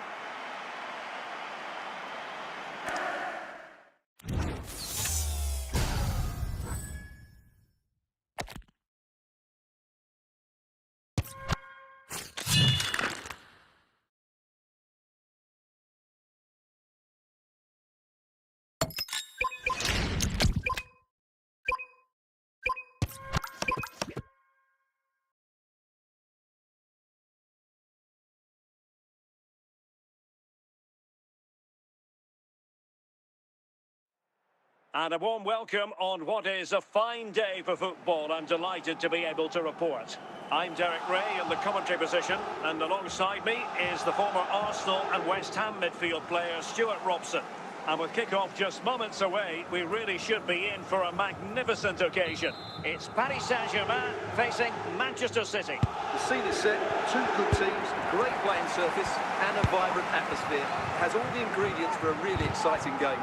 And a warm welcome on what is a fine day for football. I'm delighted to be able to report. I'm Derek Ray in the commentary position, and alongside me is the former Arsenal and West Ham midfield player Stuart Robson. And with kick-off just moments away, we really should be in for a magnificent occasion. It's Paris Saint-Germain facing Manchester City. The scene is set, two good teams, great playing surface and a vibrant atmosphere. It has all the ingredients for a really exciting game.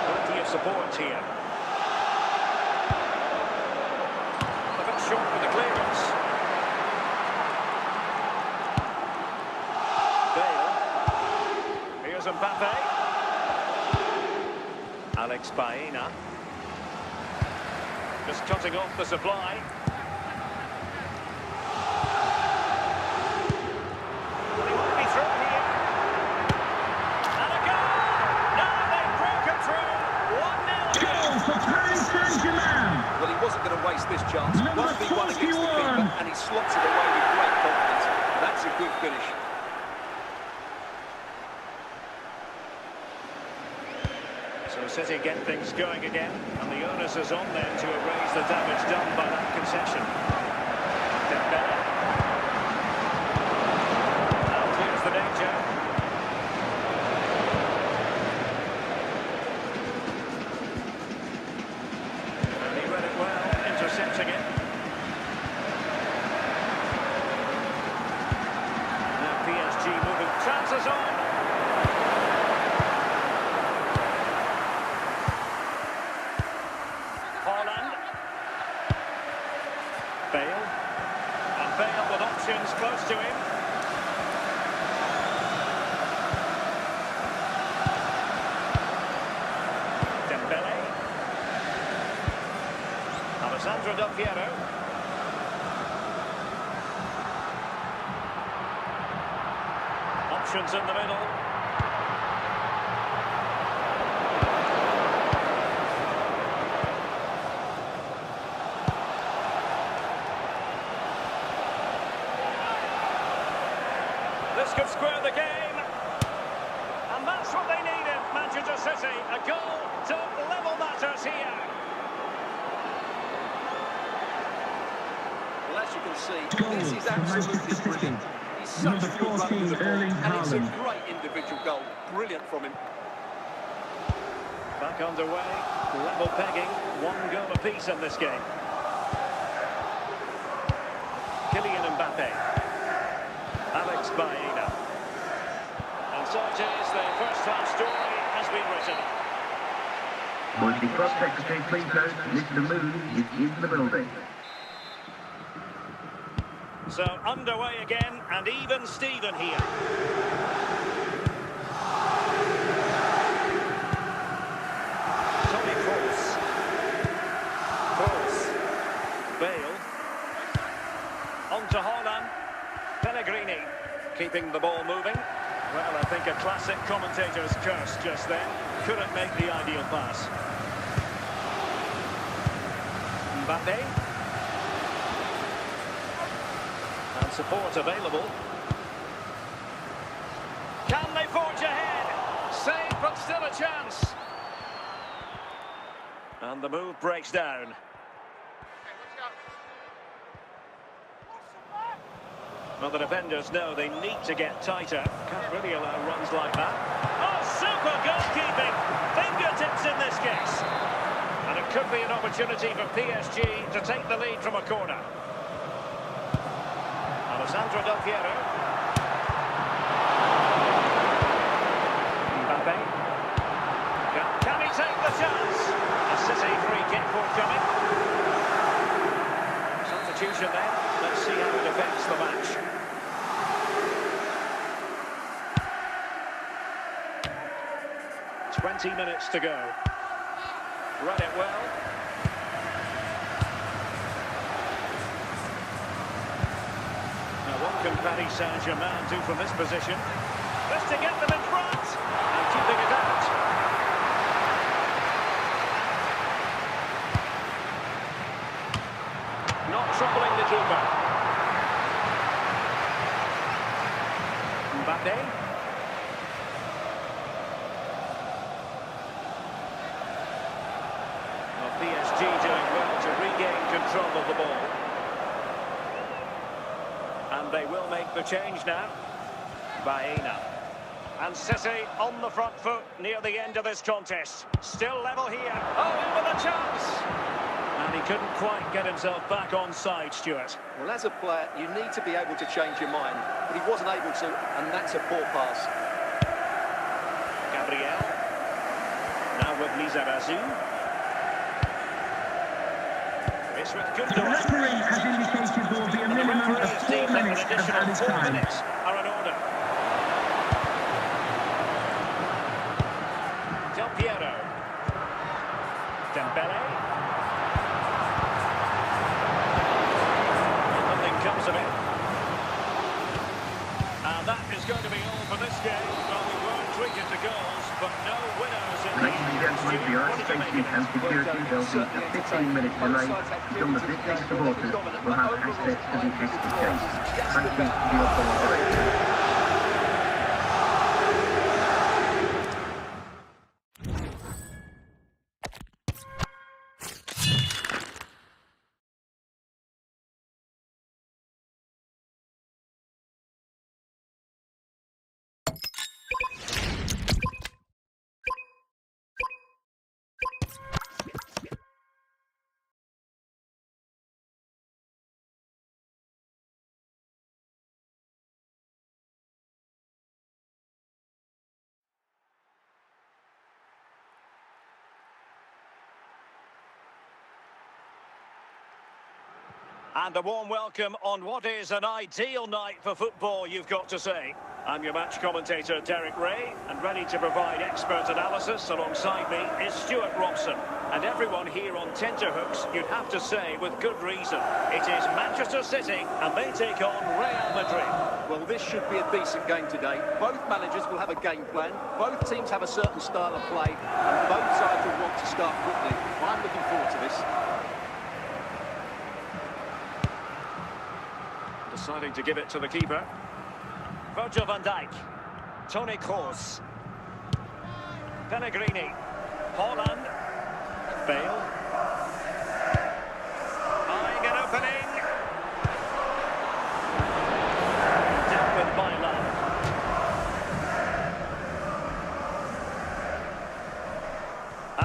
Plenty of support here. A bit short with the clearance. Bale. Here's Mbappe. Alex Baena. Just cutting off the supply. Well, he might be through here. And a goal! Now they've broken through. 1-0. Goal for Paris Saint-Germain. Well, he wasn't going to waste this chance. Number 1v1 against the keeper, 41. and he slots it away with great confidence. That's a good finish. So City get things going again, and the onus is on them to erase the damage done by that concession. Dembele. And here's the danger. And he read it well, intercepting it. Now PSG moving, chances on. Holland. Bale. And Bale with options close to him. Del Piero. Options in the middle. This could square the game. And that's what they needed, Manchester City. A goal to level matters here. Well, as you can see, this is absolutely brilliant. He's such a good runner with the ball, and it's a great individual goal. Brilliant from him. Back underway, level pegging, one goal apiece in this game. Kylian Mbappe. Alex Baena. And so it is, the first half story has been written. Would the club secretary please note that Mr. Moon is in the building. So underway again, and even Steven here. Tony Kroos. Bale. On to Haaland. Pellegrini. Keeping the ball moving. Well, I think a classic commentator's curse just then. Couldn't make the ideal pass. Mbappe. And support available. Can they forge ahead? Save, but still a chance. And the move breaks down. Well, the defenders know they need to get tighter. Can't really allow runs like that. Oh, super goalkeeping! Fingertips in this case. And it could be an opportunity for PSG to take the lead from a corner. Del Piero. Mbappe. Can he take the chance? A City free kick forthcoming. Substitution then. Let's see how he defends the match. "20 minutes to go. Read it well. What can Paris Saint-Germain do from this position? Just to get them in front and keeping it out. Not troubling the keeper. Mbappe. Well, PSG doing well to regain control of the ball. And they will make the change now. Baena. And City on the front foot near the end of this contest. Still level here. Oh, in with a chance! And he couldn't quite get himself back on side, Stuart. Well, as a player, you need to be able to change your mind. But he wasn't able to, and that's a poor pass. Gabriel. Now with Lizarazu. It's with The Gundogan. referee has indicated there will be a minimum of 4 minutes of added time. Minutes are in order. Del Piero. Dembele. And nothing comes of it. And that is going to be all for this game. Well, we weren't treated to goals, but no winners in Ladies and gentlemen, for your safety and security, there will be a 15-minute delay until the visiting supporters will have access to the exit gate. Thank you for your cooperation. And a warm welcome on what is an ideal night for football, you've got to say. I'm your match commentator, Derek Ray, and ready to provide expert analysis alongside me is Stuart Robson. And everyone here on tenterhooks, you'd have to say, with good reason. It is Manchester City, and they take on Real Madrid. Well, this should be a decent game today. Both managers will have a game plan. Both teams have a certain style of play, and both sides will want to start quickly. I'm looking forward to this. Deciding to give it to the keeper. Virgil van Dijk. Toni Kroos. Pellegrini. Haaland. Bale. Eyeing an opening. Dealt with by Love.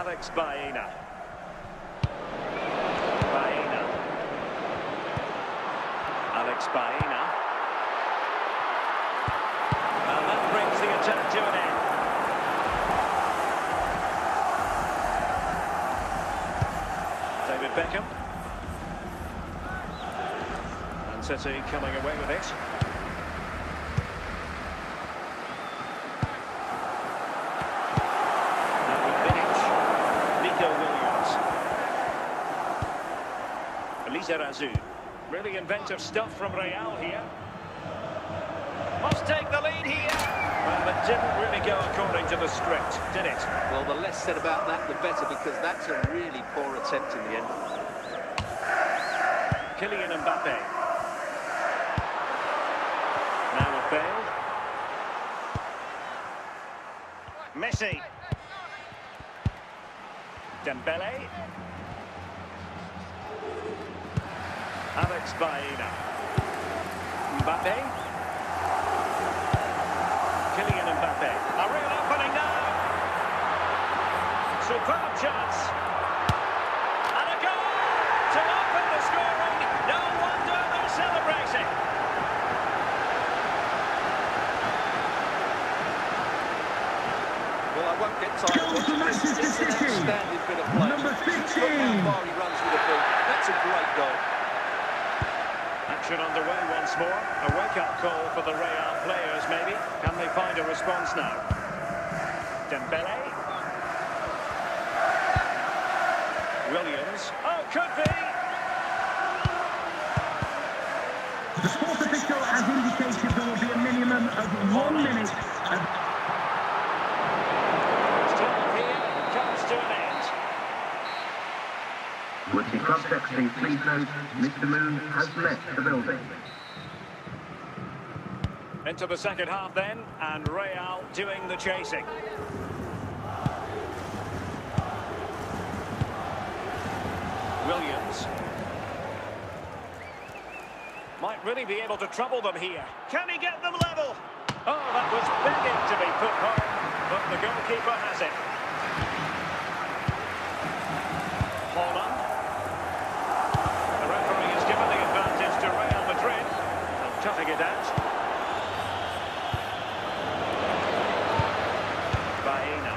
Alex Baena. Alex Baena. And that brings the attack to an end. David Beckham. And City coming away with it. Now with Vidic. Nico Williams. Lizarazu. Really inventive stuff from Real here. Must take the lead here. Well, it didn't really go according to the script, did it? Well, the less said about that, the better, because that's a really poor attempt in the end. Kylian Mbappe. Now with Bale. Messi. Dembele. Alex Baena. Mbappe. Kylian Mbappe. A real opening now. Superb chance. And a goal to open the scoring. No wonder they're celebrating. Well, I won't get tired of watching this. It's an outstanding bit of play. Number 15. Look how far he runs with the ball. That's a great goal. Action underway once more. A wake-up call for the Real players, maybe. Can they find a response now? Dembele. Williams. Oh, could be! The sports official has indicated there will be a minimum of 1 minute. Time here comes to an end. Would the club secretary please note Mr. Moon has left the building. Into the second half then, and Real doing the chasing. Williams. Might really be able to trouble them here. Can he get them level? Oh, that was begging to be put home, but the goalkeeper has it. Haaland. The referee has given the advantage to Real Madrid. And toughing it out. Baena.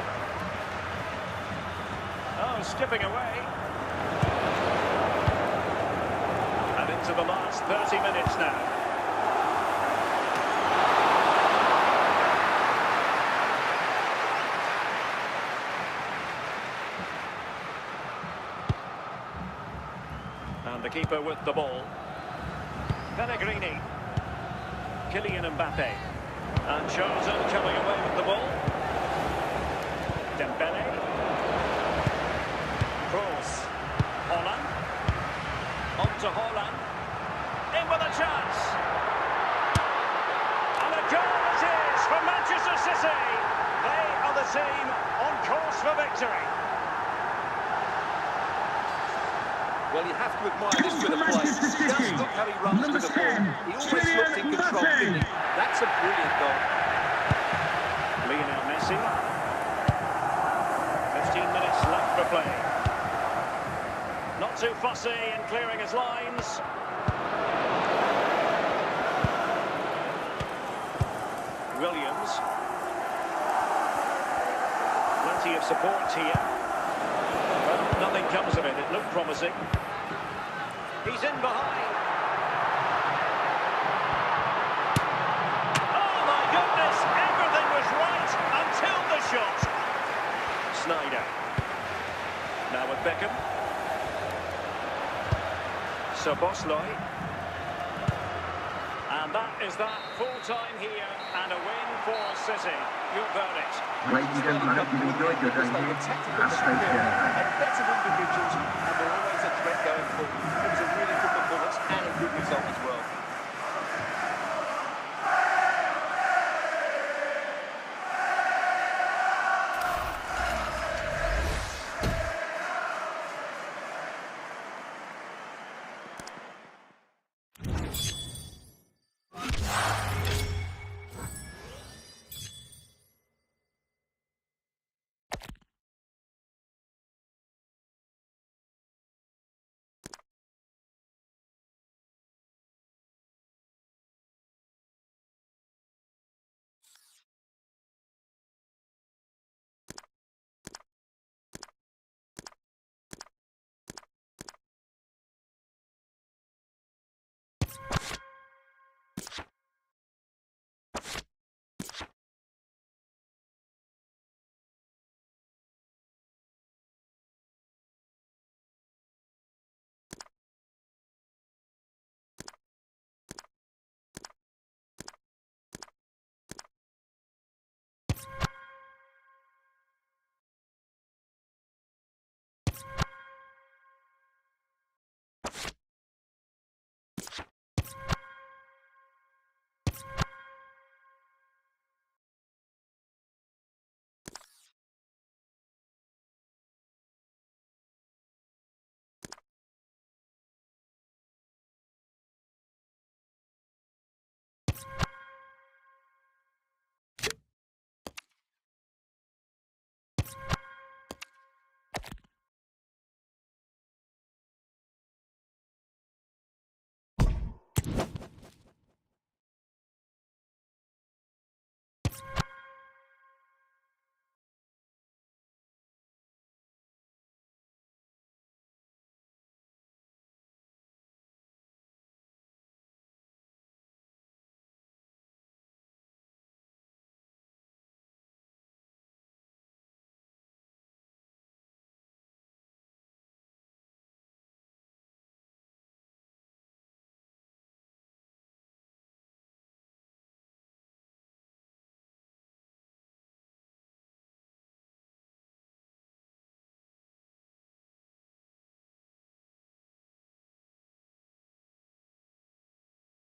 Oh, skipping away. And into the last 30 minutes now. And the keeper with the ball. Pellegrini. Kylian Mbappe. And chosen coming away with the ball. Dembele. Kroos. Haaland. On to Haaland. In with a chance. And a goal it is for Manchester City. They are the team on course for victory. Well, you have to admire this bit of play. Just look how he runs with the ball. He always looked in control, didn't he? That's a brilliant goal. Lionel Messi. 15 minutes left for play. Not too fussy in clearing his lines. Williams. Plenty of support here. Well, nothing comes of it. It looked promising. He's in behind. Oh my goodness! Everything was right until the shot. Snyder. Now with of Beckham. Soboslai. And that is that, full time here and a win for City. Your verdict. Ladies and gentlemen, I hope you've enjoyed your day here. Have a safe journey. And better individuals, and they're always a threat going forward. It was a really good performance and a good result as well.